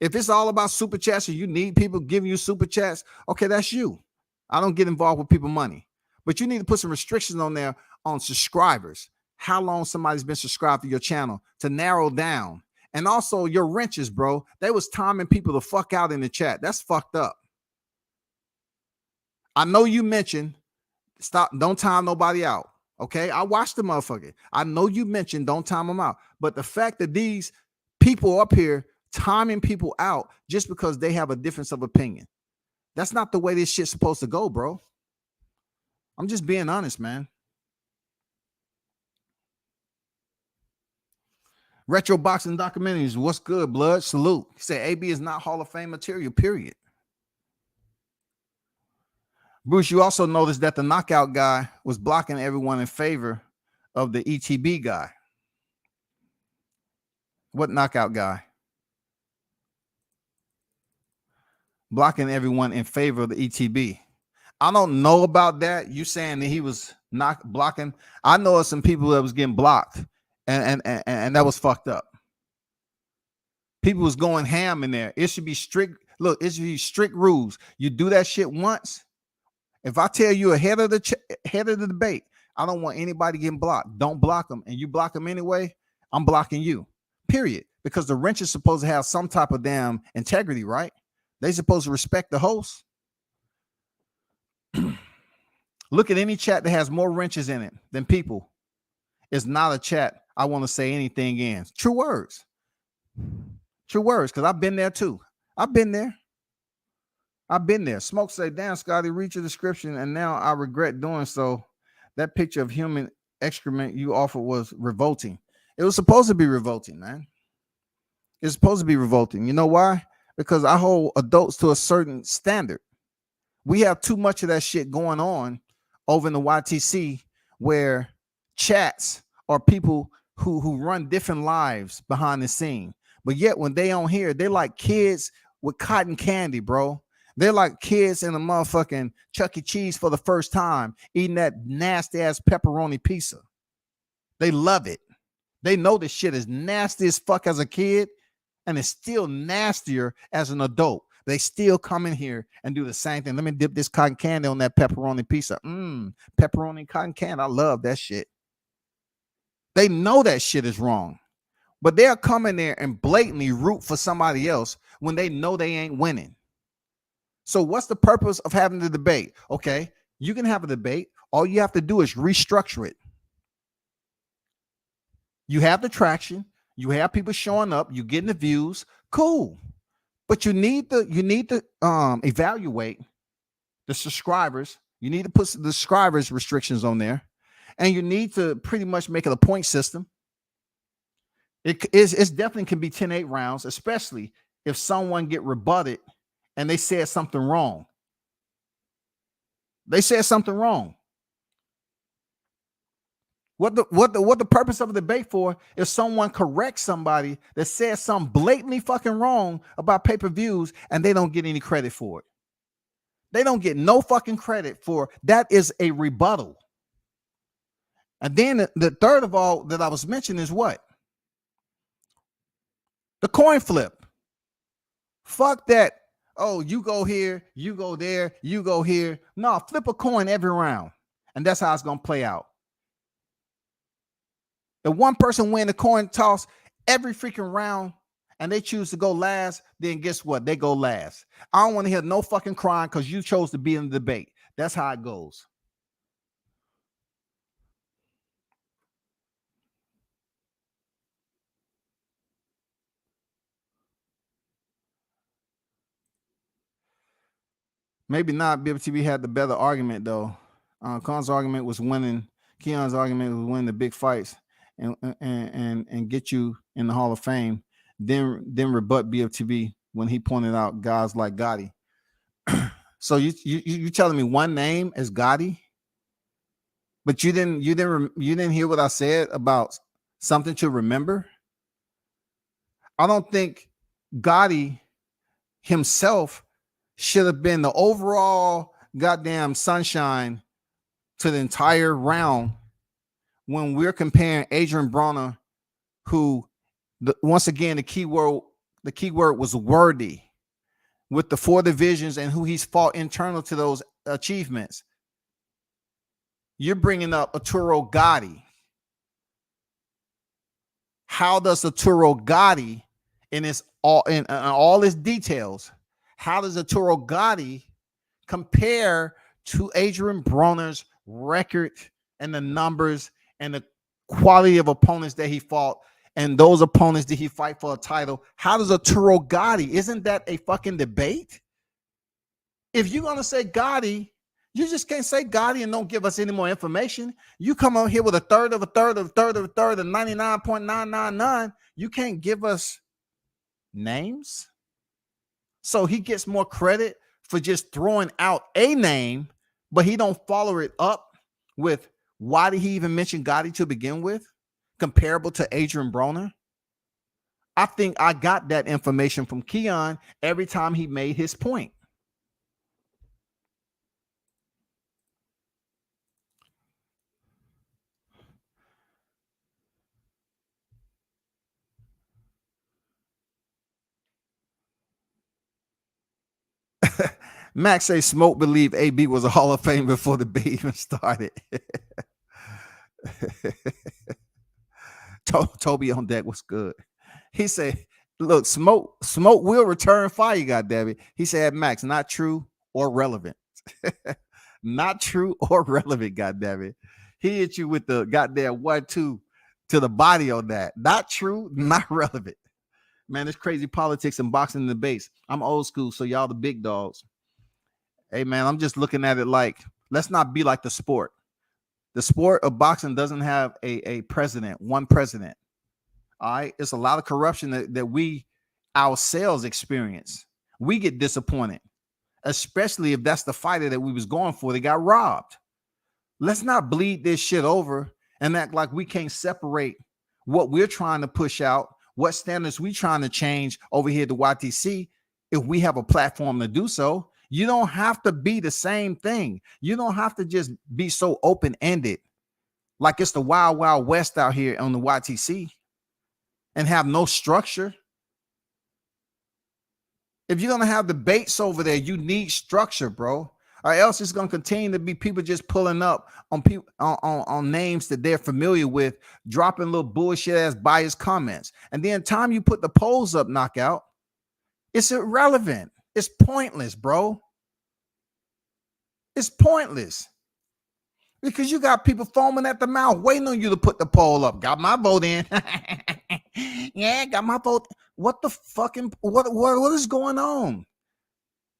If it's all about super chats and you need people giving you super chats, okay, that's you. I don't get involved with people money. But you need to put some restrictions on there on subscribers. How long somebody's been subscribed to your channel to narrow down. And also your wrenches, bro. They was timing people the fuck out in the chat. That's fucked up. I know you mentioned stop, don't time nobody out. Okay, I watched the motherfucker. I know you mentioned don't time them out. But the fact that these people up here timing people out just because they have a difference of opinion, that's not the way this shit's supposed to go, bro. I'm just being honest, man. Retro boxing documentaries, what's good, blood? Salute. He said AB is not Hall of Fame material, period. Bruce, you also noticed that the knockout guy was blocking everyone in favor of the ETB guy. What knockout guy? Blocking everyone in favor of the ETB. I don't know about that. You saying that he was not blocking? I know of some people that was getting blocked, and that was fucked up. People was going ham in there. It should be strict. Look, it should be strict rules. You do that shit once. If I tell you ahead of the debate, I don't want anybody getting blocked. Don't block them, and you block them anyway, I'm blocking you. Period. Because the wrench is supposed to have some type of damn integrity, right? They supposed to respect the host. Look at any chat that has more wrenches in it than people. It's not a chat I want to say anything in. True words. True words, because I've been there too. I've been there. Smoke say, damn, Scotty, read your description, and now I regret doing so. That picture of human excrement you offered was revolting. It was supposed to be revolting, man. It's supposed to be revolting. You know why? Because I hold adults to a certain standard. We have too much of that shit going on over in the YTC, where chats are people who run different lives behind the scene. But yet when they on here, they're like kids with cotton candy, bro. They're like kids in a motherfucking Chuck E. Cheese for the first time, eating that nasty ass pepperoni pizza. They love it. They know this shit is nasty as fuck as a kid, and it's still nastier as an adult. They still come in here and do the same thing. Let me dip this cotton candy on that pepperoni pizza. Pepperoni cotton candy. I love that shit. They know that shit is wrong, but they'll come in there and blatantly root for somebody else when they know they ain't winning. So what's the purpose of having the debate? Okay, you can have a debate. All you have to do is restructure it. You have the traction. You have people showing up. You getting the views. Cool. But you need to evaluate the subscribers. You need to put the subscribers restrictions on there, and you need to pretty much make it a point system. It's definitely can be 10-8 rounds, especially if someone get rebutted and they said something wrong. They said something wrong. What the purpose of the debate for is someone corrects somebody that says something blatantly fucking wrong about pay-per-views and they don't get any credit for it. They don't get no fucking credit for that. Is a rebuttal. And then the third of all that I was mentioning is what? The coin flip. Fuck that. Oh, you go here, you go there, you go here. No, flip a coin every round. And that's how it's going to play out. If one person win the coin toss every freaking round and they choose to go last, then guess what? They go last. I don't want to hear no fucking crying because you chose to be in the debate. That's how it goes. Maybe not. BFTB had the better argument though. Khan's argument was winning. Keon's argument was winning the big fights and get you in the Hall of Fame. Then rebut BFTB when he pointed out guys like Gotti. So you telling me one name is Gotti, but you didn't hear what I said about something to remember? I don't think Gotti himself should have been the overall goddamn sunshine to the entire round when we're comparing Adrian Broner, who once again the keyword The key word was worthy, with the 4 divisions and who he's fought internal to those achievements. You're bringing up Arturo Gatti. How does Arturo Gatti, in all its details, how does Arturo Gatti compare to Adrian Broner's record and the numbers and the quality of opponents that he fought and those opponents that he fight for a title? How does Arturo Gatti? Isn't that a fucking debate? If you're gonna say Gatti, you just can't say Gatti and don't give us any more information. You come out here with a third of a third of a third of a third of 99.999. You can't give us names. So he gets more credit for just throwing out a name, but he don't follow it up with why did he even mention Gotti to begin with, comparable to Adrian Broner? I think I got that information from Keon every time he made his point. Max say Smoke believed AB was a Hall of Fame before the debate even started. Toby on deck was good. He said, look, Smoke will return fire, goddammit. He said, Max, not true or relevant. Not true or relevant, goddammit. He hit you with the goddamn 1-2 to the body on that. Not true, not relevant. Man, it's crazy politics and boxing debates. I'm old school, so y'all the big dogs. Hey, man, I'm just looking at it like, let's not be like the sport. The sport of boxing doesn't have a president, one president. All right. It's a lot of corruption that we ourselves experience. We get disappointed, especially if that's the fighter that we was going for that got robbed. Let's not bleed this shit over and act like we can't separate what we're trying to push out, what standards we trying to change over here at the YTC if we have a platform to do so. You don't have to be the same thing. You don't have to just be so open-ended like it's the wild, wild west out here on the YTC and have no structure. If you're going to have debates over there, you need structure, bro. Or else it's going to continue to be people just pulling up on people on names that they're familiar with, dropping little bullshit ass biased comments. And then time you put the polls up, Knockout, it's irrelevant. It's pointless, bro. It's pointless because you got people foaming at the mouth waiting on you to put the poll up. Got my vote in. Yeah, got my vote. What the fucking what is going on?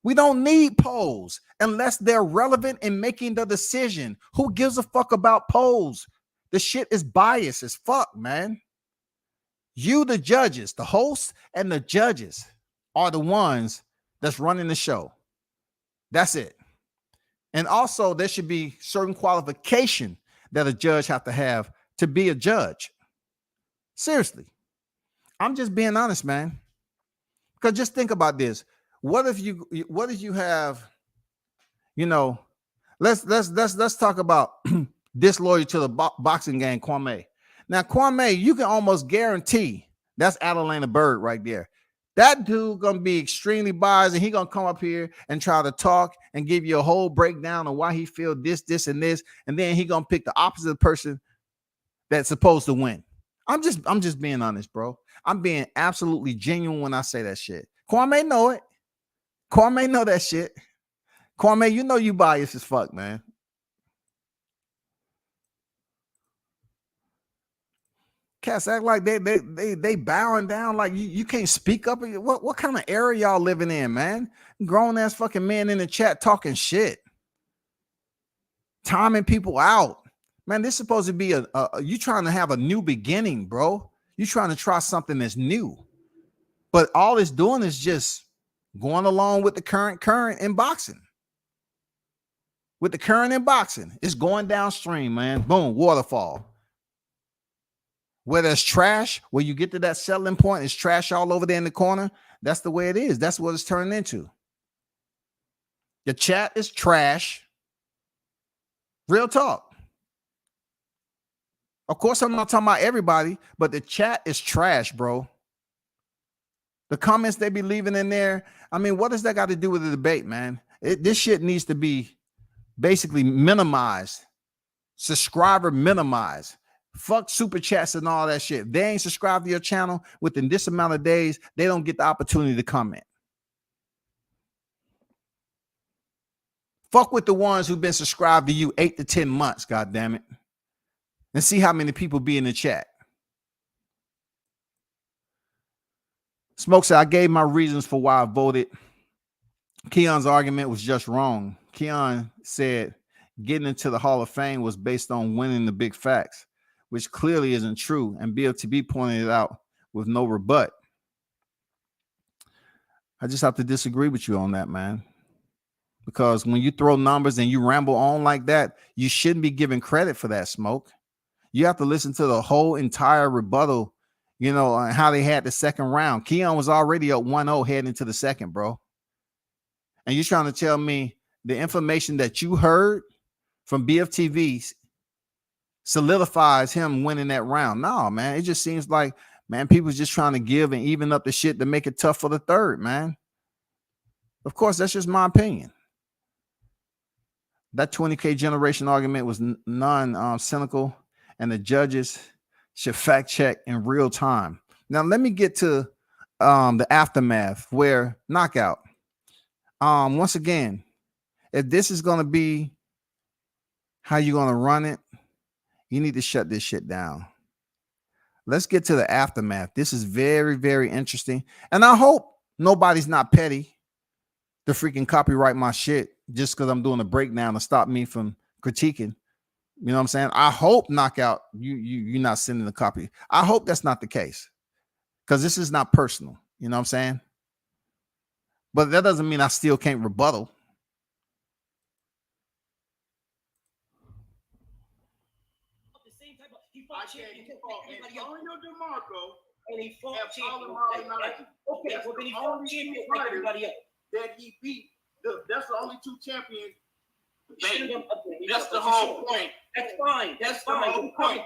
We don't need polls unless they're relevant in making the decision. Who gives a fuck about polls? The shit is biased as fuck, man. You, the judges, the hosts and the judges are the ones that's running the show. That's it. And also there should be certain qualification that a judge have to be a judge. Seriously. I'm just being honest, man. Because just think about this. What if you have, you know, let's talk about disloyal to the boxing game, Kwame. Now, Kwame, you can almost guarantee that's Adelina Bird right there. That dude gonna be extremely biased, and he gonna come up here and try to talk and give you a whole breakdown of why he feel this, and this, and then he gonna pick the opposite person that's supposed to win. I'm just being honest, bro. I'm being absolutely genuine when I say that shit. Kwame know it. Kwame know that shit. Kwame, you know you biased as fuck, man. Cats act like they bowing down like you can't speak up. What kind of era y'all living in, man? Grown ass fucking men in the chat talking shit, timing people out. Man, this is supposed to be you trying to have a new beginning, bro. You trying to try something that's new, but all it's doing is just going along with the current in boxing. With the current in boxing, it's going downstream, man. Boom, waterfall. Where there's trash, where you get to that settling point, it's trash all over there in the corner. That's the way it is. That's what it's turning into. The chat is trash. Real talk. Of course, I'm not talking about everybody, but the chat is trash, bro. The comments they be leaving in there. I mean, what does that got to do with the debate, man? This shit needs to be basically minimized. Subscriber minimized. Fuck super chats and all that shit. If they ain't subscribed to your channel within this amount of days, they don't get the opportunity to comment. Fuck with the ones who've been subscribed to you 8 to 10 months, God damn it. And see how many people be in the chat. Smoke said, I gave my reasons for why I voted. Keon's argument was just wrong. Keon said getting into the Hall of Fame was based on winning the big facts, which clearly isn't true. And BFTB pointed it out with no rebut. I just have to disagree with you on that, man. Because when you throw numbers and you ramble on like that, you shouldn't be giving credit for that, Smoke. You have to listen to the whole entire rebuttal, you know, on how they had the second round. Keon was already up 1-0 heading into the second, bro. And you're trying to tell me the information that you heard from BFTV solidifies him winning that round. No, man. It just seems like, man, people's just trying to give and even up the shit to make it tough for the third, man. Of course, that's just my opinion. That 20K generation argument was non-cynical, and the judges should fact check in real time. Now, let me get to the aftermath where knockout. Once again, if this is going to be how you're going to run it, you need to shut this shit down. Let's get to the aftermath. This is very, very interesting. And I hope nobody's not petty to freaking copyright my shit just because I'm doing a breakdown to stop me from critiquing. You know what I'm saying? I hope knockout, you're not sending a copy. I hope that's not the case, because this is not personal. You know what I'm saying? But that doesn't mean I still can't rebuttal. I can't fault Antonio DeMarco and he fought and champion. Okay, well, then he the fought only champion two like fighters everybody else. that he beat. That's the only two champions. That's the whole point. That's fine. That's the fine. whole point.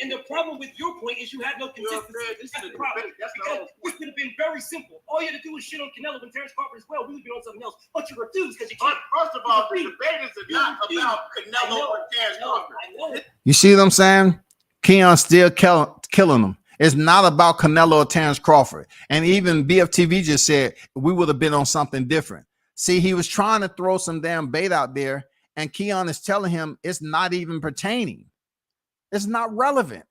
And the problem with your point is you have no consistency. This is That's the the problem. debate. That's the Because whole this point. could have been very simple. All you had to do was shit on Canelo and Terrence Crawford as well. We would be on something else. But you refused because you can't. First of all, the debaters are not about Canelo or Terrence Crawford. I know. You see what I'm saying? Keon's still killing them. It's not about Canelo or Terrence Crawford. And even BFTV just said we would have been on something different. See, he was trying to throw some damn bait out there, and Keon is telling him it's not even pertaining. It's not relevant.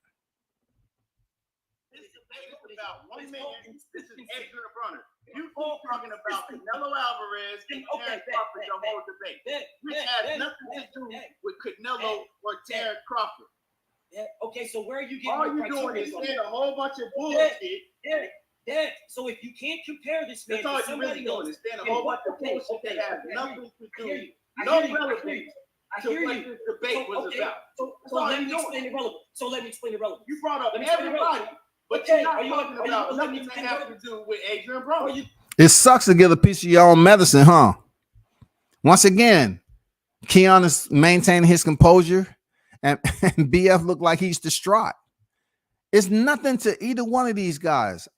This debate is about one man. This is Adrian Bronner. You keep talking about Canelo Alvarez and Terrence Crawford the whole debate, which has nothing to do with Canelo or Terrence Crawford. Yeah. Okay, so where are you getting All your you're doing criteria is from? saying a whole bunch of bullshit. Yeah. So if you can't compare this man That's all to you're really somebody else, doing is saying a whole bunch of bullshit that has nothing to do, I no hear you. relevance I to hear what you. this debate was about. So let me explain the relevance. So let me explain the relevance. You brought up Let me explain the everybody, relevance. but Okay, you're not are you- talking are you- about let me nothing that explain has the to do with Adrian Are Bronner. you- It sucks to get a piece of your own medicine, huh? Once again, Keon is maintaining his composure, and BF looked like he's distraught. It's nothing to either one of these guys.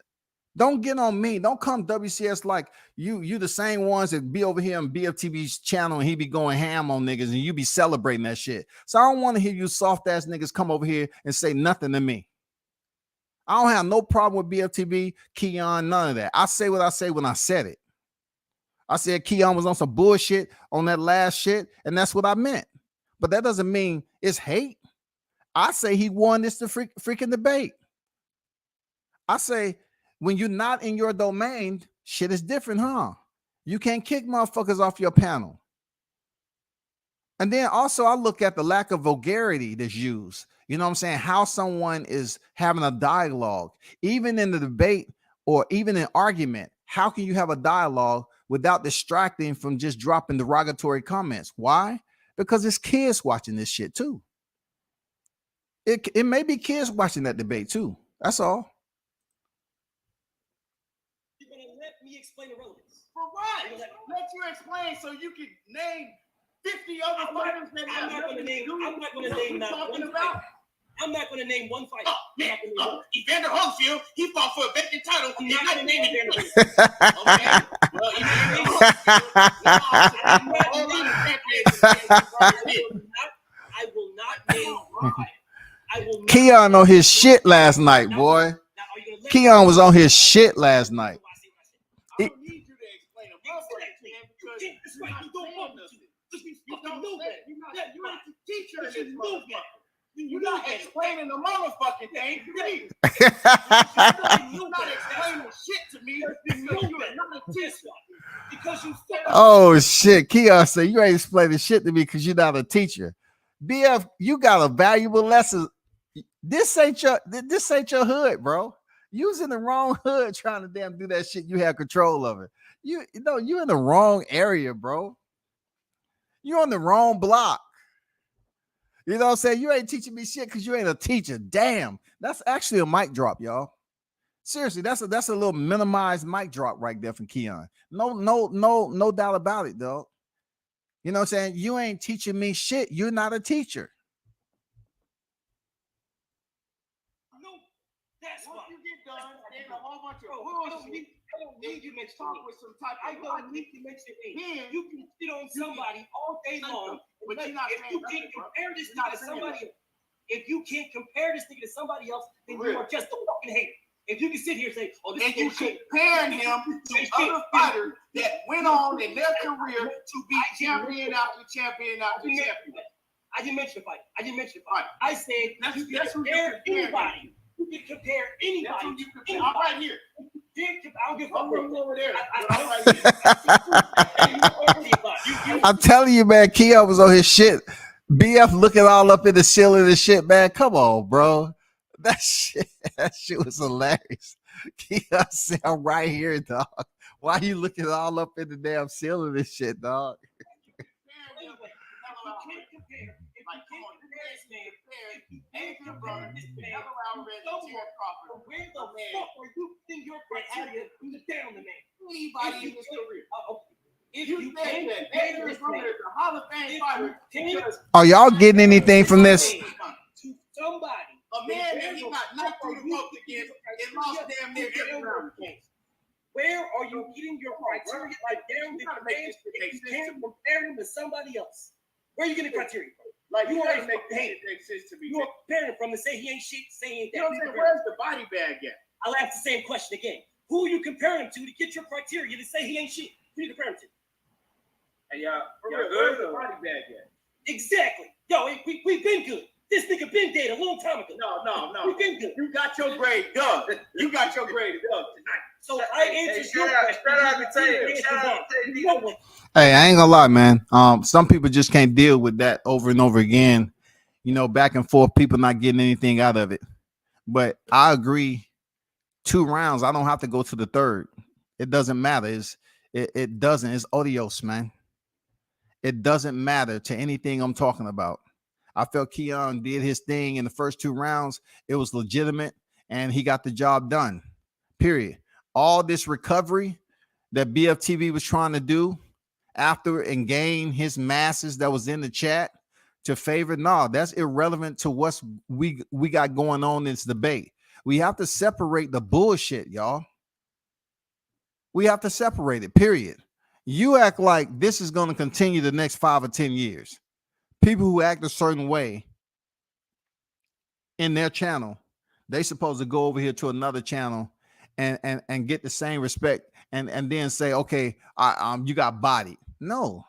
Don't get on me. Don't come WCS like you the same ones that be over here on BFTV's channel and he be going ham on niggas and you be celebrating that shit. So I don't want to hear you soft ass niggas come over here and say nothing to me. I don't have no problem with BFTV, Keon, none of that. I say what I say when I said it. I said Keon was on some bullshit on that last shit, and that's what I meant. But that doesn't mean it's hate. I say he won this freaking debate. I say when you're not in your domain, shit is different, huh? You can't kick motherfuckers off your panel. And then also I look at the lack of vulgarity that's used. You know what I'm saying? How someone is having a dialogue, even in the debate or even an argument. How can you have a dialogue without distracting from just dropping derogatory comments? Why? Because it's kids watching this shit too. It may be kids watching that debate too. That's all. You're gonna let me explain the relevance. For what? Let you explain so you can name 50 other fighters that I'm have not nothing gonna to name. do I'm not gonna with what name we're that talking one about. fighter. I'm not going to name one fighter. Evander Holyfield, he fought for a vacant title. I'm not going to name Evander Holyfield. Okay. Well, Evander Holyfield, I will not name. I will not. Keon on his shit last night, boy. Keon was on his shit last night. I don't need you to explain a motherfucker to him because You don't want to. You're not the teacher in this motherfucker. You're not explaining the motherfucking thing to me. You're not explaining shit to me because you're not a teacher. Because you. Oh shit, Keon said you ain't explaining shit to me because you're not a teacher. BF, you got a valuable lesson. This ain't your hood, bro. You was in the wrong hood trying to damn do that shit. You have control of it. You know you in the wrong area, bro. You're on the wrong block. You know what I'm saying? You ain't teaching me shit because you ain't a teacher. Damn, that's actually a mic drop, y'all. Seriously, that's a little minimized mic drop right there from Keon. No doubt about it, dog. You know what I'm saying? You ain't teaching me shit. You're not a teacher. No, that's why. Once you get done, there's a whole bunch of I bullshit. don't need you to Talk with some type I of don't logic. need to mention it. Then You can sit on somebody all day long, but you're not if saying you nothing, can't bro. compare this You're not nigga to saying somebody nothing. else, if you can't compare this nigga to somebody else, then For you real. are just a fucking hater. If you can sit here and say, "Oh, this And you is shit," comparing him to other fighters that went on in their career to be champion after champion after champion. I didn't mention the fight. Right. I said That's you who can you're compare comparing. anybody. You can compare anybody. That's who you to compare. anybody. I'm right here. I don't give a I'm fuck. over there. I- But I'm right here. I'm telling you, man, Keon was on his shit. BF looking all up in the ceiling and shit, man. Come on, bro. That shit was hilarious. Keon said, I'm right here, dog. Why you looking all up in the damn ceiling and shit, dog? Where the fuck are you putting your criteria to down the man? Anybody in his career. If You you think can't that compare Adrian this Broner man is a Hall of Fame fighter because Are y'all getting anything from this? to somebody, a man that he got knocked through the ropes against and lost damn near every round. where are you getting your criteria like down the man if you can't compare him to somebody else? Where are you getting the criteria from? Like, you already gotta make fucking that make sense to me. You are comparing him from to say he ain't shit, say he ain't You know that. what I'm saying? Where's the body bag at? I'll ask the same question again. Who are you comparing him to get your criteria to say he ain't shit? Who you comparing him to? Hey, y'all where's the body bag at? Exactly. Yo, we've been good. This nigga been dead a long time ago. No. We've been good. You got your grade done. You got your grade done tonight. So I answered your question. Hey, I ain't gonna lie, man. Some people just can't deal with that over and over again. You know, back and forth, people not getting anything out of it. But I agree. 2 rounds, I don't have to go to the third. It doesn't matter. It doesn't. It's odious, man. It doesn't matter to anything I'm talking about. I felt Keon did his thing in the first 2 rounds. It was legitimate, and he got the job done. Period. All this recovery that BFTB was trying to do after and gain his masses that was in the chat to favor, no, that's irrelevant to what's we got going on in this debate. We have to separate the bullshit, y'all. We have to separate it, period. You act like this is going to continue the next 5 or 10 years. People who act a certain way in their channel, they supposed to go over here to another channel and get the same respect and then say, okay, you got bodied. No,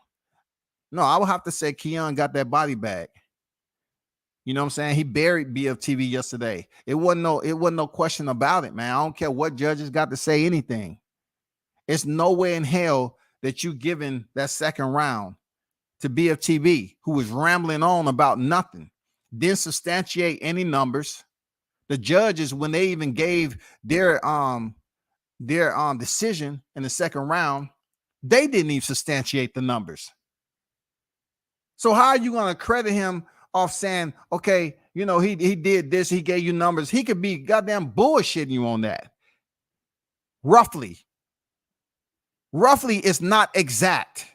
I would have to say Keon got that body back. You know what I'm saying? He buried BFTB yesterday. It wasn't no question about it, man. I don't care what judges got to say anything. It's no way in hell that you giving that second round to BFTB, who was rambling on about nothing, didn't substantiate any numbers. The judges, when they even gave their decision in the second round, they didn't even substantiate the numbers. So how are you going to credit him off saying, okay, you know, he did this, he gave you numbers? He could be goddamn bullshitting you on that. Roughly is not exact.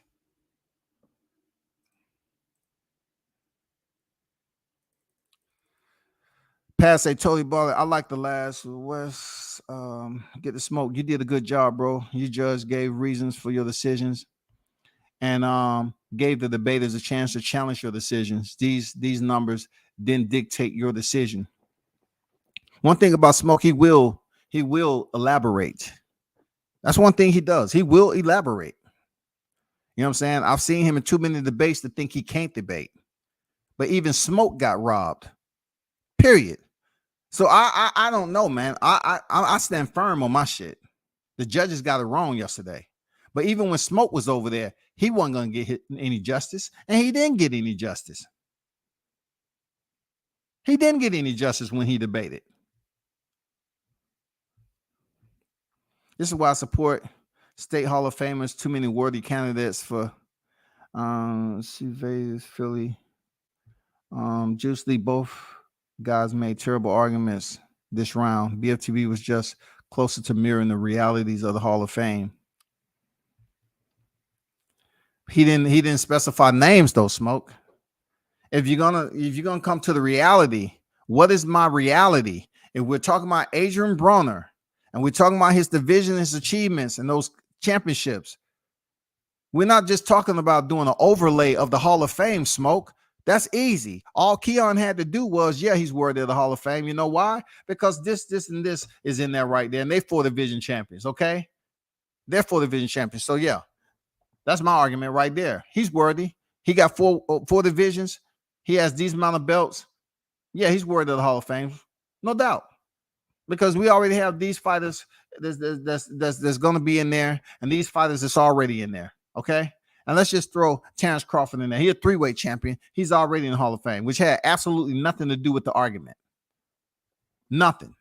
Pat say totally baller. I like the last West. Get the smoke. You did a good job, bro. You judge gave reasons for your decisions, and gave the debaters a chance to challenge your decisions. These numbers didn't dictate your decision. One thing about Smoke, he will elaborate. That's one thing he does. He will elaborate. You know what I'm saying? I've seen him in too many debates to think he can't debate. But even Smoke got robbed. Period. So I don't know, man. I stand firm on my shit. The judges got it wrong yesterday. But even when Smoke was over there, he wasn't going to get any justice, and he didn't get any justice. He didn't get any justice when he debated. This is why I support State Hall of Famers. Too many worthy candidates for Vegas, Philly. Juice Lee, both guys made terrible arguments this round. BFTB was just closer to mirroring the realities of the Hall of Fame. He didn't specify names though, Smoke. If you're gonna come to the reality, what is my reality? If we're talking about Adrian Bronner and we're talking about his division, his achievements, and those championships, we're not just talking about doing an overlay of the Hall of Fame, Smoke. That's easy. All Keon had to do was, yeah, he's worthy of the Hall of Fame. You know why? Because this, and this is in there right there. And they 4 division champions, okay? They're 4 division champions. So, yeah, that's my argument right there. He's worthy. He got four divisions. He has these amount of belts. Yeah, he's worthy of the Hall of Fame. No doubt. Because we already have these fighters that's going to be in there, and these fighters that's already in there, okay? And let's just throw Terrence Crawford in there. He's a 3-weight champion. He's already in the Hall of Fame, which had absolutely nothing to do with the argument. Nothing.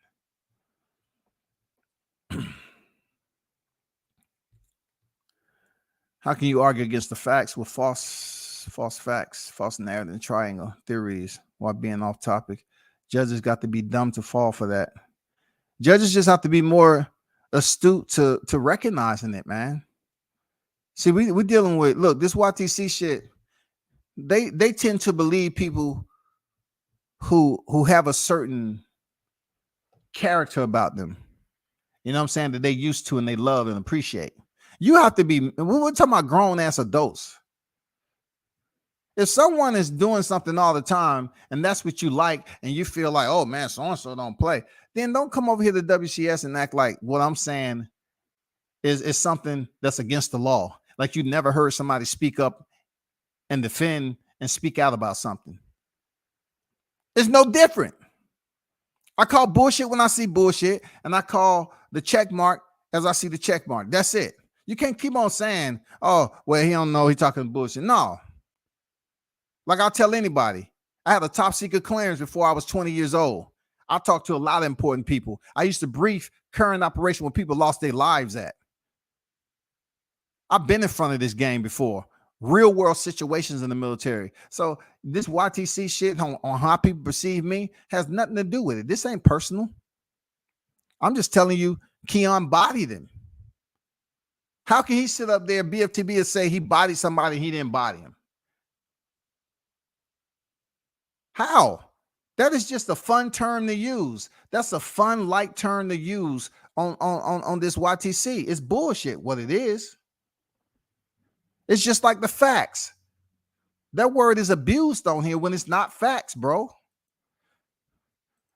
How can you argue against the facts with false facts, false narrative, and triangle theories while being off topic? Judges got to be dumb to fall for that. Judges just have to be more astute to recognizing it, man. See, we're dealing with, look, this YTC shit, they tend to believe people who have a certain character about them. You know what I'm saying? That they used to and they love and appreciate. You have to be, we're talking about grown-ass adults. If someone is doing something all the time and that's what you like and you feel like, oh, man, so-and-so don't play, then don't come over here to WCS and act like what I'm saying is something that's against the law. Like you never heard somebody speak up and defend and speak out about something. It's no different. I call bullshit when I see bullshit, and I call the check mark as I see the check mark. That's it. You can't keep on saying, oh, well, he don't know, he talking bullshit. No. Like I'll tell anybody, I had a top secret clearance before I was 20 years old. I talked to a lot of important people. I used to brief current operation when people lost their lives at. I've been in front of this game before. Real world situations in the military. So this YTC shit on how people perceive me has nothing to do with it. This ain't personal. I'm just telling you, Keon bodied him. How can he sit up there, BFTB, and say he bodied somebody and he didn't body him? How? That is just a fun term to use. That's a fun, light term to use on this YTC. It's bullshit what it is. It's just like the facts. That word is abused on here when it's not facts, bro.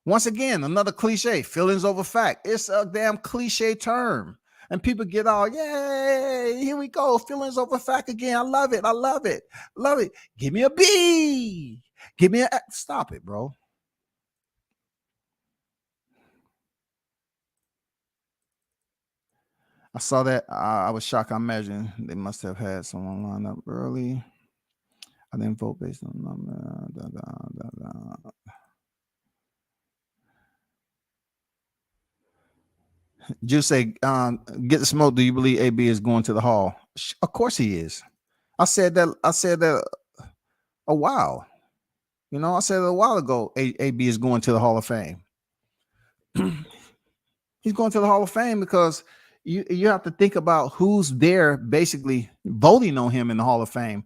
Once again, another cliche, feelings over fact. It's a damn cliche term. And people get all, yay, here we go, feelings over fact again. I love it. I love it. Love it. Give me a B. Give me a, stop it, bro. I saw that. I was shocked. I imagine they must have had someone lined up early. I didn't vote based on number. Just say, get the smoke. Do you believe AB is going to the Hall? Of course he is. I said that a while. You know, I said a while ago, AB is going to the Hall of Fame. He's going to the Hall of Fame because you have to think about who's there basically voting on him in the Hall of Fame.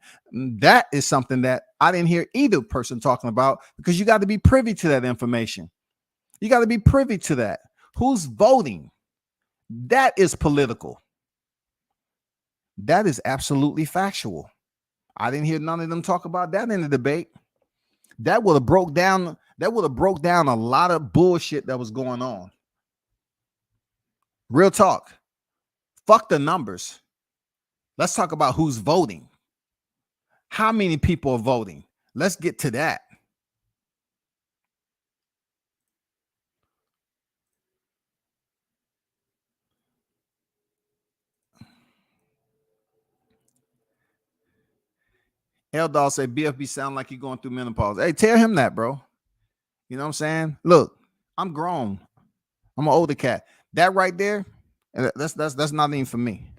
That is something that I didn't hear either person talking about because you got to be privy to that information. You got to be privy to that. Who's voting? That is political. That is absolutely factual. I didn't hear none of them talk about that in the debate. That would have broke down a lot of bullshit that was going on. Real talk. Fuck the numbers. Let's talk about who's voting. How many people are voting? Let's get to that. Eldol say BFB sound like you're going through menopause. Hey, tell him that, bro. You know what I'm saying? Look, I'm grown. I'm an older cat. That right there, that's not even for me.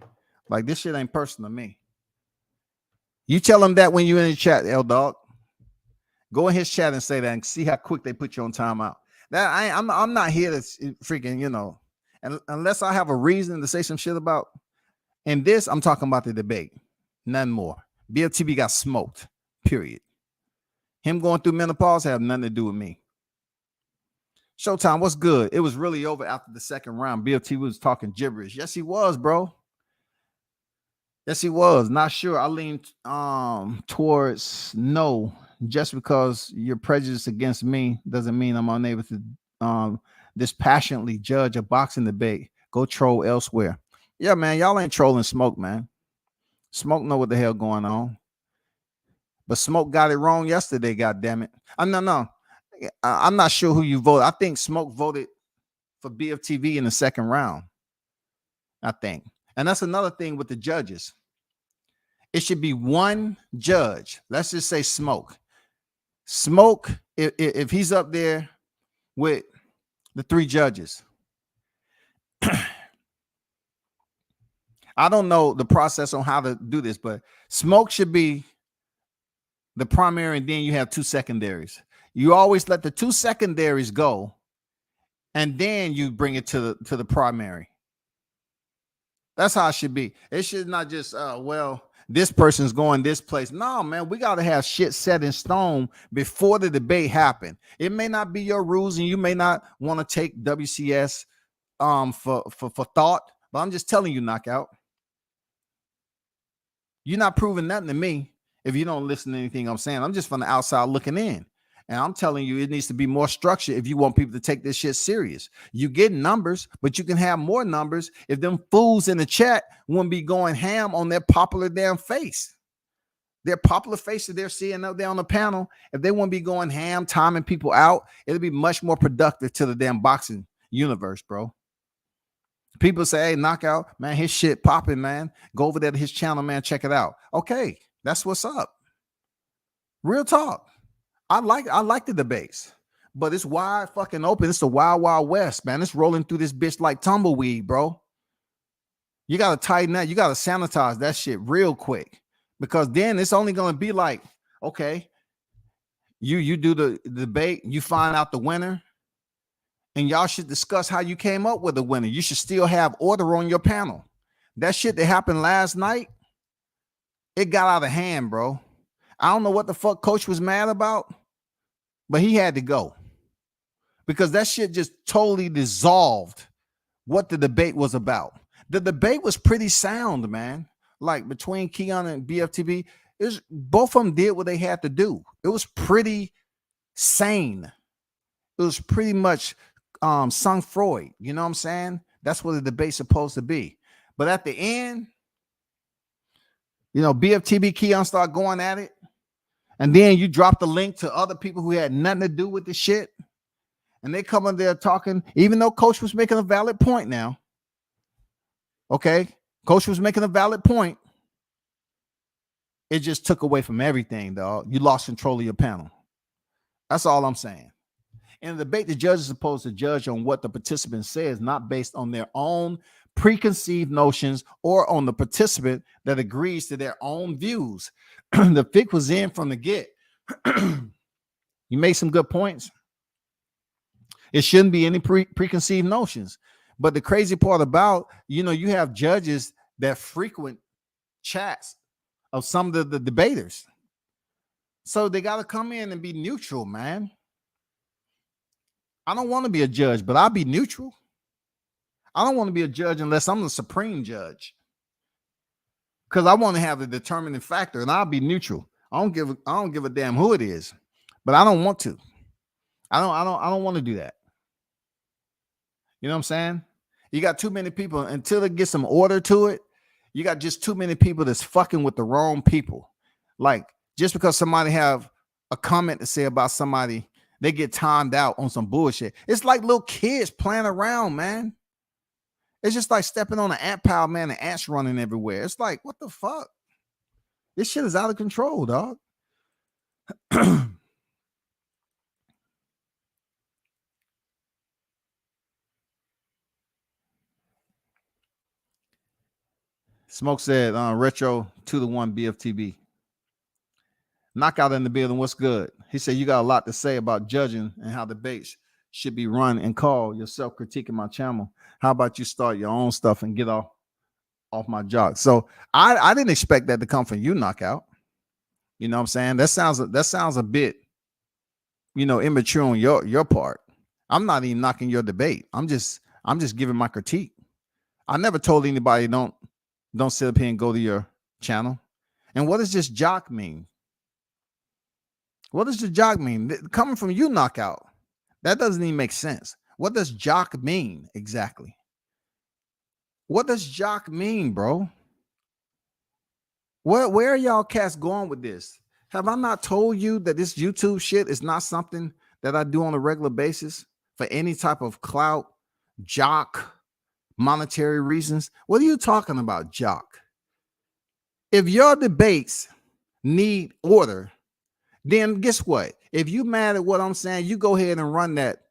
Like, this shit ain't personal to me. You tell him that when you're in the chat, Eldog. Go in his chat and say that and see how quick they put you on timeout. That I'm not here to freaking, you know, and unless I have a reason to say some shit about. And this, I'm talking about the debate. None more. BFTB got smoked. Period. Him going through menopause have nothing to do with me. Showtime, what's good? It was really over after the second round. BFT was talking gibberish. Yes, he was, bro. Yes, he was. Not sure. I leaned towards no. Just because you're prejudiced against me doesn't mean I'm unable to dispassionately judge a boxing debate. Go troll elsewhere. Yeah, man, y'all ain't trolling Smoke, man. Smoke know what the hell going on. But Smoke got it wrong yesterday, goddammit. No. I'm not sure who you voted. I think Smoke voted for BFTV in the second round. I think. And that's another thing with the judges. It should be one judge. Let's just say Smoke. Smoke, if he's up there with the three judges. I don't know the process on how to do this, but Smoke should be the primary, and then you have two secondaries. You always let the two secondaries go, and then you bring it to the primary. That's how it should be. It should not just, well, this person's going this place. No, man, we got to have shit set in stone before the debate happen. It may not be your rules, and you may not want to take WCS for thought, but I'm just telling you, Knockout. You're not proving nothing to me if you don't listen to anything I'm saying. I'm just from the outside looking in. And I'm telling you, it needs to be more structure if you want people to take this shit serious. You get numbers, but you can have more numbers if them fools in the chat wouldn't be going ham on their popular damn face. Their popular face that they're seeing up there on the panel, if they wouldn't be going ham, timing people out, it'll be much more productive to the damn boxing universe, bro. People say, hey, Knockout, man, his shit popping, man. Go over there to his channel, man. Check it out. Okay, that's what's up. Real talk. I like the debates, but it's wide fucking open. It's the wild, wild west, man. It's rolling through this bitch like tumbleweed, bro. You got to tighten that. You got to sanitize that shit real quick, because then it's only going to be like, okay, you do the debate, you find out the winner, and y'all should discuss how you came up with the winner. You should still have order on your panel. That shit that happened last night, it got out of hand, bro. I don't know what the fuck coach was mad about, but he had to go because that shit just totally dissolved what the debate was about. The debate was pretty sound, man. Like between Keon and BFTB, both of them did what they had to do. It was pretty sane. It was pretty much sang Freud. You know what I'm saying? That's what the debate's supposed to be. But at the end, you know, BFTB Keon start going at it. And then you drop the link to other people who had nothing to do with the shit. And they come in there talking, even though coach was making a valid point now. Okay. Coach was making a valid point. It just took away from everything, dog. You lost control of your panel. That's all I'm saying. In the debate, the judge is supposed to judge on what the participant says, not based on their own preconceived notions or on the participant that agrees to their own views. The pick was in from the get. You made some good points. It shouldn't be any preconceived notions. But the crazy part about, you know, you have judges that frequent chats of some of the debaters. So they got to come in and be neutral, man. I don't want to be a judge, but I'll be neutral. I don't want to be a judge unless I'm the supreme judge. Because I want to have the determining factor, and I'll be neutral. I don't give a damn who it is, but I don't want to. I don't want to do that. You know what I'm saying? You got too many people until they get some order to it. You got just too many people that's fucking with the wrong people. Like, just because somebody have a comment to say about somebody, they get timed out on some bullshit. It's like little kids playing around, man. It's just like stepping on an ant pile, man, and ants running everywhere. It's like, what the fuck? This shit is out of control, dog. Smoke said, retro 2-1 BFTB. Knockout in the building. What's good? He said, you got a lot to say about judging and how debates should be run and called. You're self-critiquing my channel. How about you start your own stuff and get off my jock? So I didn't expect that to come from you, Knockout. You know what I'm saying? That sounds a bit, immature on your part. I'm not even knocking your debate. I'm just giving my critique. I never told anybody don't sit up here and go to your channel. And what does this jock mean? What does the jock mean? Coming from you, Knockout, that doesn't even make sense. What does jock mean exactly? What does jock mean, bro? Where are y'all cats going with this? Have I not told you that this YouTube shit is not something that I do on a regular basis for any type of clout, jock, monetary reasons? What are you talking about, jock? If your debates need order, then guess what? If you mad at what I'm saying, you go ahead and run that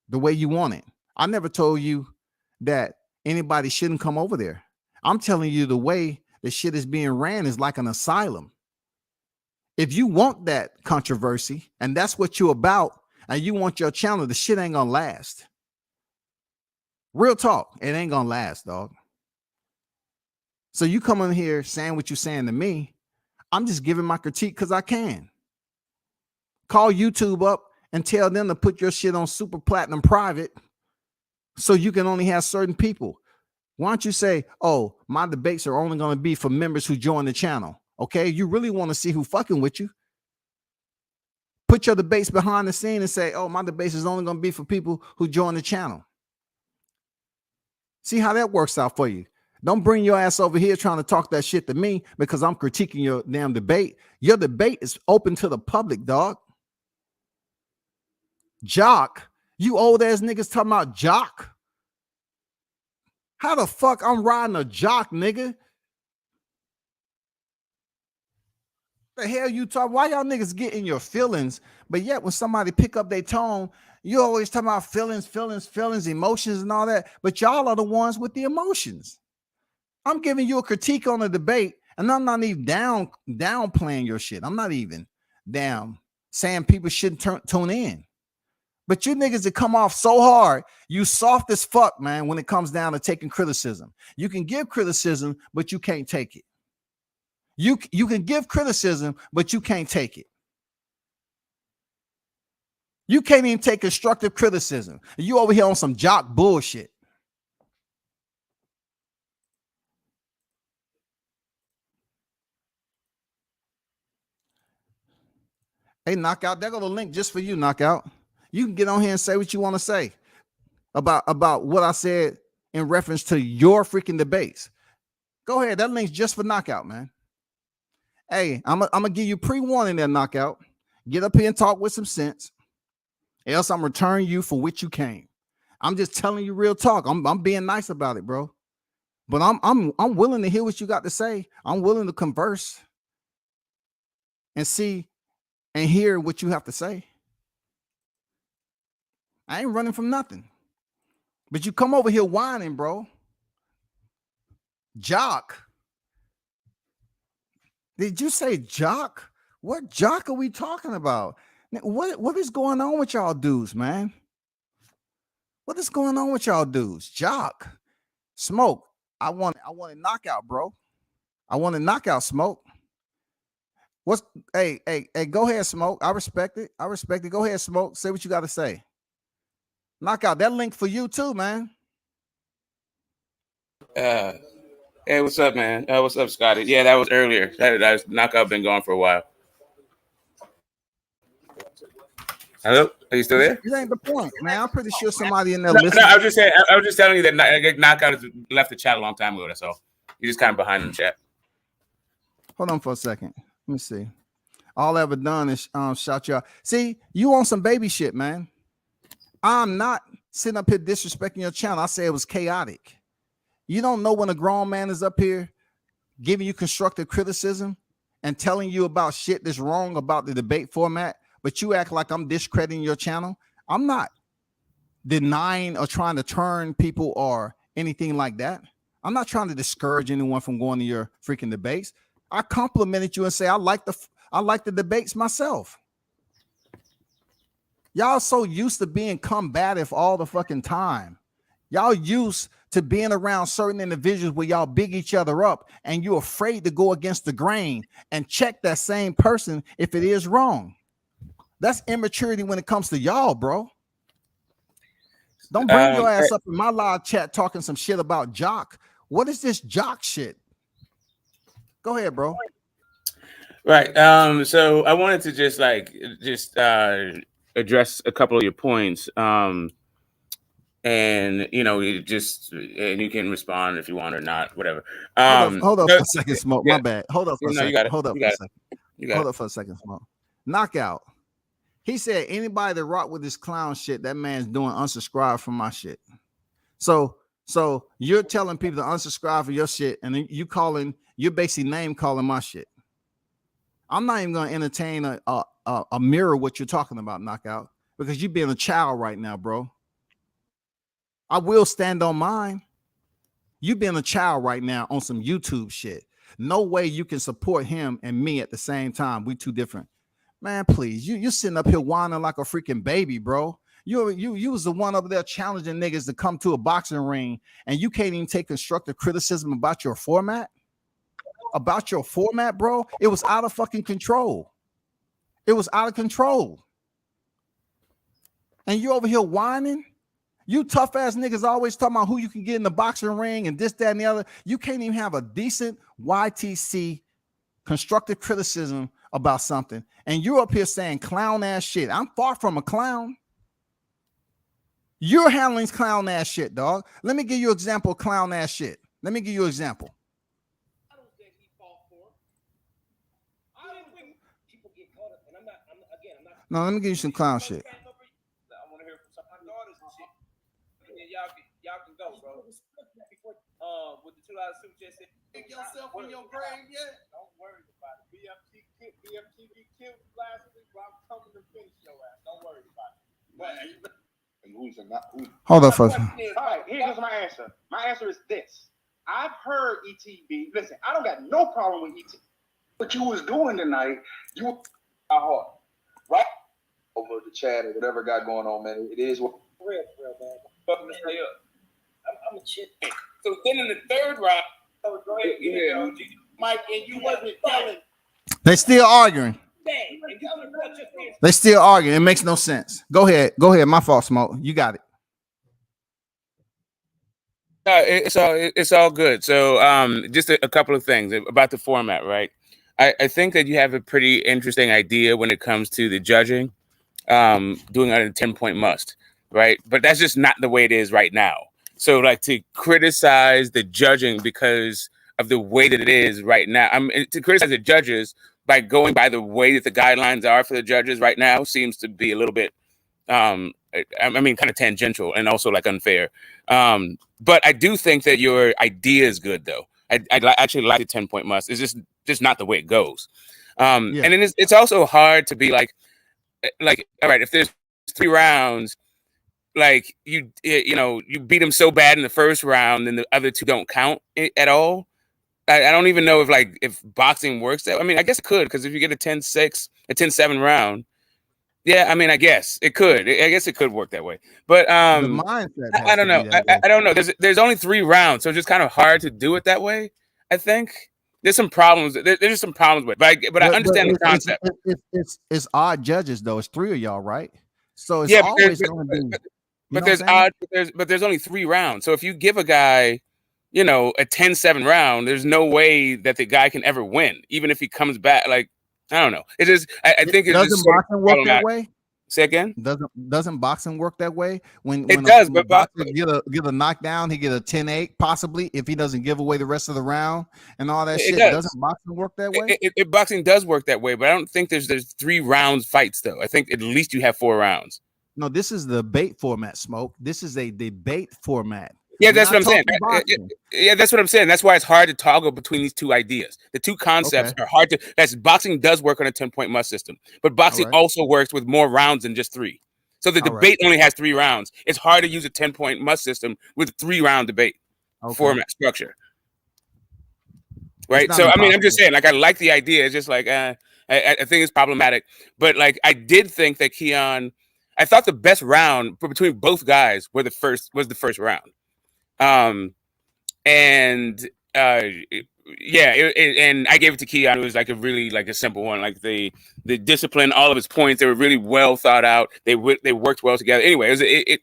the way you want it. I never told you that anybody shouldn't come over there. I'm telling you the way the shit is being ran is like an asylum. If you want that controversy and that's what you're about and you want your channel, the shit ain't gonna last. Real talk, it ain't gonna last, dog. So you come in here saying what you're saying to me, I'm just giving my critique because I can. Call YouTube up and tell them to put your shit on super platinum private so you can only have certain people. Why don't you say, oh, my debates are only going to be for members who join the channel? Okay, you really want to see who fucking with you? Put your debates behind the scene and say, oh, my debates is only going to be for people who join the channel. See how that works out for you. Don't bring your ass over here trying to talk that shit to me because I'm critiquing your damn debate. Your debate is open to the public, dog. Jock, you old ass niggas talking about jock? How the fuck I'm riding a jock, nigga? The hell you talk? Why y'all niggas get in your feelings? But yet when somebody pick up their tone, you always talking about feelings, emotions and all that. But y'all are the ones with the emotions. I'm giving you a critique on a debate, and I'm not even downplaying your shit. I'm not even down saying people shouldn't tune in. But you niggas that come off so hard, you soft as fuck, man, when it comes down to taking criticism. You can give criticism, but you can't take it. You can give criticism, but you can't take it. You can't even take constructive criticism. You over here on some jock bullshit. Hey, Knockout, there go the link just for you, Knockout. You can get on here and say what you want to say about what I said in reference to your freaking debates. Go ahead. That link's just for Knockout, man. Hey, I'm gonna give you pre-warning there, Knockout. Get up here and talk with some sense. Else I'm returning you for which you came. I'm just telling you real talk. I'm being nice about it, bro. But I'm willing to hear what you got to say. I'm willing to converse and see and hear what you have to say. I ain't running from nothing. But you come over here whining, bro. Jock. Did you say jock? What jock are we talking about? What is going on with y'all dudes, man? What is going on with y'all dudes? Jock. Smoke. I want a knockout, bro. I want a knockout, Smoke. Hey, go ahead, Smoke. I respect it. Go ahead, Smoke. Say what you got to say. Knockout, that link for you too, man. Hey, what's up, man? What's up, Scotty? Yeah, that was earlier. That was Knockout been gone for a while. Hello, are you still there? It ain't the point, man. I'm pretty sure somebody in there No, listening. I was just saying. I was just telling you that Knockout has left the chat a long time ago. That's all. You're just kind of behind in the chat. Hold on for a second. Let me see. All I ever done is shout you out. See, you on some baby shit, man. I'm not sitting up here disrespecting your channel. I say it was chaotic. You don't know when a grown man is up here giving you constructive criticism and telling you about shit that's wrong about the debate format, but you act like I'm discrediting your channel. I'm not denying or trying to turn people or anything like that. I'm not trying to discourage anyone from going to your freaking debates. I complimented you and say I like the debates myself. Y'all so used to being combative all the fucking time. Y'all used to being around certain individuals where y'all big each other up and you're afraid to go against the grain and check that same person if it is wrong. That's immaturity when it comes to y'all, bro. Don't bring your ass up in my live chat talking some shit about jock. What is this jock shit? Go ahead, bro. Right. So I wanted to just address a couple of your points. And you can respond if you want or not, whatever. Hold up for a second, Smoke. My bad. Hold up for a second. Hold up for a second, Smoke. Knockout. He said anybody that rock with this clown shit, that man's doing unsubscribe from my shit. So you're telling people to unsubscribe for your shit, and then you're basically name calling my shit. I'm not even gonna entertain a mirror what you're talking about, Knockout, because you're being a child right now, bro. I will stand on mine. You being a child right now on some YouTube shit. No way you can support him and me at the same time. We two different. Man, please. You're sitting up here whining like a freaking baby, bro. You was the one over there challenging niggas to come to a boxing ring, and you can't even take constructive criticism about your format. About your format, bro. It was out of fucking control. It was out of control. And you over here whining. You tough ass niggas always talking about who you can get in the boxing ring and this, that, and the other. You can't even have a decent YTC constructive criticism about something. And you're up here saying clown ass shit. I'm far from a clown. You're handling clown ass shit, dog. Let me give you an example of clown ass shit. Let me give you an example. No, let me give you some clown shit. Y'all can go, bro. With the $2 super chat, pick yourself in your grave yet? Don't worry about it. BFTB killed last week, but I'm coming to finish your ass. Don't worry about it. Hold up first. All right, here's my answer. My answer is this. I've heard ETB. Listen, I don't got no problem with ETB. What you was doing tonight, you were heart, right? Over the chat or whatever got going on, man. It is what. Real, man. Fucking to stay up. I'm a shit. So then in the third round, go ahead, Mike, and you wasn't telling. They still arguing. They still arguing. It makes no sense. Go ahead. My fault, Smoke. You got it. It's all good. So just a couple of things about the format, right? I think that you have a pretty interesting idea when it comes to the judging, doing it a 10-point must, right? But that's just not the way it is right now. So like to criticize the judging because of the way that it is right now, to criticize the judges by going by the way that the guidelines are for the judges right now seems to be a little bit, kind of tangential and also like unfair. But I do think that your idea is good though. I actually like the 10-point must. It's just not the way it goes. And then it's also hard to be like, all right, if there's 3 rounds, like you beat them so bad in the first round, then the other 2 don't count at all. I don't even know if boxing works that. I mean, I guess it could, because if you get a 10-6, a 10-7 round, yeah, I mean, I guess it could. I guess it could work that way. But the mindset I don't know. I don't know. There's only 3 rounds, so it's just kind of hard to do it that way. I think there's some problems. There's some problems with it, but I understand the concept. It's odd judges though. It's 3 of y'all, right? So it's always going to be. You But know there's what I'm saying? odd. But there's only 3 rounds. So if you give a guy, you know, a 10-7 round, there's no way that the guy can ever win, even if he comes back. Like, I don't know. It just, I think it's just Doesn't sort of boxing work that problematic. way? Say again? Doesn't boxing work that way? When It does, when a but boxer get a knockdown, he get a 10-8 possibly if he doesn't give away the rest of the round and all that it shit. does. Doesn't boxing work that way? Boxing does work that way, but I don't think there's 3 rounds fights though. I think at least you have 4 rounds. No, this is the debate format, Smoke. This is a debate format. Yeah, We're that's not what I'm saying. talking boxing. Yeah, that's what I'm saying. That's why it's hard to toggle between these 2 ideas. The 2 concepts Okay. are hard to. That's boxing does work on a 10-point must system, but boxing right. also works with more rounds than just 3. So the All debate only has 3 rounds. It's hard to use a 10-point must system with a 3-round debate format structure. Right. So I mean, I'm just saying, like, I like the idea. It's just like I think it's problematic. But like, I did think that Keon. I thought the best round between both guys was the first round. And and I gave it to Keon. It was like a really like a simple one, like the discipline, all of his points, they were really well thought out. They worked well together. Anyway, it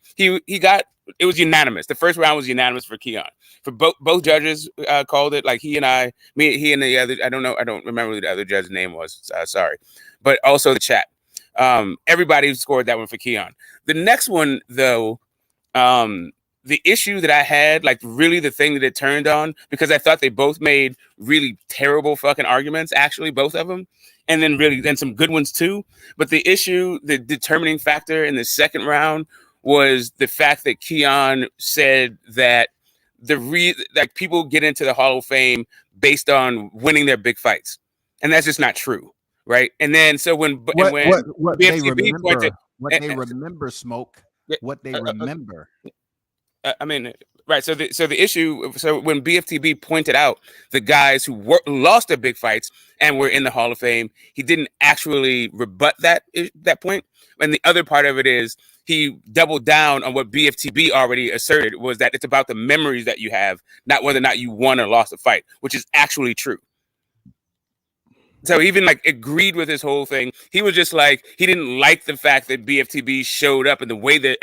was unanimous. The first round was unanimous for Keon. For both judges called it. Like he and the other, I don't remember what the other judge's name was. Sorry, but also the chat. Everybody scored that one for Keon. The next one though, the issue that I had, like really the thing that it turned on, because I thought they both made really terrible fucking arguments, actually, both of them. And then some good ones too. But the issue, the determining factor in the second round was the fact that Keon said that that people get into the Hall of Fame based on winning their big fights. And that's just not true. Right. And then so when what they BFTB remember, they remember, Smoke, what they remember. I mean, right. So the issue. So when BFTB pointed out the guys who lost their big fights and were in the Hall of Fame, he didn't actually rebut that point. And the other part of it is he doubled down on what BFTB already asserted, was that it's about the memories that you have, not whether or not you won or lost a fight, which is actually true. So he even like agreed with his whole thing. He was just like, he didn't like the fact that BFTB showed up in the way that,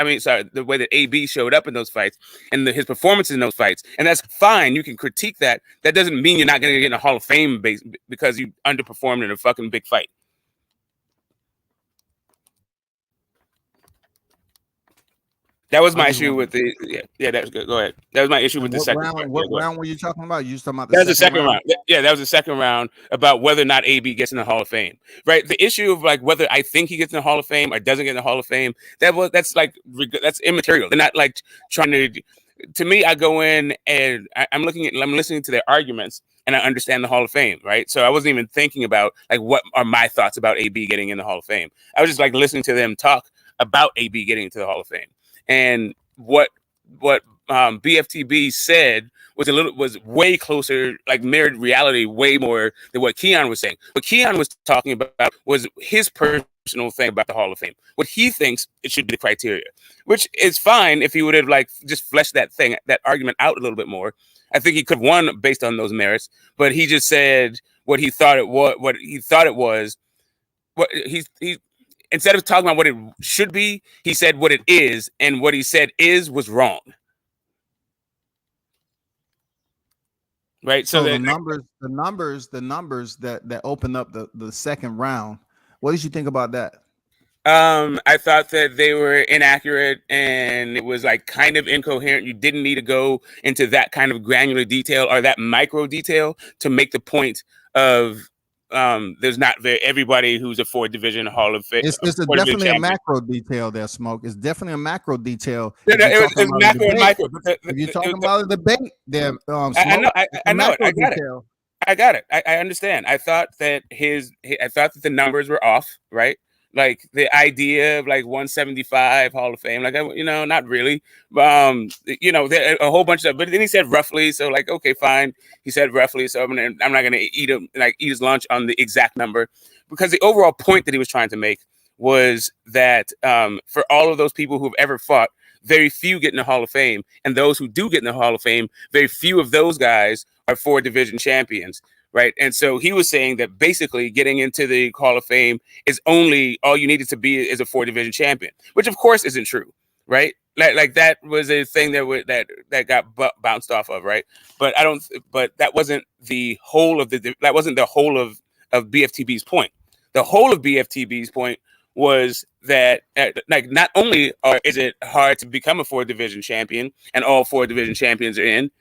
the way that AB showed up in those fights and his performance in those fights. And that's fine. You can critique that. That doesn't mean you're not going to get in a Hall of Fame because you underperformed in a fucking big fight. That was my issue with the that was good. Go ahead. That was my issue with the second round. What round were you talking about? You was talking about that was the second round. Yeah, that was the second round about whether or not AB gets in the Hall of Fame. Right. The issue of like whether I think he gets in the Hall of Fame or doesn't get in the Hall of Fame, that's immaterial. They're not like trying to. To me, I go in and I'm listening to their arguments and I understand the Hall of Fame. Right. So I wasn't even thinking about like what are my thoughts about AB getting in the Hall of Fame. I was just like listening to them talk about AB getting into the Hall of Fame. And what BFTB said was way closer, like mirrored reality, way more than what Keon was saying. What Keon was talking about was his personal thing about the Hall of Fame. What he thinks it should be the criteria, which is fine if he would have like just fleshed that argument out a little bit more. I think he could have won based on those merits, but he just said what he thought it was. Instead of talking about what it should be, he said what it is, and what he said was wrong. Right. So the numbers that open up the second round. What did you think about that? I thought that they were inaccurate and it was like kind of incoherent. You didn't need to go into that kind of granular detail or that micro detail to make the point of there's not everybody who's a 4-division Hall of Fame. It's definitely a macro detail there, Smoke. It's definitely a macro detail. It's macro and micro. If you're talking about a debate, there, Smoke, I know it. I got it. I understand. I thought that the numbers were off, right? Like the idea of like 175 Hall of Fame, like, not really. A whole bunch of, but then he said roughly. So like, okay, fine. He said roughly. So I'm not going to eat his lunch on the exact number, because the overall point that he was trying to make was that for all of those people who've ever fought, very few get in the Hall of Fame. And those who do get in the Hall of Fame, very few of those guys are 4-division champions. Right. And so he was saying that basically getting into the Hall of Fame is only all you needed to be is a 4-division champion, which of course isn't true. right? Like that was a thing that got bounced off of, right? But that wasn't the whole of of BFTB's point. The whole of BFTB's point was that like not only is it hard to become a 4 division champion and all 4 division champions are in,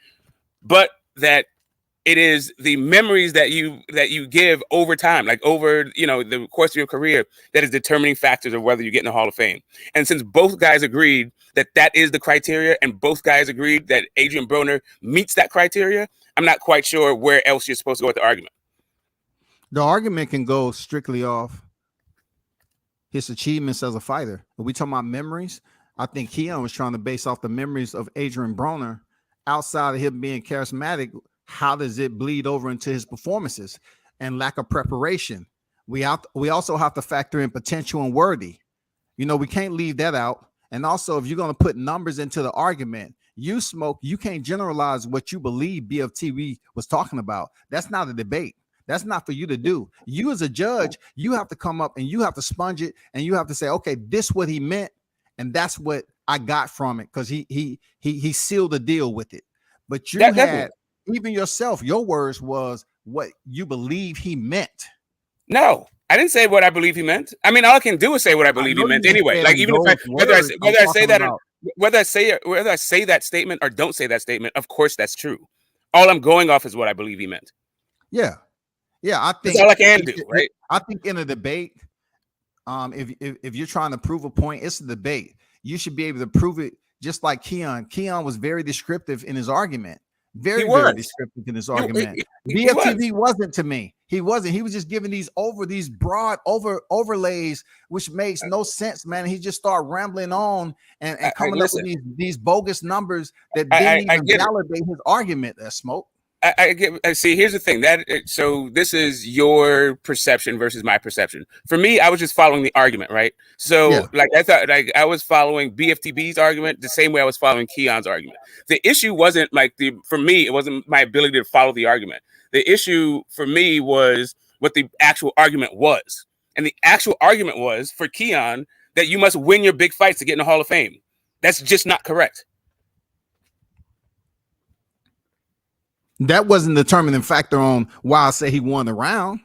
but that it is the memories that you give over time, like over the course of your career, that is determining factors of whether you get in the Hall of Fame. And since both guys agreed that is the criteria, and both guys agreed that Adrian Broner meets that criteria, I'm not quite sure where else you're supposed to go with the argument. The argument can go strictly off his achievements as a fighter. When we talk about memories, I think Keon was trying to base off the memories of Adrian Broner. Outside of him being charismatic, how does it bleed over into his performances and lack of preparation? We also have to factor in potential and worthy. We can't leave that out. And also, if you're going to put numbers into the argument, you can't generalize what you believe BFTB was talking about. That's not a debate. That's not for you to do. You as a judge, you have to come up and you have to sponge it and you have to say, okay, this is what he meant. And that's what I got from it, because he sealed the deal with it. But you had, even yourself, your words was what you believe he meant. No, I didn't say what I believe he meant. I mean, all I can do is say what I believe he meant anyway. Like, even if whether I say that statement or don't say that statement, of course that's true. All I'm going off is what I believe he meant. Yeah. I think that's all I can do, right? I think in a debate, if you're trying to prove a point, it's a debate. You should be able to prove it, just like Keon. Keon was very descriptive in his argument. Very descriptive in his argument. BFTB wasn't to me. He wasn't. He was just giving these broad overlays, which makes no sense, man. He just started rambling on and coming up with these bogus numbers that didn't even validate his argument. That smoke. I see. Here's the thing. So this is your perception versus my perception. For me, I was just following the argument, right? So I thought I was following BFTB's argument the same way I was following Keon's argument. The issue wasn't for me, it wasn't my ability to follow the argument. The issue for me was what the actual argument was. And the actual argument was for Keon that you must win your big fights to get in the Hall of Fame. That's just not correct. That wasn't the determining factor on why I say he won the round.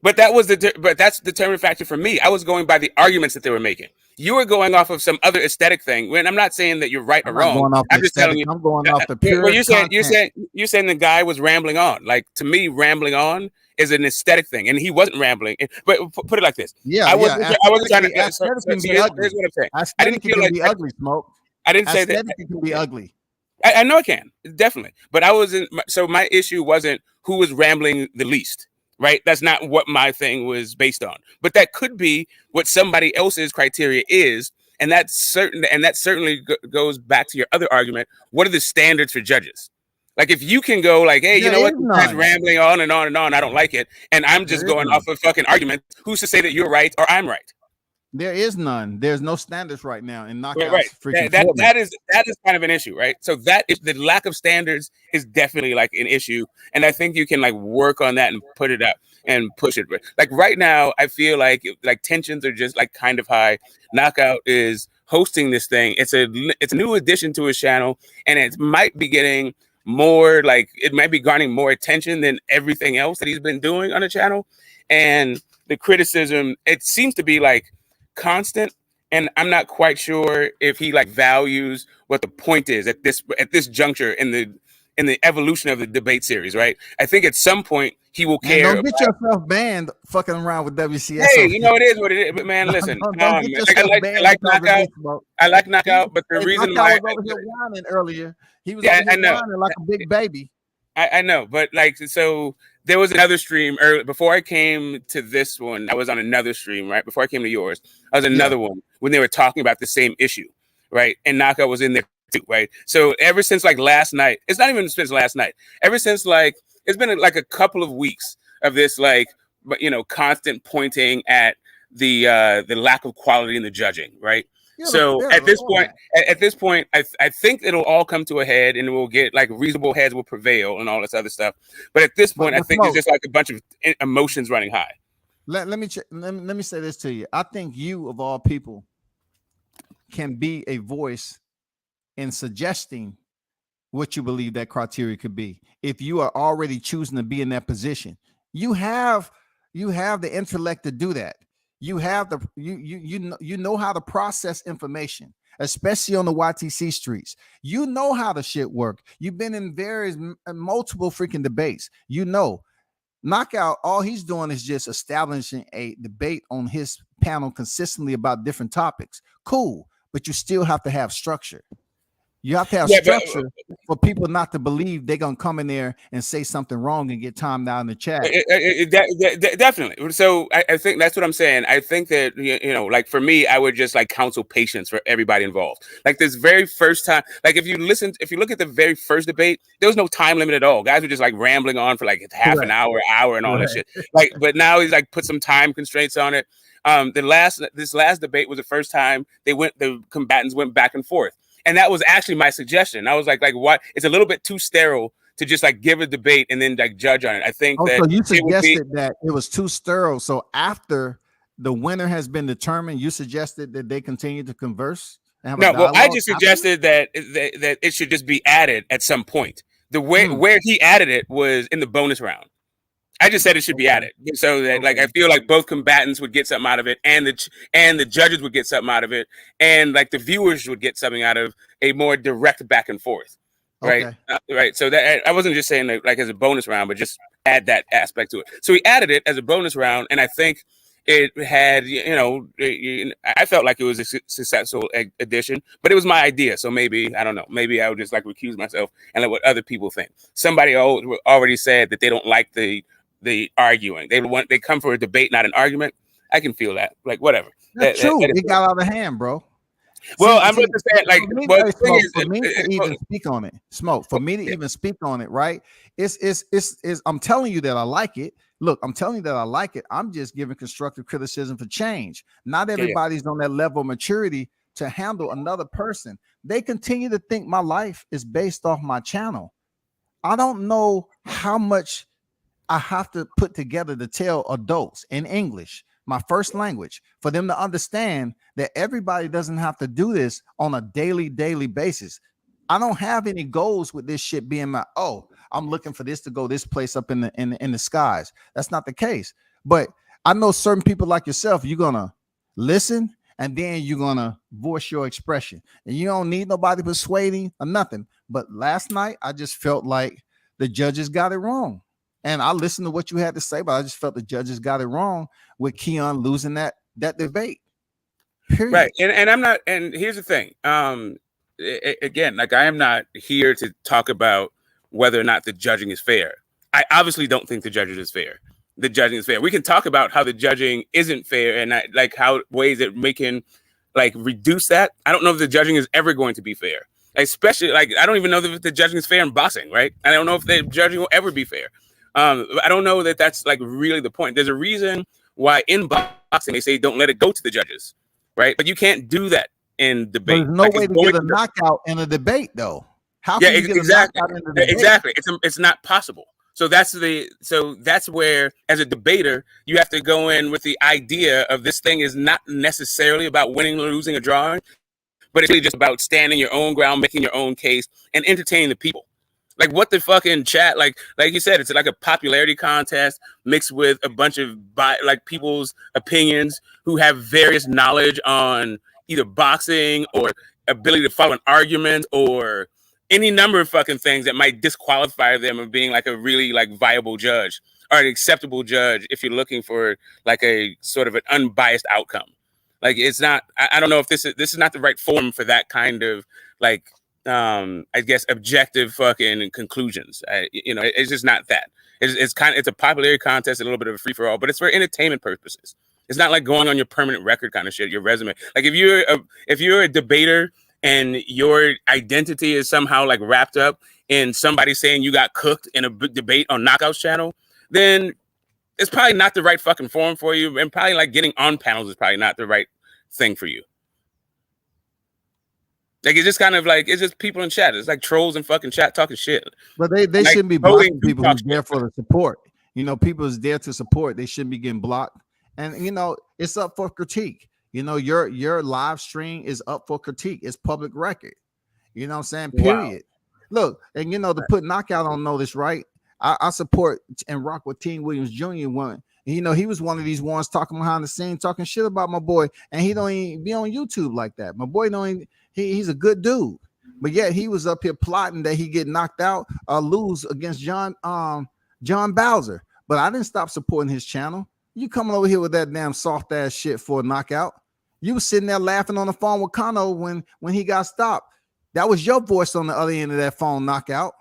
But that's the determining factor for me. I was going by the arguments that they were making. You were going off of some other aesthetic thing. When I'm not saying that you're right or wrong. I'm just telling you. I'm going off the pure. Well, you're saying the guy was rambling on. Like, to me, rambling on is an aesthetic thing, and he wasn't rambling. But put it like this. I wasn't trying to. Aesthetic can be ugly. Here's what I'm saying. I didn't feel like ugly, smoke. I didn't say that. Aesthetic can be ugly. I know it can, definitely. But I wasn't. So my issue wasn't who was rambling the least, right? That's not what my thing was based on. But that could be what somebody else's criteria is, and that's certain. And that certainly goes back to your other argument. What are the standards for judges? Like, if you can go like, hey, you know what, this guy's rambling on and on and on, I don't like it, and I'm just going off of fucking argument. Who's to say that you're right or I'm right? There is none. There's no standards right now in knockouts. Right. That is kind of an issue, right? So that is, the lack of standards is definitely like an issue, and I think you can like work on that and put it up and push it. Like right now, I feel like tensions are just like kind of high. Knockout is hosting this thing. It's a new addition to his channel, and it might be getting more it might be garnering more attention than everything else that he's been doing on the channel, and the criticism, it seems to be like constant, and I'm not quite sure if he values what the point is at this juncture in the evolution of the debate series, right? I think at some point he will care. Don't get yourself banned fucking around with WCS. Hey, it is what it is. But man, listen, I like knockout. I like knockout, but the reason why was over here whining earlier, he was over here whining like a big baby. I know, but so there was another stream early before I came to this one. I was on another stream, right? Before I came to yours, I was another one when they were talking about the same issue, right? And Knockout was in there too, right? So ever since last night, it's not even since last night. Ever since it's been a couple of weeks of this constant pointing at the lack of quality in the judging, right? So at this point, I think it'll all come to a head, and it will get reasonable heads will prevail and all this other stuff. But at this point, I think it's just a bunch of emotions running high. Let me say this to you. I think you, of all people, can be a voice in suggesting what you believe that criteria could be. If you are already choosing to be in that position, you have the intellect to do that. You have the you know how to process information, especially on the YTC streets. You know how the shit work. You've been in various multiple freaking debates. You know, Knockout, all he's doing is just establishing a debate on his panel consistently about different topics. Cool, but you still have to have structure. You have to have structure for people not to believe they're gonna come in there and say something wrong and get timed out in the chat. Definitely. So I think that's what I'm saying. I think that, you know, like for me, I would just like counsel patience for everybody involved. Like this very first time, like if you look at the very first debate, there was no time limit at all. Guys were just like rambling on for like half an hour, and all that shit. Like, but now he's like put some time constraints on it. This last debate was the first time the combatants went back and forth. And that was actually my suggestion. I was like what? It's a little bit too sterile to just like give a debate and then like judge on it. I think that so you suggested that it was too sterile. So after the winner has been determined, you suggested that they continue to converse and have a dialogue? Well, I just suggested that it should just be added at some point. The way where he added it was in the bonus round. I just said it should be added so that like I feel like both combatants would get something out of it, and the judges would get something out of it, and like the viewers would get something out of a more direct back and forth, right? Right. So that I wasn't just saying like as a bonus round, but just add that aspect to it. So he added it as a bonus round, and I think it had I felt like it was a successful addition, but it was my idea. So maybe I don't know. Maybe I would just like recuse myself and let what other people think. Somebody already said that they don't like the arguing. They come for a debate, not an argument. I can feel that. Like whatever. That's true. It got out of hand, bro. Well, I'm just saying, like, for me to even speak on it, for me to even speak on it, right? It's I'm telling you that I like it. Look, I'm telling you that I like it. I'm just giving constructive criticism for change. Not everybody's on that level of maturity to handle another person. They continue to think my life is based off my channel. I don't know how much I have to put together to tell adults in English, my first language, for them to understand that everybody doesn't have to do this on a daily basis. I don't have any goals with this shit being I'm looking for this to go this place up in the skies. That's not the case. But I know certain people like yourself, you're gonna listen and then you're gonna voice your expression, and you don't need nobody persuading or nothing. But last night I just felt like the judges got it wrong. And I listened to what you had to say, but I just felt the judges got it wrong with Keon losing that debate. Period. Right. And I'm not, and here's the thing. Again, like I am not here to talk about whether or not the judging is fair. I obviously don't think the judging is fair. The judging is fair. We can talk about how the judging isn't fair and like how ways that we can like reduce that. I don't know if the judging is ever going to be fair. Especially like I don't even know if the judging is fair in boxing, right? I don't know if the judging will ever be fair. I don't know that that's like really the point. There's a reason why in boxing they say don't let it go to the judges, right? But you can't do that in debate. There's no way to get a knockout in a debate, though. How can you get a knockout in a debate? Exactly. It's not possible. So that's where, as a debater, you have to go in with the idea of this thing is not necessarily about winning, losing, or drawing, but it's really just about standing your own ground, making your own case, and entertaining the people. Like what the fucking chat, like you said, it's like a popularity contest mixed with a bunch of people's opinions who have various knowledge on either boxing or ability to follow an argument or any number of fucking things that might disqualify them of being like a really like viable judge or an acceptable judge if you're looking for like a sort of an unbiased outcome. Like it's not. I don't know if this is not the right forum for that kind of like. I guess objective fucking conclusions. It's just not that. It's a popularity contest, a little bit of a free for all, but it's for entertainment purposes. It's not like going on your permanent record kind of shit, your resume. Like if you're a debater and your identity is somehow like wrapped up in somebody saying you got cooked in a debate on Knockout's channel, then it's probably not the right fucking forum for you, and probably like getting on panels is probably not the right thing for you. Like it's just kind of like it's just people in chat. It's like trolls in fucking chat talking shit. But they like, shouldn't be blocking people who's there for the support. People who's there to support. They shouldn't be getting blocked. And it's up for critique. You know, your live stream is up for critique. It's public record. You know what I'm saying? Wow. Period. Look, and you know, to put Knockout on notice, right? I support and rock with Teen Williams Jr. one. You know, he was one of these ones talking behind the scene, talking shit about my boy, and he don't even be on YouTube like that. My boy don't even, he's a good dude, but yet he was up here plotting that he get knocked out or lose against John Bowser. But I didn't stop supporting his channel. You coming over here with that damn soft ass shit for a knockout? You was sitting there laughing on the phone with Kano when he got stopped. That was your voice on the other end of that phone, Knockout.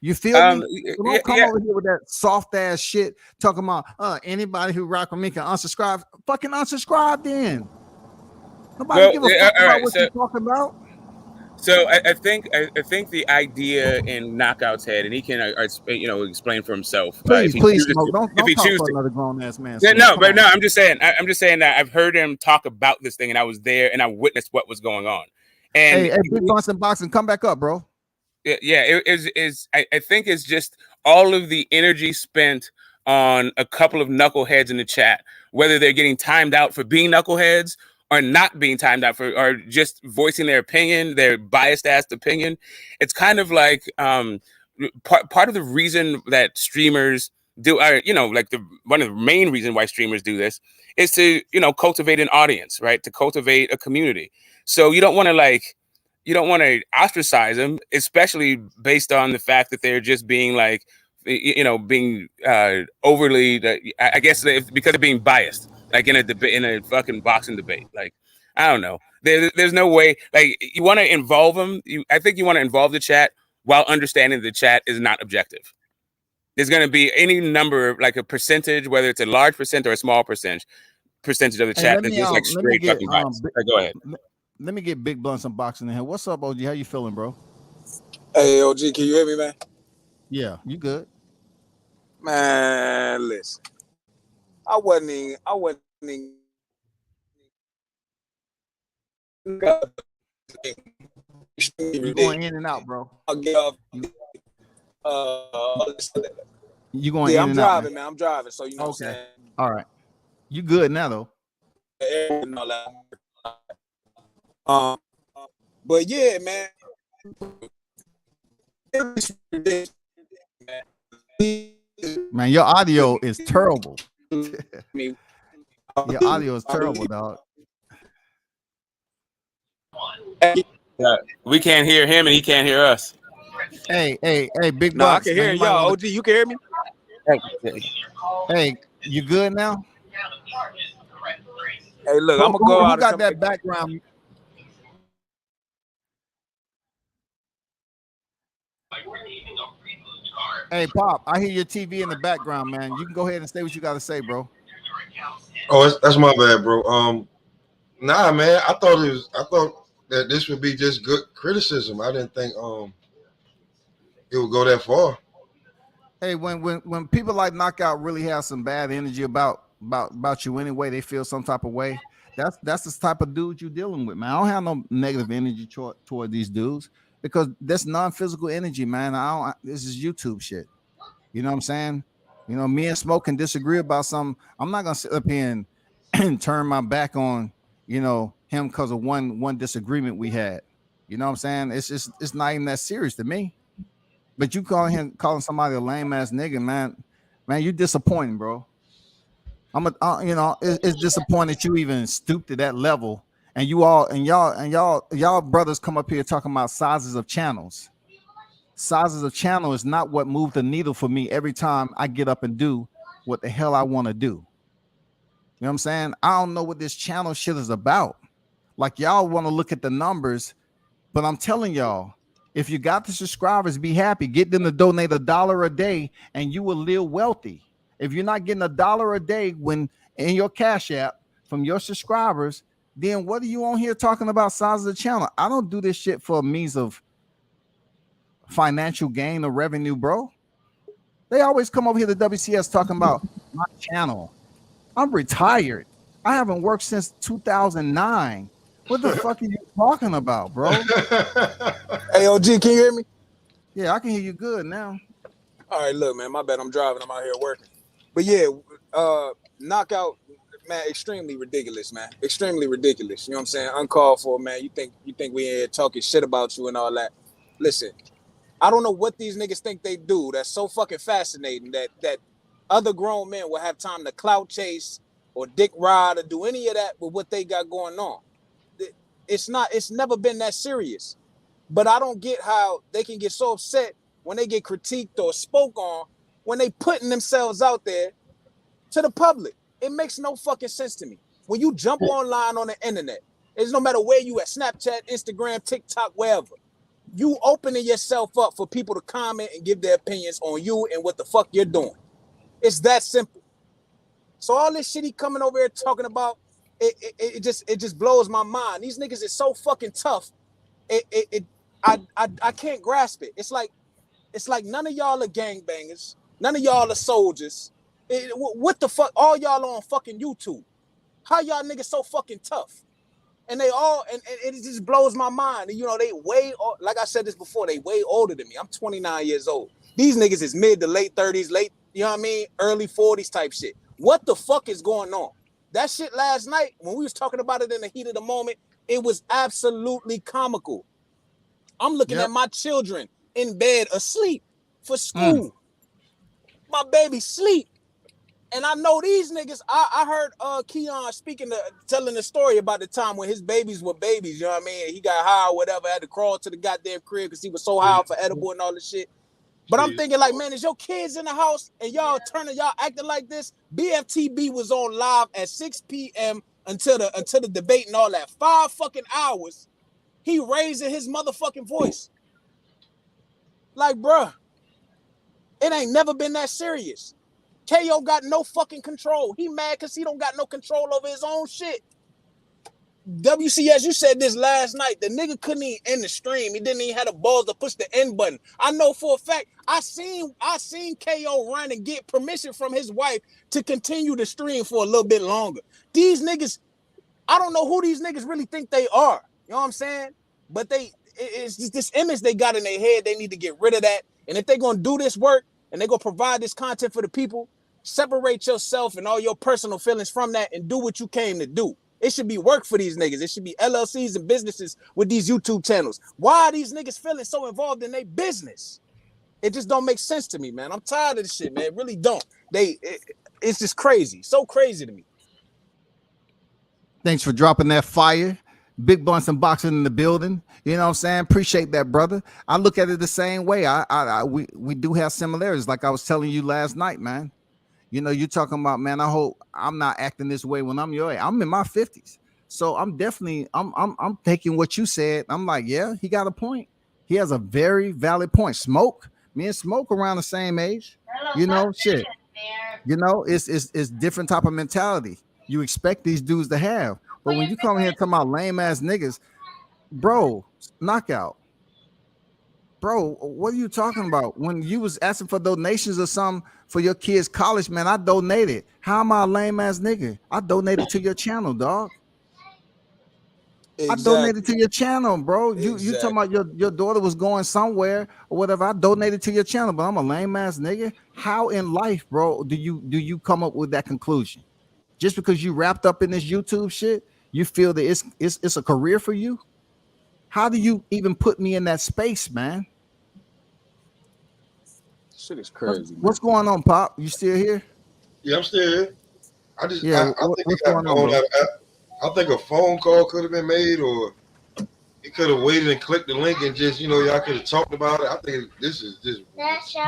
You feel me? So don't come over here with that soft ass shit talking about anybody who rock with me can unsubscribe. Fucking unsubscribe then. Nobody give a fuck about what you're talking about. So I think the idea in Knockout's head, and he can explain for himself. Please, Smoke. Don't talk for another grown ass man. Yeah, no, but no, I'm just saying that I've heard him talk about this thing, and I was there, and I witnessed what was going on. And hey, Big Boston Boxing, come back up, bro. Yeah, I think it's just all of the energy spent on a couple of knuckleheads in the chat, whether they're getting timed out for being knuckleheads or not being timed out for, or just voicing their opinion, their biased ass opinion. It's kind of like part of the reason that streamers do, one of the main reasons why streamers do this is to, cultivate an audience, right? To cultivate a community. So you don't want to ostracize them, especially based on the fact that they're just being overly, I guess, because of being biased, like in a fucking boxing debate. Like, I don't know. There's no way. Like, you want to involve them. I think you want to involve the chat while understanding the chat is not objective. There's going to be any number, like a percentage, whether it's a large percent or a small percentage of the chat that's just like straight fucking bias. Go ahead. Let me get Big Blunts Unboxing in here. What's up, OG? How you feeling, bro? Hey, OG, can you hear me, man? Yeah, you good? Man, listen. I wasn't even you going in and out, bro. I'll get off. You going yeah, in I'm and driving, out, man. I'm driving, so you know what I'm saying. All right. You good now, though. But yeah, man. Man, your audio is terrible. Your audio is terrible, dog. We can't hear him, and he can't hear us. Hey, Big No, I Bucks, can hear y'all. OG, you can hear me? Hey, you good now? Hey, look, I'm gonna go out. Who got that background? Hey, Pop, I hear your TV in the background, man. You can go ahead and say what you got to say, bro. Oh, that's my bad, bro. Nah, man. I thought that this would be just good criticism. I didn't think it would go that far. Hey, when people like Knockout really have some bad energy about you anyway, they feel some type of way. That's the type of dude you're dealing with, man. I don't have no negative energy toward these dudes because that's non-physical energy, man. This is YouTube shit. You know what I'm saying? You know, me and Smoke can disagree about something. I'm not gonna sit up here and turn my back on, him because of one disagreement we had. You know what I'm saying? It's not even that serious to me. But you calling somebody a lame ass nigga, man, you disappointing, bro. It's disappointing that you even stoop to that level, and y'all brothers come up here talking about sizes of channels. Sizes of channel is not what moved the needle for me every time I get up and do what the hell I want to do. You know what I'm saying? I don't know what this channel shit is about. Like, y'all want to look at the numbers, but I'm telling y'all, if you got the subscribers, be happy. Get them to donate $1 a day, and you will live wealthy. If you're not getting $1 a day when in your Cash App from your subscribers, then what are you on here talking about size of the channel? I don't do this shit for a means of financial gain or revenue, bro. They always come over here to WCS talking about my channel. I'm retired. I haven't worked since 2009. What the fuck are you talking about, bro? Hey, OG, can you hear me? Yeah, I can hear you good now. All right, look, man, my bad. I'm driving. I'm out here working. But yeah, Knockout, man, extremely ridiculous, man. Extremely ridiculous. You know what I'm saying? Uncalled for, man. You think we in here talking shit about you and all that. Listen, I don't know what these niggas think they do. That's so fucking fascinating that other grown men will have time to clout chase or dick ride or do any of that with what they got going on. It's never been that serious. But I don't get how they can get so upset when they get critiqued or spoke on when they putting themselves out there to the public. It makes no fucking sense to me. When you jump online on the internet, it's no matter where you at, Snapchat, Instagram, TikTok, wherever, you opening yourself up for people to comment and give their opinions on you and what the fuck you're doing. It's that simple. So all this shit he coming over here talking about, it just blows my mind. These niggas is so fucking tough. I can't grasp it. It's like none of y'all are gangbangers. None of y'all are soldiers. What the fuck? All y'all on fucking YouTube. How y'all niggas so fucking tough? And they all, and it just blows my mind. And, you know, they way, like I said this before, they way older than me. I'm 29 years old. These niggas is mid to late 30s, you know what I mean? Early 40s type shit. What the fuck is going on? That shit last night, when we was talking about it in the heat of the moment, it was absolutely comical. I'm looking at my children in bed asleep for school. My baby sleep. And I know these niggas, I heard Keon telling the story about the time when his babies were babies, you know what I mean? He got high or whatever, had to crawl to the goddamn crib because he was so high for edible and all this shit. But I'm thinking like, man, is your kids in the house and y'all acting like this? BFTB was on live at 6 p.m. until the debate and all that. 5 fucking hours. He raising his motherfucking voice. Like, bruh, it ain't never been that serious. KO got no fucking control. He mad because he don't got no control over his own shit. WCS, you said this last night. The nigga couldn't even end the stream. He didn't even have the balls to push the end button. I know for a fact, I seen KO run and get permission from his wife to continue the stream for a little bit longer. These niggas, I don't know who these niggas really think they are. You know what I'm saying? But it's just this image they got in their head. They need to get rid of that. And if they're going to do this work and they're going to provide this content for the people, separate yourself and all your personal feelings from that and do what you came to do. It should be work for these niggas. It should be LLCs and businesses with these YouTube channels. Why are these niggas feeling so involved in their business? It just don't make sense to me, man. I'm tired of this shit, man. It really don't. It's just crazy. So crazy to me. Thanks for dropping that fire. Big Bunch and Boxing in the building. You know what I'm saying? Appreciate that, brother. I look at it the same way. We do have similarities, like I was telling you last night, man. You know, you're talking about, man, I hope I'm not acting this way when I'm your age. I'm in my 50s. So I'm definitely, I'm taking what you said. I'm like, yeah, he got a point. He has a very valid point. Me and Smoke around the same age. You know, shit. You know, it's different type of mentality you expect these dudes to have. But when you come here talking about lame ass niggas, bro, knockout. Bro, what are you talking about? When you was asking for donations or something for your kids' college, man, I donated. How am I a lame ass nigga? I donated to your channel, dog. Exactly. I donated to your channel, bro. You talking about your daughter was going somewhere or whatever. I donated to your channel, but I'm a lame ass nigga. How in life, bro, do you come up with that conclusion? Just because you wrapped up in this YouTube shit, you feel that it's a career for you? How do you even put me in that space, man? Shit is crazy. What's going on, Pop? You still here? Yeah, I'm still here. I think what's going on, bro? I think a phone call could have been made, or he could have waited and clicked the link and just, you know, y'all could have talked about it. I think this is just.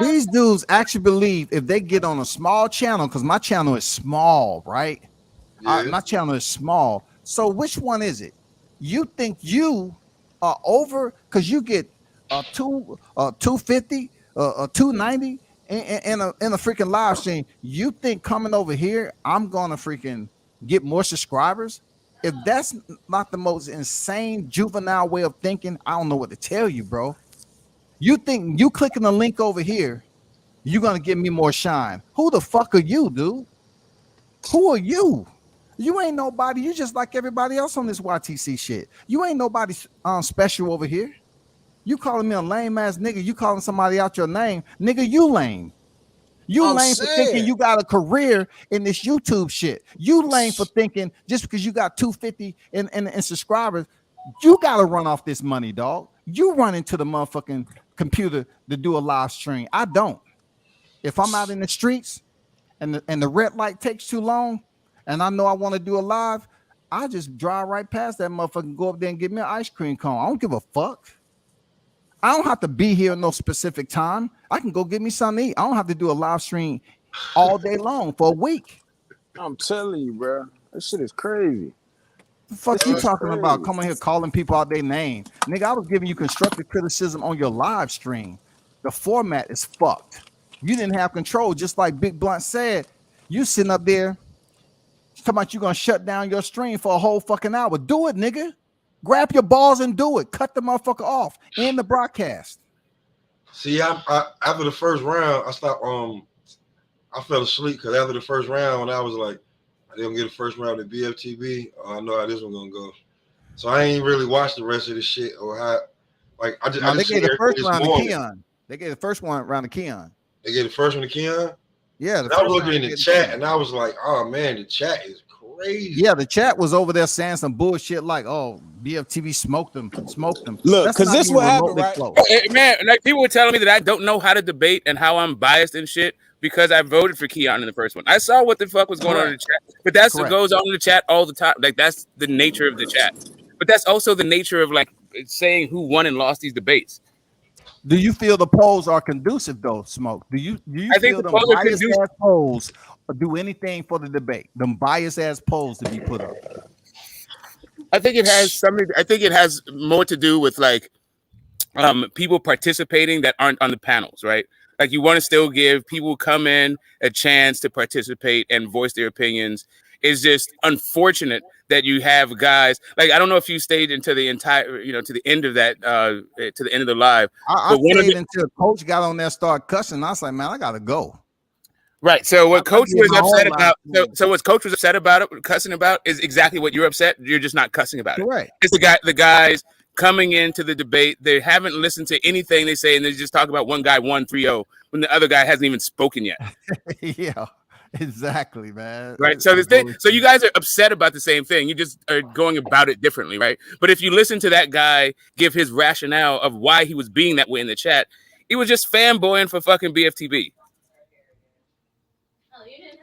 These dudes actually believe if they get on a small channel, because my channel is small, right? Yeah. My channel is small. So which one is it? You think you are over because you get 250, 290 in a freaking live stream? You think coming over here, I'm gonna freaking get more subscribers? If that's not the most insane juvenile way of thinking, I don't know what to tell you, bro. You think you clicking the link over here, you're gonna give me more shine? Who the fuck are you, dude? Who are you? You ain't nobody. You just like everybody else on this YTC shit. You ain't nobody special over here. You calling me a lame ass nigga. You calling somebody out your name. Nigga, you lame. You I'm lame for thinking saying. you got a career in this YouTube shit. You lame for thinking just because you got 250 in subscribers, you gotta run off this money, dog. You run into the motherfucking computer to do a live stream. I don't. If I'm out in the streets and the red light takes too long, and I know I want to do a live, I just drive right past that motherfucker, go up there and get me an ice cream cone. I don't give a fuck. I don't have to be here no specific time. I can go get me something to eat. I don't have to do a live stream all day long for a week. I'm telling you, bro. That shit is crazy. The fuck This you is talking crazy. about? Coming here calling people out their name. Nigga, I was giving you constructive criticism on your live stream. The format is fucked. You didn't have control, just like Big Blunt said. You sitting up there talking about you gonna shut down your stream for a whole fucking hour. Do it, nigga. Grab your balls and do it. Cut the motherfucker off. End the broadcast. See, I after the first round, I stopped. I fell asleep because after the first round, I was like, I didn't get the first round at BFTB. I know how this one gonna go. So I ain't really watched the rest of the shit or how. Like I just They gave the first round to morning. Keon. They gave the first one round to Keon. They gave the first one to Keon. Yeah, I was looking in the chat and I was like, oh man, the chat is crazy. Yeah, the chat was over there saying some bullshit like, "Oh, BFTV smoked them." Look, because this what happened, right? Man, like people were telling me that I don't know how to debate and how I'm biased and shit because I voted for Keon in the first one. I saw what the fuck was going on in the chat, but that's what goes on in the chat all the time. Like that's the nature of the chat, but that's also the nature of like saying who won and lost these debates. Do you feel the polls are conducive though, Smoke? Do you I think feel the them polls are biased conducive. ass polls do anything for the debate? Them biased ass polls to be put up. I think it has something. I think it has more to do with like people participating that aren't on the panels, right? Like you want to still give people who come in a chance to participate and voice their opinions. It's just unfortunate that you have guys like I don't know if you stayed until the entire, to the end of that, to the end of the live. I stayed until Coach got on there, started cussing. I was like, man, I gotta go. Right. So what Coach was upset about, so what Coach was upset about it, cussing about, is exactly what you're upset. You're just not cussing about it. Right. It's the guys coming into the debate. They haven't listened to anything they say, and they just talk about one guy won 3-0 when the other guy hasn't even spoken yet. Yeah, exactly, man. Right. So so you guys are upset about the same thing. You just are going about it differently, right? But if you listen to that guy give his rationale of why he was being that way in the chat, he was just fanboying for fucking BFTB.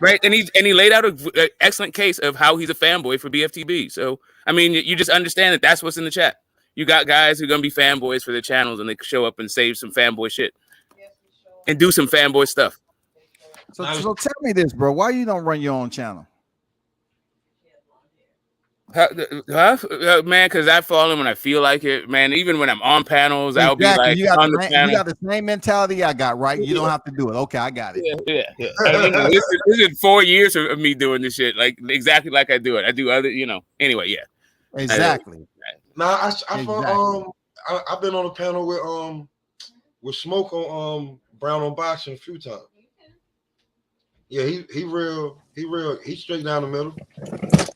Right, and he laid out an excellent case of how he's a fanboy for BFTB. So I mean, you just understand that that's what's in the chat. You got guys who are gonna be fanboys for their channels, and they show up and say some fanboy shit and do some fanboy stuff. So tell me this, bro. Why you don't run your own channel? Man, because I fall in when I feel like it, man. Even when I'm on panels, I'll be like on the panel. You got the same mentality I got, right? You don't have to do it. Okay, I got it. Yeah. I mean, this is 4 years of me doing this shit, like exactly like I do it. I do other, Anyway, yeah. Exactly. Now I've been on a panel with Smoke on Brown on Boxing a few times. Yeah, he's straight down the middle.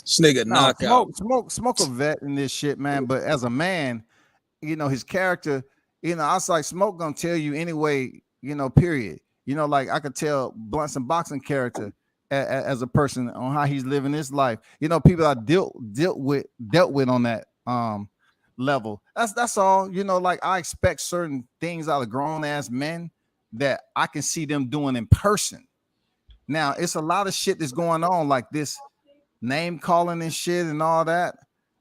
This nigga knockout. Smoke a vet in this shit, man. But as a man, his character, I was like, Smoke gonna tell you anyway, period. Like I could tell Blunt's and Boxing character as a person on how he's living his life. People I dealt with on that level. That's all. Like I expect certain things out of grown ass men that I can see them doing in person. Now it's a lot of shit that's going on, like this name calling and shit and all that.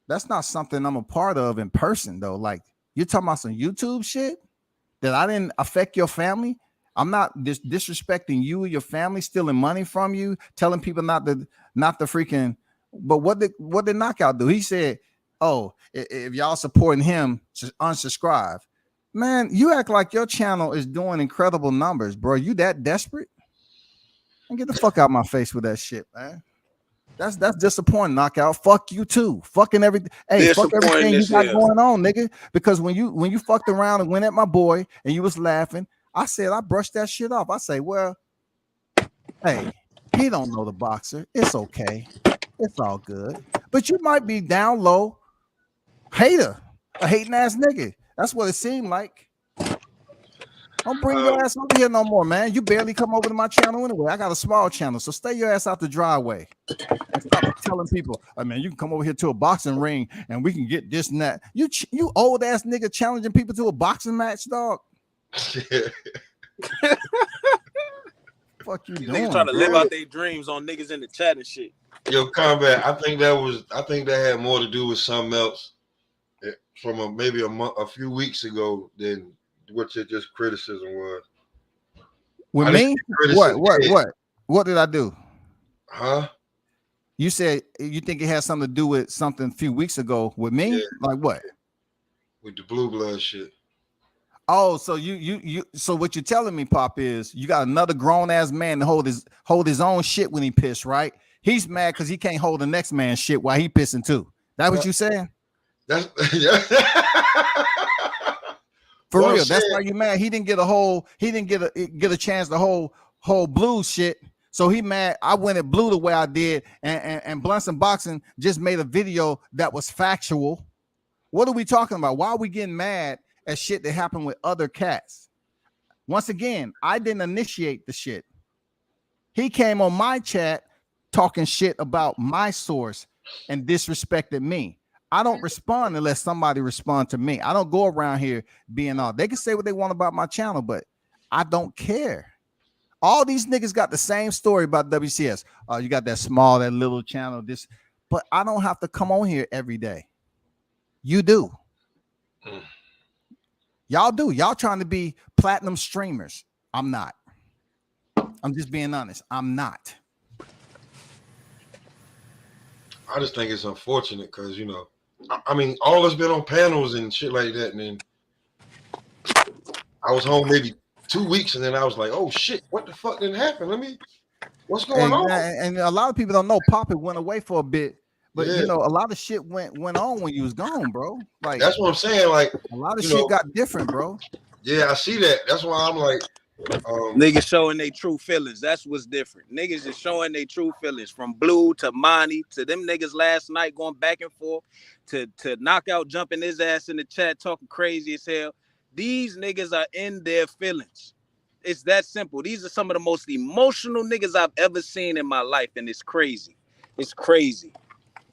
That's not something I'm a part of in person though. Like you're talking about some YouTube shit that I didn't affect your family. I'm not disrespecting you or your family, stealing money from you, telling people not the freaking. But what did Knockout do? He said, "Oh, if y'all supporting him, unsubscribe." Man, you act like your channel is doing incredible numbers, bro. You that desperate? And get the fuck out of my face with that shit, man. That's disappointing, Knockout. Fuck you too. Fucking everything. Hey, fuck everything you got going on, nigga. Because when you fucked around and went at my boy and you was laughing, I said I brushed that shit off. I say, well, hey, he don't know the boxer. It's okay. It's all good. But you might be down low, a hating ass nigga. That's what it seemed like. Don't bring your ass over here no more, man. You barely come over to my channel anyway. I got a small channel, so stay your ass out the driveway and stop telling people, "I mean, you can come over here to a boxing ring and we can get this and that." You old ass nigga challenging people to a boxing match, dog. Fuck you doing? Niggas trying to live out their dreams on niggas in the chat and shit. Yo, Combat, I think that had more to do with something else from maybe a few weeks ago than what your just criticism was. With me? What did I do? Huh? You said you think it has something to do with something a few weeks ago with me? Yeah. Like what? With the blue blood shit. Oh, so so what you're telling me, Pop, is you got another grown ass man to hold his own shit when he piss, right? He's mad because he can't hold the next man's shit while he pissing too. That what you saying? That's For real. That's why you mad. He didn't get a chance to hold blue shit. So he mad. I went at blue the way I did, and Blunts and Boxing just made a video that was factual. What are we talking about? Why are we getting mad at shit that happened with other cats? Once again, I didn't initiate the shit. He came on my chat talking shit about my source and disrespected me. I don't respond unless somebody responds to me. I don't go around here being all. They can say what they want about my channel, but I don't care. All these niggas got the same story about WCS. You got that small, that little channel, this, but I don't have to come on here every day. You do. Y'all do. Y'all trying to be platinum streamers. I'm not. I'm just being honest. I'm not. I just think it's unfortunate because, you know, I mean, all us been on panels and shit like that. And then I was home maybe 2 weeks and then I was like, oh shit, what the fuck didn't happen? What's going on? And a lot of people don't know Poppy went away for a bit. But you know, a lot of shit went on when you was gone, bro. Like that's what I'm saying. Like a lot of shit got different, bro. Yeah, I see that. That's why I'm like, niggas showing their true feelings. That's what's different. Niggas is showing their true feelings. From Blue to Monty to them niggas last night going back and forth to Knockout jumping his ass in the chat talking crazy as hell. These niggas are in their feelings. It's that simple. These are some of the most emotional niggas I've ever seen in my life, and it's crazy. It's crazy.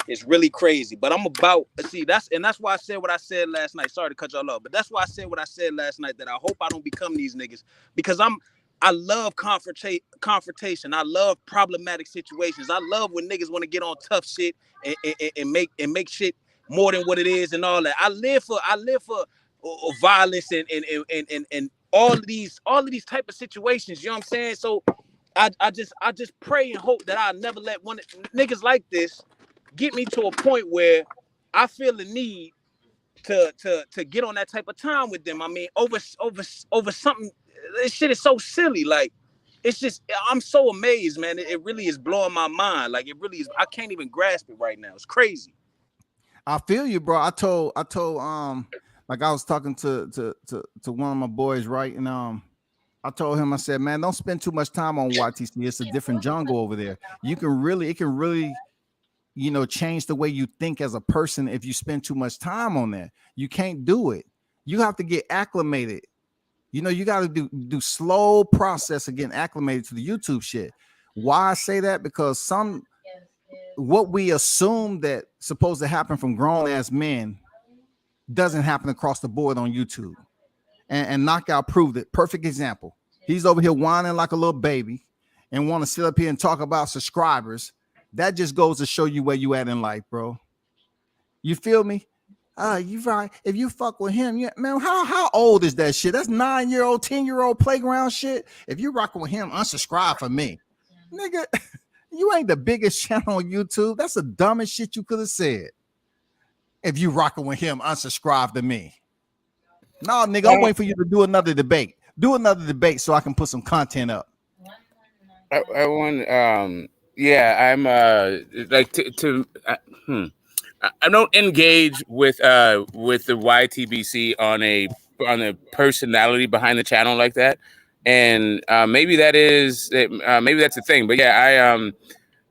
It's really crazy, but I'm about that's why I said what I said last night. Sorry to cut y'all off, but that's why I said what I said last night. That I hope I don't become these niggas because I love confrontation. I love problematic situations. I love when niggas want to get on tough shit and make shit more than what it is and all that. I live for violence and all of these type of situations. You know what I'm saying? So I just pray and hope that I'll never let one niggas like this get me to a point where I feel the need to get on that type of time with them. I mean, over something. This shit is so silly. Like, it's just I'm so amazed, man. It really is blowing my mind. Like, it really is. I can't even grasp it right now. It's crazy. I feel you, bro. I told like I was talking to one of my boys, right? And I told him, I said, man, don't spend too much time on YTC. It's a different jungle over there. It can really you know, change the way you think as a person if you spend too much time on that. You can't do it. You have to get acclimated. You know, you got to do slow process of getting acclimated to the YouTube shit. Why I say that? Because what we assume that supposed to happen from grown ass men doesn't happen across the board on YouTube. And Knockout proved it. Perfect example. He's over here whining like a little baby and want to sit up here and talk about subscribers. That just goes to show you where you at in life, bro. You feel me? You right. If you fuck with him, man, how old is that shit? That's 9-year-old, 10-year-old playground shit. If you rocking with him, unsubscribe for me. Nigga, you ain't the biggest channel on YouTube. That's the dumbest shit you could have said. If you rocking with him, unsubscribe to me. No, nigga, I'm waiting for you to do another debate. Do another debate so I can put some content up. I want yeah, I'm like I don't engage with the YTBC on a personality behind the channel like that, and maybe that's the thing. But yeah, I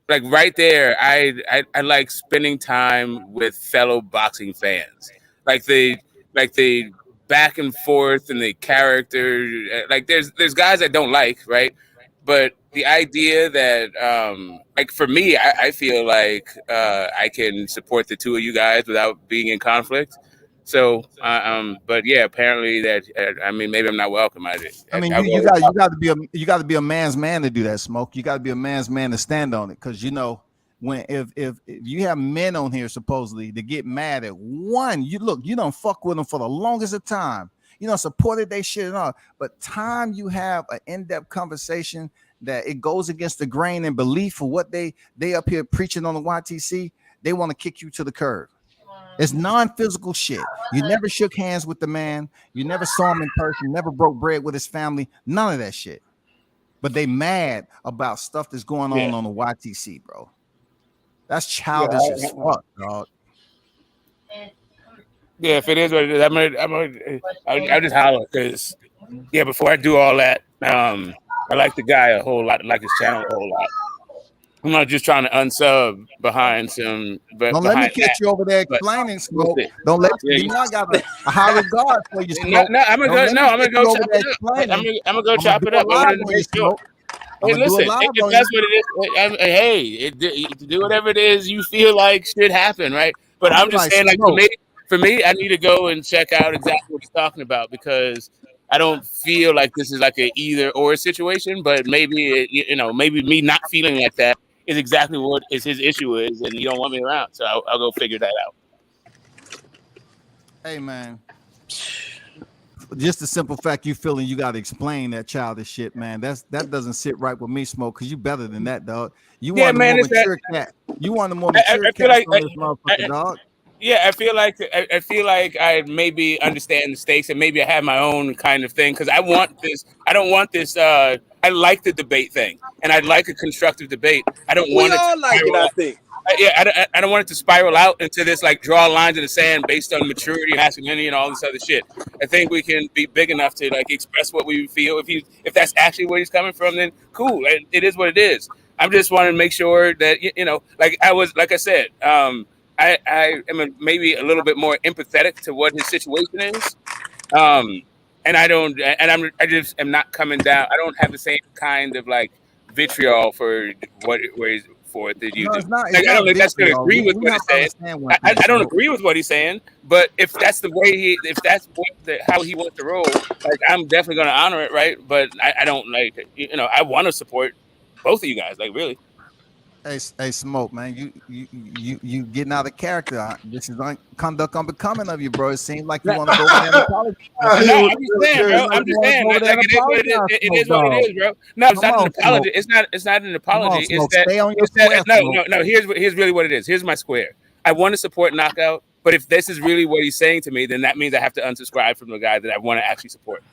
like right there. I like spending time with fellow boxing fans, like the back and forth and the character. Like there's guys I don't like, right? But the idea that like for me, I feel like I can support the two of you guys without being in conflict. So, but yeah, apparently that I mean, maybe I'm not welcome. I mean, I'll you go- got to be a man's man to do that, Smoke. You got to be a man's man to stand on it, because you know when if you have men on here supposedly to get mad at one, you don't fuck with them for the longest of time. You know, supported they shit and all, but time you have an in-depth conversation that it goes against the grain and belief for what they up here preaching on the YTC, they want to kick you to the curb. It's non-physical shit. You never shook hands with the man. You never saw him in person. Never broke bread with his family. None of that shit. But they mad about stuff that's going on the YTC, bro. That's childish as fuck, dog. Yeah, if it is what it is, I'll just holler because before I do all that, I like the guy a whole lot. I like his channel a whole lot. I'm not just trying to unsub behind some. But don't let me catch you over there explaining, Smoke. Don't let you know I got a high regard for you, Smoke. No, I'm gonna go chop it up. I'm gonna go chop it up. Hey, listen, if that's what it is, hey, do whatever it is you feel like should happen, right? But I'm just saying, like for me, I need to go and check out exactly what he's talking about, because I don't feel like this is like a either or situation. But maybe maybe me not feeling like that is exactly what his issue is, and you don't want me around, so I'll go figure that out. Hey, man. Just the simple fact you feeling you got to explain that childish shit, man. That doesn't sit right with me, Smoke, because you better than that, dog. You want a more mature cat. You want a more mature cat on this motherfucker, dog. Yeah, I feel like I maybe understand the stakes, and maybe I have my own kind of thing, because I want this. I don't want this. I like the debate thing, and I like a constructive debate. I don't want it to like it, I think. I don't want it to spiral out into this like draw lines in the sand based on maturity, masculinity, and all this other shit. I think we can be big enough to like express what we feel. If that's actually where he's coming from, then cool. It is what it is. I'm just wanting to make sure that like I said, I am maybe a little bit more empathetic to what his situation is. And I just am not coming down. I don't have the same kind of like vitriol for where he's for it that you do. I don't think that's going to agree with what he's saying. I don't agree with what he's saying, but if that's the way how he wants to roll, like I'm definitely going to honor it, right? But I don't like I want to support both of you guys, like really. Hey, Smoke, man, you getting out of character. This is conduct unbecoming of you, bro. It seems like you want to go over there and apologize. No, I'm just saying, bro. I'm just saying, like, it is what it is, bro. No, it's not an apology. It's not an apology. It's that no. Here's really what it is. Here's my square. I want to support Knockout, but if this is really what he's saying to me, then that means I have to unsubscribe from the guy that I want to actually support.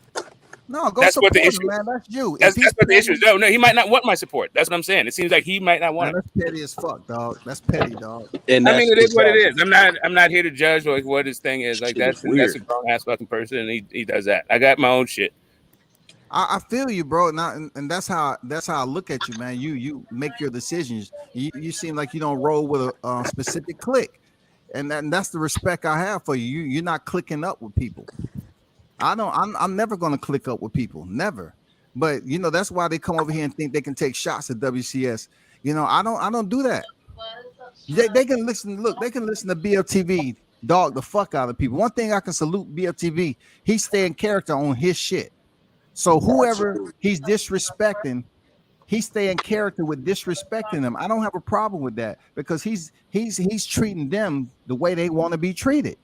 No, that's what the issue, man. That's you. That's what the issue is. No, he might not want my support. That's what I'm saying. It seems like he might not want it. That's petty as fuck, dog. That's petty, dog. And I mean, it is what it is. I'm not here to judge like what his thing is. Like that's a grown ass fucking person, and he does that. I got my own shit. I feel you, bro. And that's how I look at you, man. You make your decisions. You seem like you don't roll with a specific clique, and that's the respect I have for you. You're not clicking up with people. I'm never going to click up with people, never. But that's why they come over here and think they can take shots at WCS. I don't do that. They can listen. Look, they can listen to BFTB dog the fuck out of people. One thing I can salute BFTB, he stay in character on his shit. So whoever he's disrespecting, he stay in character with disrespecting them. I don't have a problem with that, because he's treating them the way they want to be treated.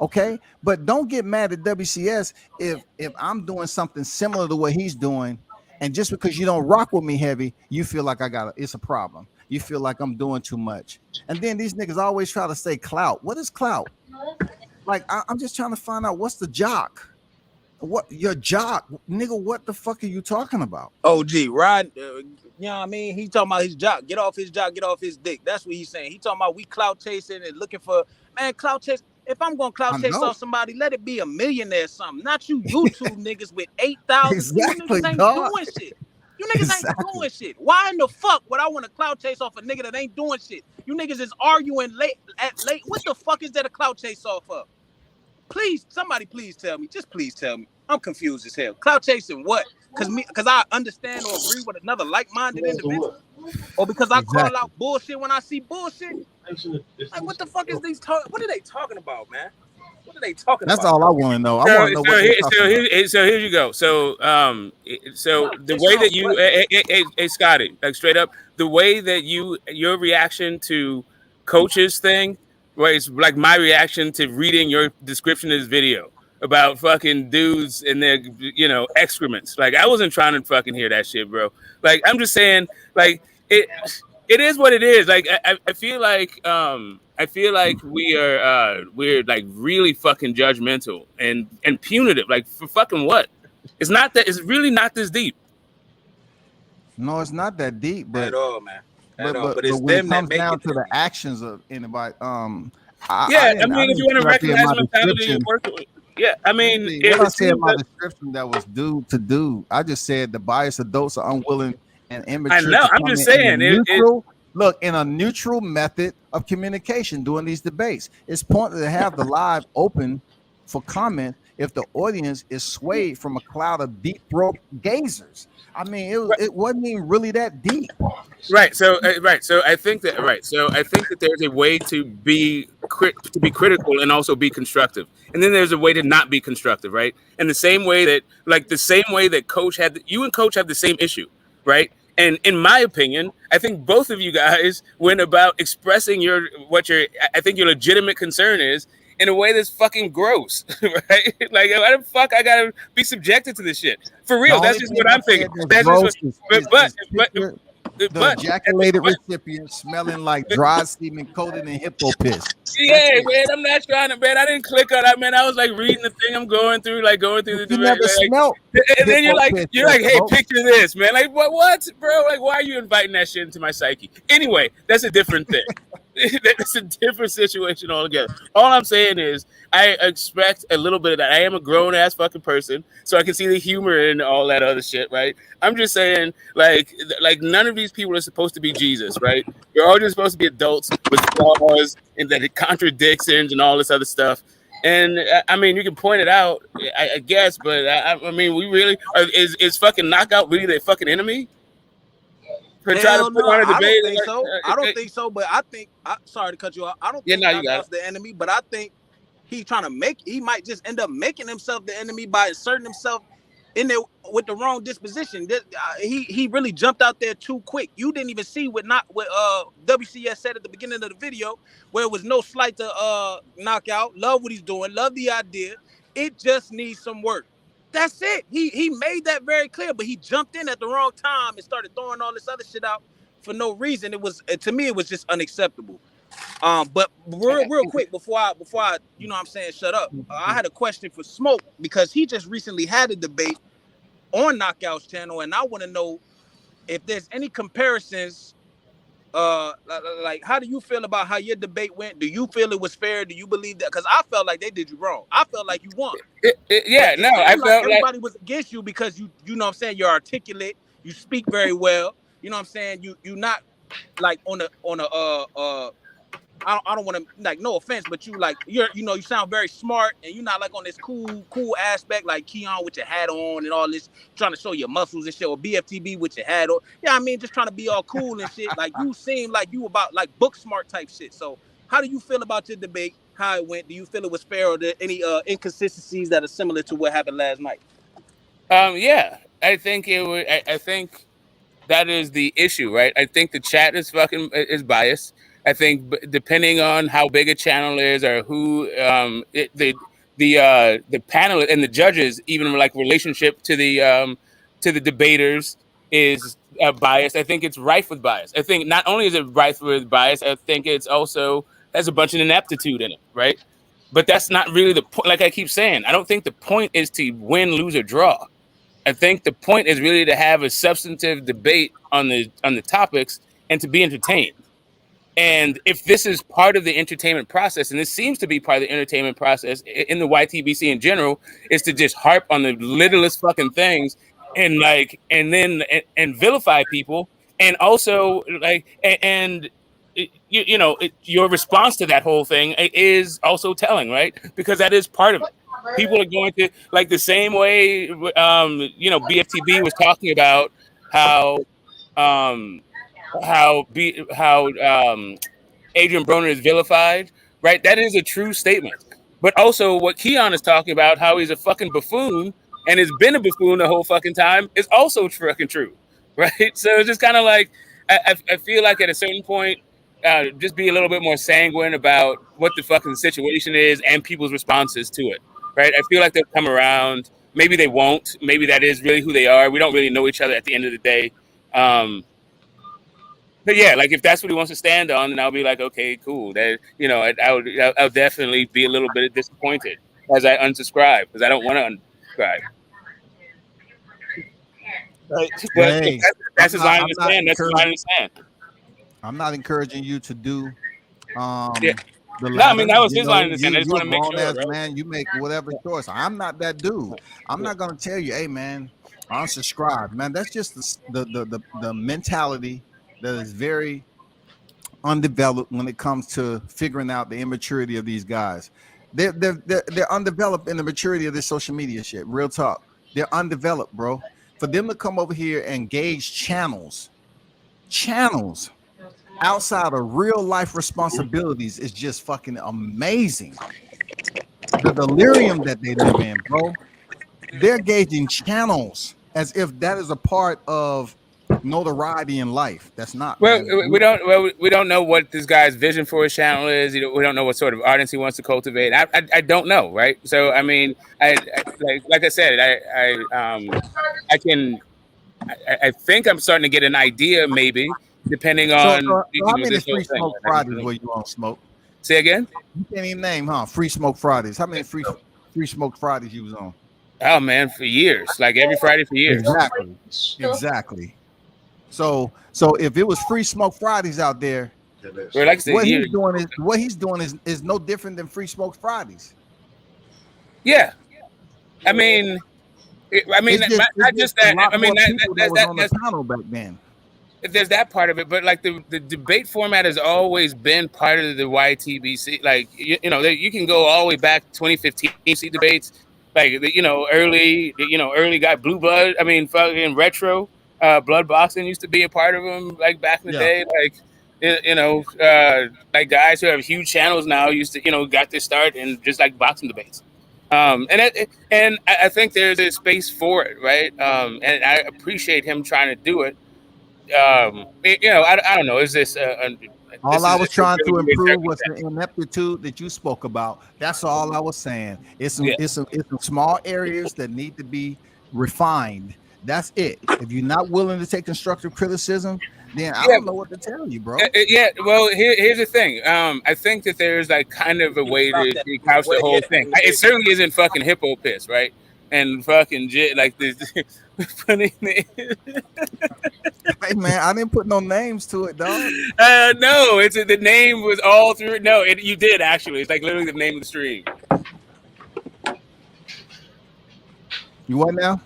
Okay, but don't get mad at WCS if I'm doing something similar to what he's doing, and just because you don't rock with me heavy, you feel like it's a problem. You feel like I'm doing too much. And then these niggas always try to say clout. What is clout? Like I'm just trying to find out what's the jock. What your jock, nigga? What the fuck are you talking about? OG, right? You know what I mean? He talking about his jock. Get off his jock. Get off his dick. That's what he's saying. He talking about we clout chasing and looking for clout chase. If I'm gonna clout chase off somebody, let it be a millionaire or something. Not you YouTube niggas with 8,000. Exactly, you niggas ain't doing shit. You niggas ain't doing shit. Why in the fuck would I want to clout chase off a nigga that ain't doing shit? You niggas is arguing late. What the fuck is that a clout chase off of? Please, somebody please tell me. Just please tell me. I'm confused as hell. Clout chasing what? Because I understand or agree with another like-minded individual? Or because I call Exactly. out bullshit when I see bullshit? Like, what the fuck is these talking? What are they talking about, man? What are they talking That's about? all I want to know. I want to know what they're talking about. So here you go. So the way that you, hey Scotty, like straight up, the way that your reaction to Coach's thing, right, is like my reaction to reading your description of this video about fucking dudes and their excrements. Like I wasn't trying to fucking hear that shit, bro. Like I'm just saying, like it is what it is. Like I feel like we're like really fucking judgmental and punitive. Like for fucking what? It's not that. It's really not this deep. No, it's not that deep, but At all, man. but But it's when it them that comes make down it. to the actions of anybody, I mean, if you want to recognize mentality, you work with. Yeah, I mean, what I said in my description that was due to do. I just said the biased adults are unwilling and immature. I know. I'm just saying Look, in a neutral method of communication during these debates, it's pointless to have the live open for comment if the audience is swayed from a cloud of deep throat gazers. I mean, it wasn't even really that deep. Right. So I think that there's a way to be critical and also be constructive, and then there's a way to not be constructive, right? And the same way that Coach had, you and Coach have the same issue, right? And in my opinion, I think both of you guys went about expressing what your legitimate concern is in a way that's fucking gross, right? Like, why the fuck I gotta be subjected to this shit? For real, that's just what I'm thinking. That's just what, the ejaculated recipient smelling like dry semen coated in hippo piss. Yeah, man, I'm not trying to, man. I didn't click on that, man. I was like reading the thing I'm going through the you never smelled. And then you're like, hey, picture this, man. Like, what, bro? Like, why are you inviting that shit into my psyche? Anyway, that's a different thing. That's a different situation altogether. All I'm saying is I expect a little bit of that. I am a grown ass fucking person, so I can see the humor in all that other shit, right? I'm just saying, like none of these people are supposed to be Jesus, right? You're all just supposed to be adults with flaws and that it contradictions and all this other stuff. And I mean, you can point it out, I guess, but I mean, we really is fucking Knockout really their fucking enemy? Hell no, I don't think so. I don't think so, but I think, sorry to cut you off. I don't think Knockout's the enemy, but I think he's trying to he might just end up making himself the enemy by inserting himself in there with the wrong disposition. He really jumped out there too quick. You didn't even see what WCS said at the beginning of the video, where it was no slight to Knockout. Love what he's doing, love the idea. It just needs some work. That's it. He made that very clear, but he jumped in at the wrong time and started throwing all this other shit out for no reason. It was, to me, it was just unacceptable. But real quick before I you know what I'm saying, shut up. I had a question for Smoke because he just recently had a debate on Knockout's channel, and I want to know if there's any comparisons. Like, how do you feel about how your debate went? Do you feel it was fair? Do you believe that? Because I felt like they did you wrong. I felt like you won. I felt like everybody was against you because you know what I'm saying, you're articulate, you speak very well. You know what I'm saying? You not like on a I don't want to, like, no offense, but you sound very smart, and you're not like on this cool aspect like Keon with your hat on and all this, trying to show your muscles and shit, or BFTB with your hat on. Yeah, I mean, just trying to be all cool and shit. Like, you seem like you about like book smart type shit. So how do you feel about your debate? How it went? Do you feel it was fair, or are there any inconsistencies that are similar to what happened last night? Yeah, I think it would. I think that is the issue, right? I think the chat is biased. I think depending on how big a channel is or who the panel and the judges, even like relationship to the debaters is biased. I think it's rife with bias. I think not only is it rife with bias, I think it's also has a bunch of ineptitude in it, right? But that's not really the point. Like I keep saying, I don't think the point is to win, lose, or draw. I think the point is really to have a substantive debate on the topics and to be entertained. And if this is part of the entertainment process, and this seems to be part of the entertainment process in the YTBC in general, is to just harp on the littlest fucking things and vilify people, and also and your response to that whole thing is also telling, right? Because that is part of it. People are going to, like, the same way, BFTB was talking about how Adrian Broner is vilified, right? That is a true statement. But also what Keon is talking about, how he's a fucking buffoon and has been a buffoon the whole fucking time, is also fucking true, right? So it's just kind of like, I feel like at a certain point, just be a little bit more sanguine about what the fucking situation is and people's responses to it, right? I feel like they'll come around. Maybe they won't. Maybe that is really who they are. We don't really know each other at the end of the day. But yeah, like if that's what he wants to stand on, then I'll be like, okay, cool. That I'll definitely be a little bit disappointed as I unsubscribe because I don't want to unsubscribe. Right. But Hey, that's his line to stand. That's his line to stand. I'm not encouraging you to do Yeah. the No, I mean that latter. was his line to stand. I just want to make sure, As right? man, you make whatever choice. I'm not that dude. I'm not gonna tell you, hey man, unsubscribe, man. That's just the mentality that is very undeveloped when it comes to figuring out the immaturity of these guys. They're undeveloped in the maturity of this social media shit. Real talk. They're undeveloped, bro. For them to come over here and gauge channels outside of real life responsibilities is just fucking amazing. The delirium that they live in, bro. They're gauging channels as if that is a part of notoriety in life. That's not. Well, Man. we don't know what this guy's vision for his channel is. We don't know what sort of audience he wants to cultivate. I don't know, right? So I mean, like I said, I think I'm starting to get an idea, maybe depending on So how many this whole free thing. smoke Fridays were you on, Smoke? Say again? You can't even name, huh? Free smoke Fridays. How many free smoke Fridays you was on? Oh man, for years, like every Friday for years. Exactly. So if it was free smoke Fridays out there, well, like I said, what he's doing is no different than free smoke Fridays. Yeah, I mean, not just that. I mean, that was on the panel back then. There's that part of it, but like the debate format has always been part of the YTBC. Like you can go all the way back 2015 see debates, like early guy Blue Blood. I mean, fucking retro blood boxing used to be a part of them, like back in the day. Like like guys who have huge channels now used to got their start in just like boxing debates. And I think there's a space for it, right? And I appreciate him trying to do it. I don't know. Is this all I was trying to improve was the ineptitude that you spoke about. That's all I was saying. It's some small areas that need to be refined. That's it. If you're not willing to take constructive criticism, then I don't know what to tell you, bro. Well, here's the thing. I think that there's like kind of a way to couch the whole thing. It certainly isn't fucking hippo piss, right? And fucking like this funny name. Hey man, I didn't put no names to it, dog. No, the name was all through. No, you did actually. It's like literally the name of the stream. You what now?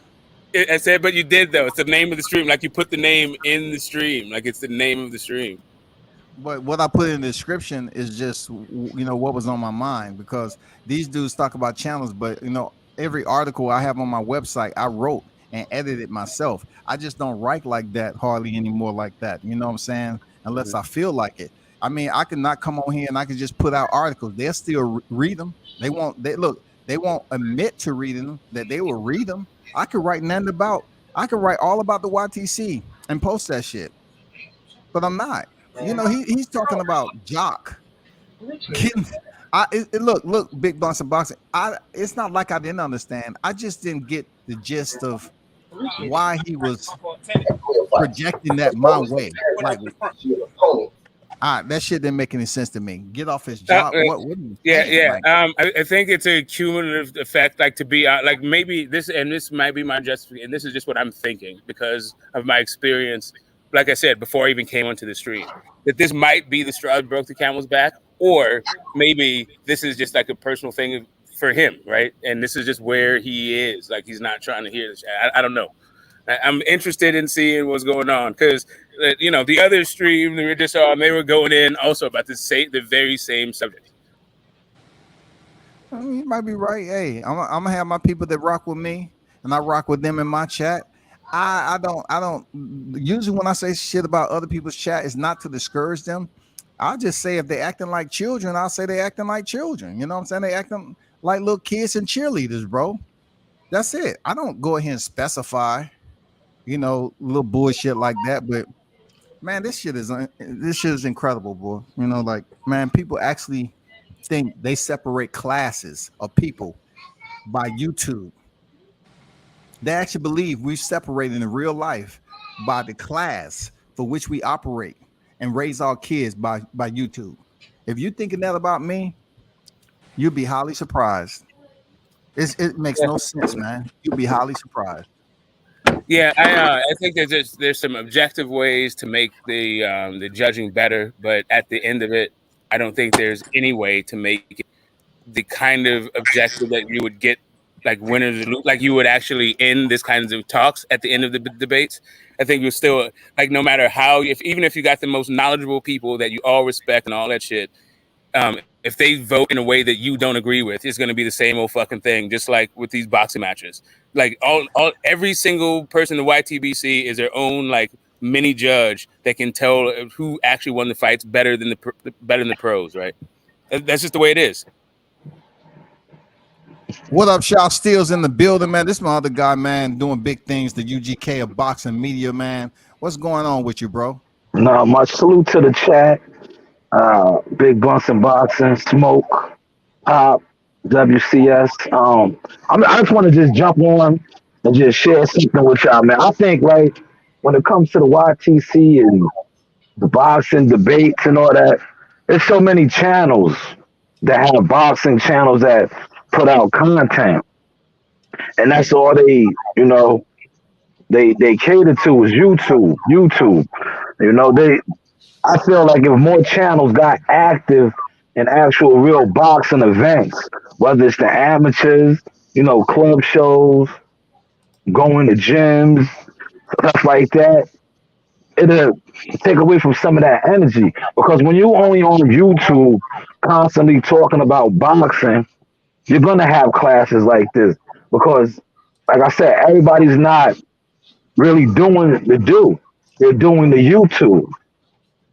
I said, but you did though. It's the name of the stream. Like you put the name in the stream. Like it's the name of the stream. But what I put in the description is just what was on my mind, because these dudes talk about channels, but every article I have on my website I wrote and edited myself. I just don't write like that hardly anymore like that. You know what I'm saying? Unless I feel like it. I mean, I can not come on here and I can just put out articles. They'll still read them. They won't admit to reading them, that they will read them. I could write I could write all about the YTC and post that shit. But I'm not. He's talking about Jock. Look, Big Bunch of Boxing. It's not like I didn't understand. I just didn't get the gist of why he was projecting that my way. Like, that shit didn't make any sense to me. Get off his job. I think it's a cumulative effect. Like to be like maybe this might be my justification. And this is just what I'm thinking because of my experience. Like I said before, I even came onto the stream, that this might be the straw that broke the camel's back, or maybe this is just like a personal thing for him, right? And this is just where he is. Like he's not trying to hear this. I don't know. I'm interested in seeing what's going on because you know the other stream they were just on, they were going in also about the very same subject. I mean, you might be right. Hey, I'm gonna have my people that rock with me, and I rock with them in my chat. I don't. Usually, when I say shit about other people's chat, it's not to discourage them. I'll just say if they acting like children, I'll say they acting like children. You know what I'm saying? They acting like little kids and cheerleaders, bro. That's it. I don't go ahead and specify, little bullshit like that. But man, this shit is incredible, boy. Like, man, people actually think they separate classes of people by YouTube. They actually believe we've separated in real life by the class for which we operate and raise our kids by YouTube. If you're thinking that about me, you'll be highly surprised. It makes no sense, man. You'll be highly surprised. Yeah, I think there's some objective ways to make the judging better, but at the end of it, I don't think there's any way to make it the kind of objective that you would get, like winners and losers, like you would actually end this kinds of talks at the end of the debates. I think you're still like, no matter how, even if you got the most knowledgeable people that you all respect and all that shit, if they vote in a way that you don't agree with, it's going to be the same old fucking thing. Just like with these boxing matches, like every single person in the YTBC is their own like mini judge that can tell who actually won the fights better than the pros, right? That's just the way it is. What up, Shaw Steele's in the building, man. This is my other guy, man, doing big things. The UGK of boxing media, man. What's going on with you, bro? No, my salute to the chat. Big Bunsen Boxing, Smoke, Pop, WCS. I just want to just jump on and just share something with y'all, man. I think, right, when it comes to the YTC and the boxing debates and all that, there's so many channels that have boxing channels that put out content. And that's all they cater to is YouTube. I feel like if more channels got active in actual real boxing events, whether it's the amateurs, club shows, going to gyms, stuff like that, it'll take away from some of that energy. Because when you only on YouTube constantly talking about boxing, you're going to have classes like this. Because, like I said, everybody's not really doing the do. They're doing the YouTube.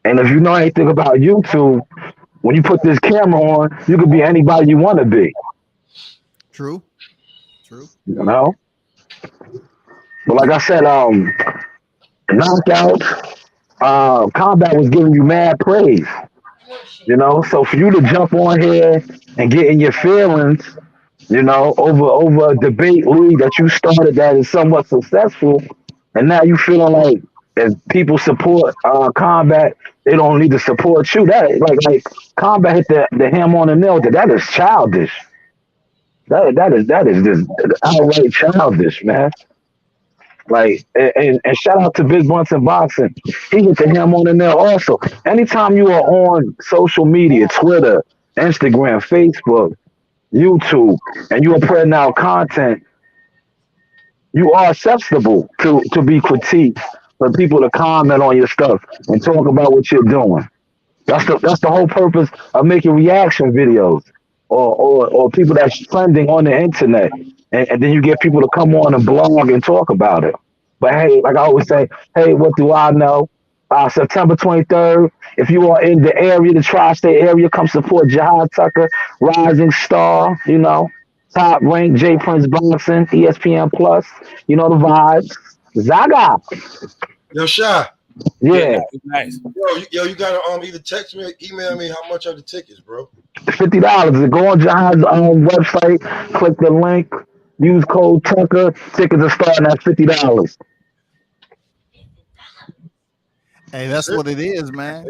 And if you know anything about YouTube, when you put this camera on, you could be anybody you want to be. True. But like I said, Knockout, Combat was giving you mad praise. So for you to jump on here and get in your feelings, over a debate league that you started that is somewhat successful, and now you feeling like if people support Combat, they don't need to support you. That like Combat hit the hammer on the nail. That is childish. That is just outright childish, man. Like and shout out to Big Bunsen Boxing. He hit the hammer on the nail also. Anytime you are on social media, Twitter, Instagram, Facebook, YouTube, and you are putting out content, you are acceptable to be critiqued, for people to comment on your stuff and talk about what you're doing. That's the whole purpose of making reaction videos or people that's trending on the internet. And then you get people to come on and blog and talk about it. But hey, like I always say, hey, what do I know? September 23rd, if you are in the area, the tri-state area, come support Jihad Tucker, Rising Star, Top Rank, J Prince Boxing, ESPN Plus, the vibes. Zaga. Yo, Shy. Yeah. Nice. Yo, you gotta either text me or email me how much are the tickets, bro. $50. Go on Jihad's website, click the link, use code Tucker. Tickets are starting at $50. Hey, that's what it is, man.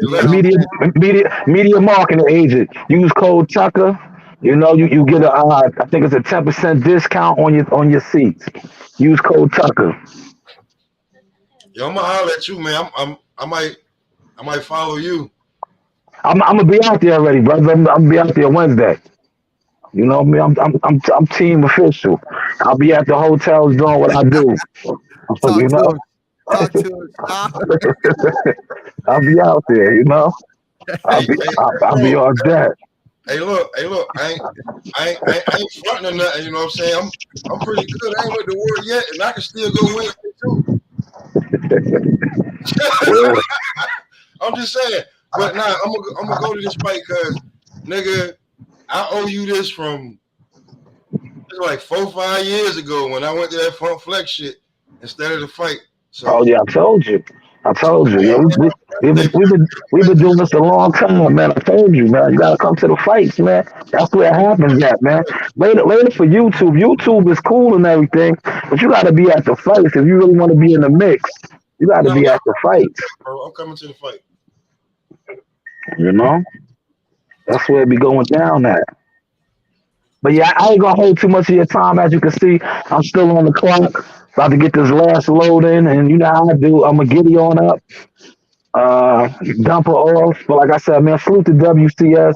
Media marketing agent. Use code Tucker. You get I think it's a 10% discount on your seats. Use code Tucker. Yo, I'm gonna holler at you, man. I might follow you. I'm gonna be out there already, brother. I'm gonna be out there Wednesday. You know me, I'm team official. I'll be at the hotels doing what I do. Talk You to know, him. Talk to him. I'll be out there. You know, Hey, I'll be bro. on deck. Hey, look. I ain't fronting or nothing. You know what I'm saying? I'm pretty good. I ain't with the word yet, and I can still go win too. Yeah. I'm just saying. But nah, I'm gonna go to this fight because, nigga, I owe you this from like 4-5 years ago when I went to that front flex shit instead of the fight. So Oh yeah, I told you. Yeah, they we've been doing this a long time, man. I told you, man. You gotta come to the fights, man. That's where it happens at, man. Later for YouTube. YouTube is cool and everything, but you gotta be at the fights if you really want to be in the mix. You gotta no, be at the fights. bro, I'm coming to the fight. You know, that's where it be going down at. But yeah, I ain't gonna hold too much of your time. As you can see, I'm still on the clock, about to get this last load in, and you know how I do. I'm gonna giddy on up, dump her off. But like I said, man, salute to WCS,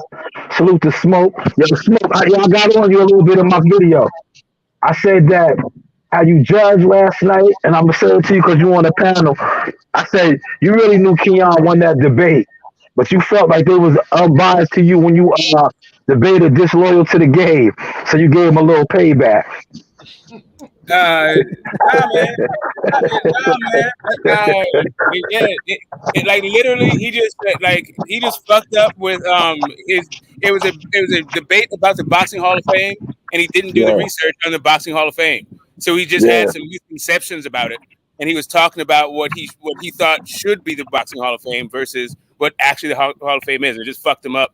salute to Smoke. Yo, Smoke, y'all got on you a little bit in my video. I said that how you judged last night, and I'm gonna say it to you because you on the panel. I said you really knew Keon won that debate, but you felt like they was unbiased to you when you debated disloyal to the game, so you gave him a little payback. Nah, man. Nah, man. Like literally, he just fucked up with his. It was a debate about the Boxing Hall of Fame, and he didn't do the Yeah, research on the Boxing Hall of Fame, so he just yeah. had some misconceptions about it, and he was talking about what he thought should be the Boxing Hall of Fame versus what actually the Hall of Fame is. It just fucked him up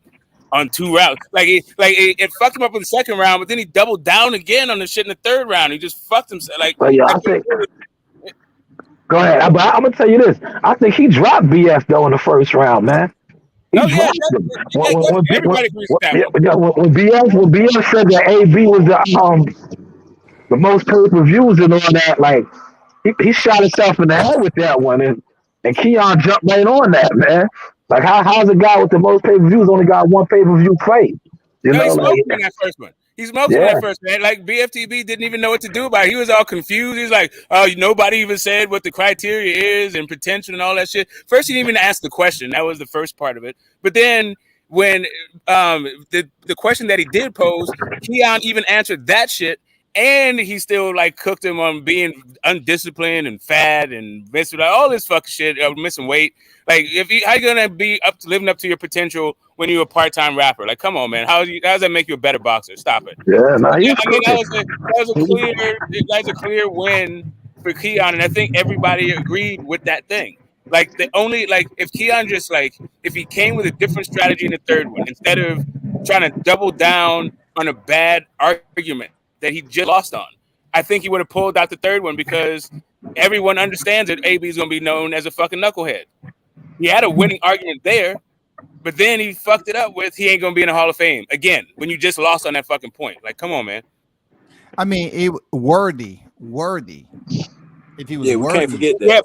on 2 rounds. It fucked him up in the second round, but then he doubled down again on the shit in the third round. He just fucked himself. But yeah, I think. Go ahead. I'm gonna tell you this. I think he dropped BF though in the first round, man. He Oh yeah, dropped him. everybody agrees with that one. When BF said that AB was the most pay per views and all that, like he shot himself in the head with that one, and Keon jumped right on that, man. Like how's a guy with the most pay per views only got one pay per view fight? You No, he know, smoked like him in that first one. He smoked him in yeah, that first one. Like BFTB didn't even know what to do about it. He was all confused. He was like, "Oh, nobody even said what the criteria is and potential and all that shit." First, he didn't even ask the question. That was the first part of it. But then when the question that he did pose, Keon even answered that shit, and he still like cooked him on being undisciplined and fat and missing all this fucking shit, missing weight. Like, how you gonna be living up to your potential when you're a part-time rapper? Like, come on, man. How does that make you a better boxer? Stop it. yeah. So, Nah, he yeah, was I mean, cooking. that was a clear win for Keon, and I think everybody agreed with that thing. Like the only if Keon just if he came with a different strategy in the third one instead of trying to double down on a bad argument that he just lost on, I think he would have pulled out the third one because everyone understands that AB is going to be known as a fucking knucklehead. He had a winning argument there, but then he fucked it up with he ain't gonna be in the Hall of Fame again when you just lost on that fucking point. Like, come on, man. I mean, worthy. If he was Yeah, we worthy, can't forget that.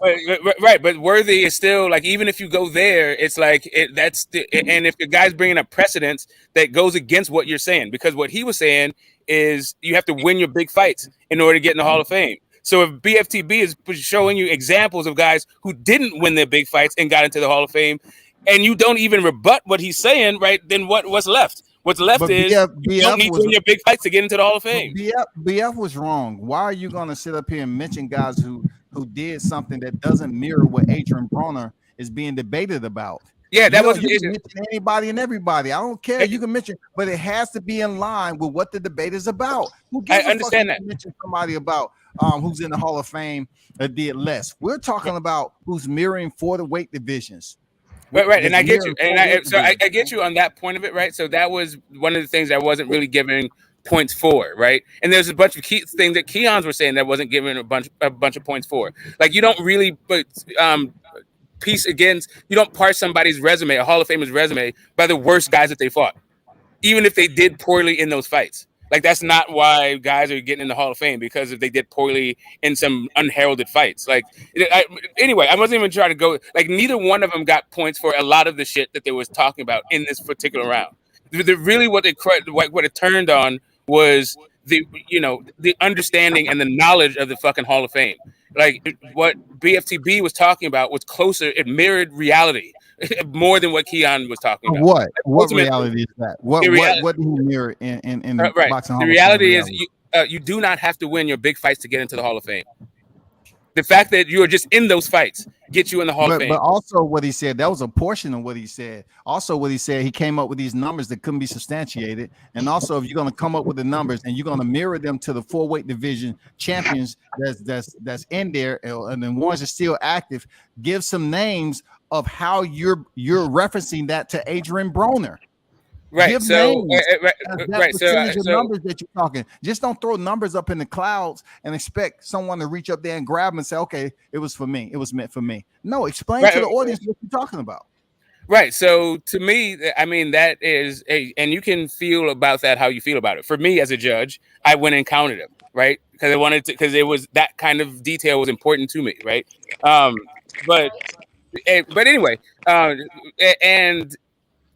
Yeah, but worthy is still like even if you go there, it's like and if the guy's bringing up precedents that goes against what you're saying, because what he was saying is you have to win your big fights in order to get in the Hall of Fame. So if BFTB is showing you examples of guys who didn't win their big fights and got into the Hall of Fame, and you don't even rebut what he's saying, right? Then what's left? What's left but is you don't need to win your big fights to get into the Hall of Fame. BF was wrong. Why are you going to sit up here and mention guys who did something that doesn't mirror what Adrian Broner is being debated about? Yeah, that wasn't you can mention anybody and everybody. I don't care. You can mention, but it has to be in line with what the debate is about. Who gives I understand a fuck that. You mention somebody about who's in the Hall of Fame that did less. We're talking about who's mirroring for the weight divisions. Right, and I get you, and I get you on that point of it, right? So that was one of the things I wasn't really giving points for, right? And there's a bunch of things that Keon's were saying that wasn't given a bunch of points for. Like you don't really you don't parse somebody's resume, a Hall of Famer's resume, by the worst guys that they fought, even if they did poorly in those fights. Like that's not why guys are getting in the Hall of Fame, because if they did poorly in some unheralded fights. Anyway, I wasn't even trying to go. Like neither one of them got points for a lot of the shit that they was talking about in this particular round. Really, what it turned on was the the understanding and the knowledge of the fucking Hall of Fame. Like what BFTB was talking about was closer. It mirrored reality more than what Keon was talking about. What? What Ultimately, reality is that? What? the reality, What did he mirror in right? boxing? The Hall of Fame reality is reality? you do not have to win your big fights to get into the Hall of Fame. The fact that you are just in those fights gets you in the Hall of Fame. But also what he said, that was a portion of what he said. Also what he said, he came up with these numbers that couldn't be substantiated. And also if you're going to come up with the numbers and you're going to mirror them to the 4-weight division champions that's in there, and then ones that are still active, give some names of how you're referencing that to Adrian Broner. Right. Give So, names, right. percentage of numbers that you're talking. Just don't throw numbers up in the clouds and expect someone to reach up there and grab them and say, okay, it was for me. It was meant for me. No, explain to the audience what you're talking about. Right. So to me, I mean, that is and you can feel about that how you feel about it. For me as a judge, I went and counted him, right? Because I wanted to, because it was that kind of detail was important to me, right? But anyway, and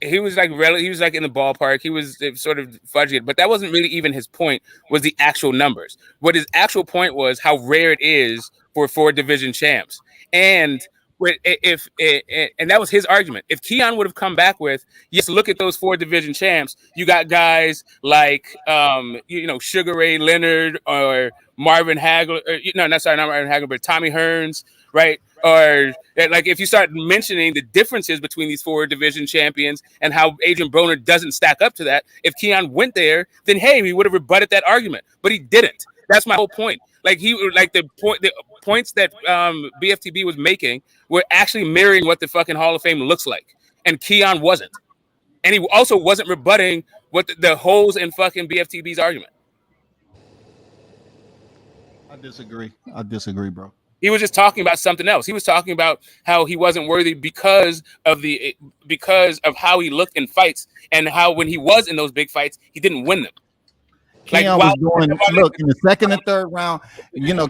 he was like he was like in the ballpark. He was sort of fudging it, but that wasn't really even his point. Was the actual numbers? What his actual point was how rare it is for 4 division champs, and and that was his argument. If Keon would have come back with, yes, look at those 4 division champs. You got guys like Sugar Ray Leonard or Marvin Hagler. Not Marvin Hagler, but Tommy Hearns, right? Or like if you start mentioning the differences between these 4 division champions and how Adrian Broner doesn't stack up to that, if Keon went there, then hey, he would have rebutted that argument, but he didn't. That's my whole point. Like the points that BFTB was making were actually mirroring what the fucking Hall of Fame looks like, and Keon wasn't, and he also wasn't rebutting what the holes in fucking BFTB's argument. I disagree, bro. He was just talking about something else. He was talking about how he wasn't worthy because of how he looked in fights, and how when he was in those big fights, he didn't win them. Keon was doing, look, in the second and third round,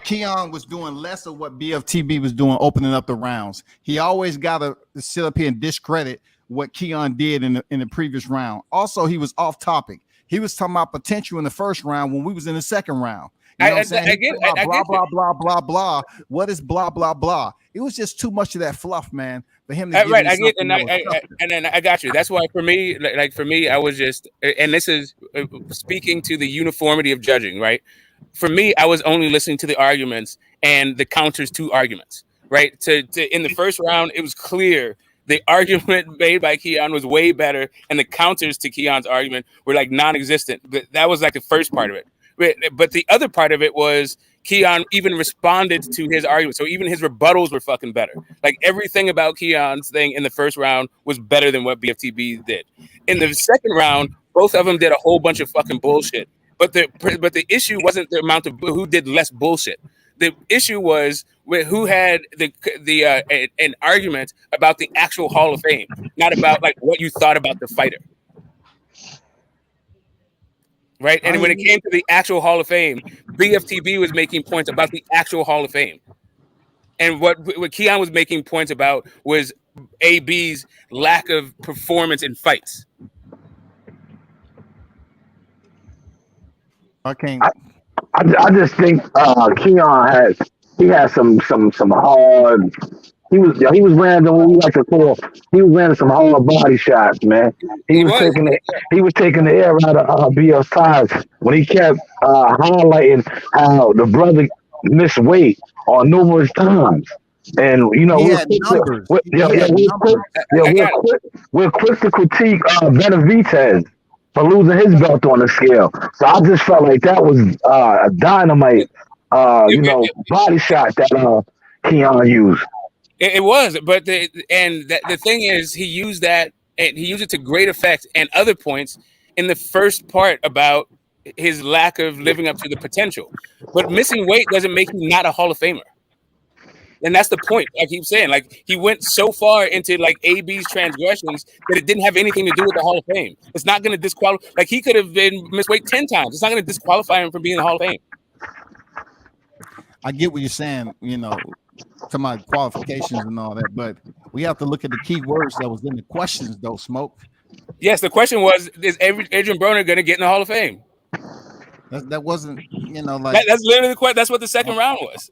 Keon was doing less of what BFTB was doing, opening up the rounds. He always got to sit up here and discredit what Keon did in the previous round. Also, he was off topic. He was talking about potential in the first round when we was in the second round. You know what I'm saying? Blah, blah, blah. What is blah, blah, blah? It was just too much of that fluff, man, for him to right. I got you. That's why for me, I was just, and this is speaking to the uniformity of judging, right? For me, I was only listening to the arguments and the counters to arguments, right? To in the first round, it was clear the argument made by Keon was way better, and the counters to Keon's argument were like non-existent. But that was like the first part of it. But the other part of it was Keon even responded to his argument. So even his rebuttals were fucking better. Like everything about Keon's thing in the first round was better than what BFTB did. In the second round, both of them did a whole bunch of fucking bullshit. But the issue wasn't the amount of who did less bullshit. The issue was with who had an argument about the actual Hall of Fame, not about like what you thought about the fighter. Right. And when it came to the actual Hall of Fame, BFTB was making points about the actual Hall of Fame. And what Keon was making points about was AB's lack of performance in fights. I just think Keon had some hard. He was landing what we like to call. He was landing some hard body shots, man. He was taking the air out of BL's tires when he kept highlighting how the brother missed weight on numerous times. And we're quick to critique Benavidez for losing his belt on the scale. So I just felt like that was a dynamite, body shot that Keon used. It was, but the thing is, he used that, and he used it to great effect and other points in the first part about his lack of living up to the potential. But missing weight doesn't make him not a Hall of Famer. And that's the point. I keep saying, like, he went so far into like AB's transgressions that it didn't have anything to do with the Hall of Fame. It's not going to disqualify. Like, he could have been missed weight 10 times. It's not going to disqualify him from being in the Hall of Fame. I get what you're saying, to my qualifications and all that, but we have to look at the key words that was in the questions, though. Smoke. Yes, the question was: is Adrian Broner going to get in the Hall of Fame? That wasn't, like That's literally the question. That's what the second round was.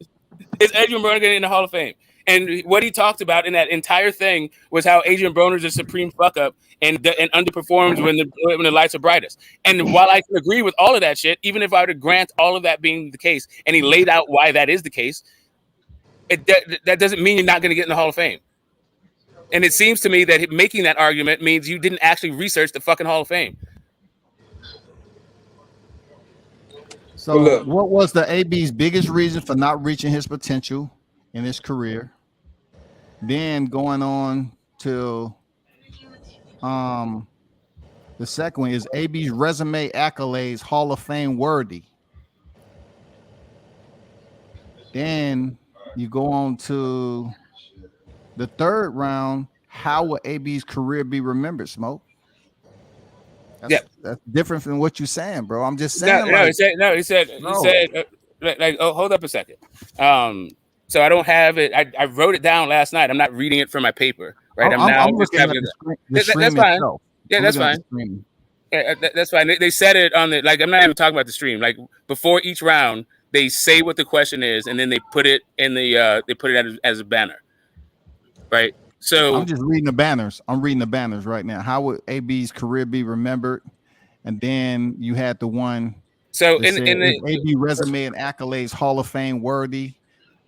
Is Adrian Broner getting in the Hall of Fame? And what he talked about in that entire thing was how Adrian Broner's a supreme fuck up and underperforms when the lights are brightest. And while I can agree with all of that shit, even if I were to grant all of that being the case, and he laid out why that is the case, that doesn't mean you're not going to get in the Hall of Fame. And it seems to me that making that argument means you didn't actually research the fucking Hall of Fame. So, what was the AB's biggest reason for not reaching his potential in his career? Then going on to the second one is AB's resume accolades Hall of Fame worthy. Then you go on to the third round. How will AB's career be remembered, Smoke? That's different from what you're saying, bro. I'm just saying. He said, hold up a second. So I don't have it. I wrote it down last night. I'm not reading it from my paper, right? I'm looking at the stream that's fine. itself. Yeah, that's fine. Yeah, that's fine. They said it on the, like, I'm not even talking about the stream. Like, before each round, they say what the question is, and then they put it in the they put it as a banner, right? So I'm just reading the banners. I'm reading the banners right now. How would AB's career be remembered? And then you had the one. So in the AB resume and accolades Hall of Fame worthy.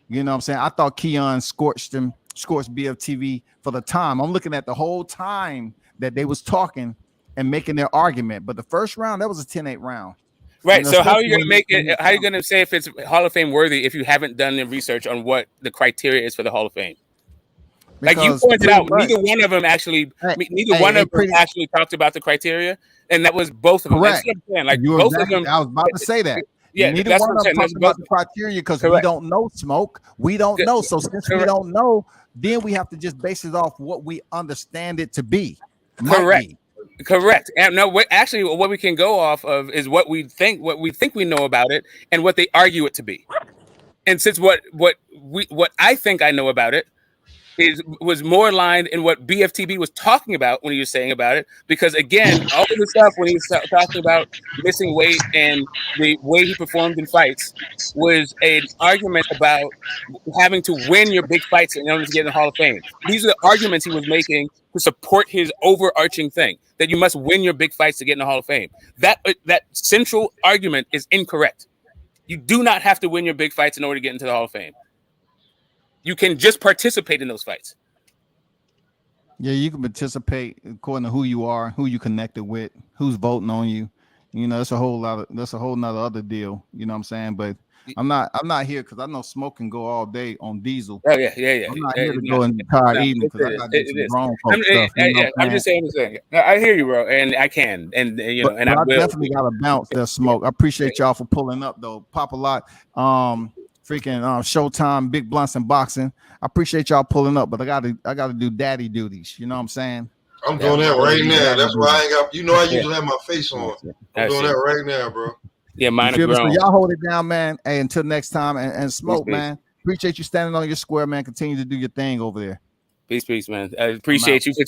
You know what I'm saying? I thought Keon scorched BFTV for the time. I'm looking at the whole time that they was talking and making their argument. But the first round, that was a 10-8 round. Right. So how are you going to make it? How are you going to say if it's Hall of Fame worthy if you haven't done the research on what the criteria is for the Hall of Fame? Like you pointed out, neither one of them actually actually talked about the criteria, and that was both of them. Correct. That's what I'm saying. Like both of them. I was about to say that. Yeah, neither one of them talked about the criteria because we don't know, Smoke. We don't know. So since we don't know, then we have to just base it off what we understand it to be. Correct. And no, what we can go off of is what we think we know about it and what they argue it to be. And since what I think I know about it was more aligned in what BFTB was talking about when he was saying about it, because again, all of the stuff when he was talking about missing weight and the way he performed in fights was an argument about having to win your big fights in order to get in the Hall of Fame. These are the arguments he was making to support his overarching thing, that you must win your big fights to get in the Hall of Fame. That central argument is incorrect. You do not have to win your big fights in order to get into the Hall of Fame. You can just participate in those fights. Yeah, you can participate according to who you are, who you connected with, who's voting on you. You know, that's a whole nother other deal. You know what I'm saying? But I'm not here because I know Smoke can go all day on diesel. Oh yeah. I'm not here to go in the entire evening because I got to do some grown folk stuff. I'm just saying the thing. I hear you, bro, and I can, and I definitely got to bounce that Smoke. I appreciate y'all for pulling up though. Pop a lot. Freaking Showtime, Big Blunts and Boxing. I appreciate y'all pulling up, but I gotta do daddy duties. You know what I'm saying? I'm doing that right now. That's why I ain't got. I usually have my face on. I'm doing that right now, bro. Yeah, mine are grown. So y'all hold it down, man. Hey, until next time, and Smoke, man. Appreciate you standing on your square, man. Continue to do your thing over there. Peace, man. I appreciate you for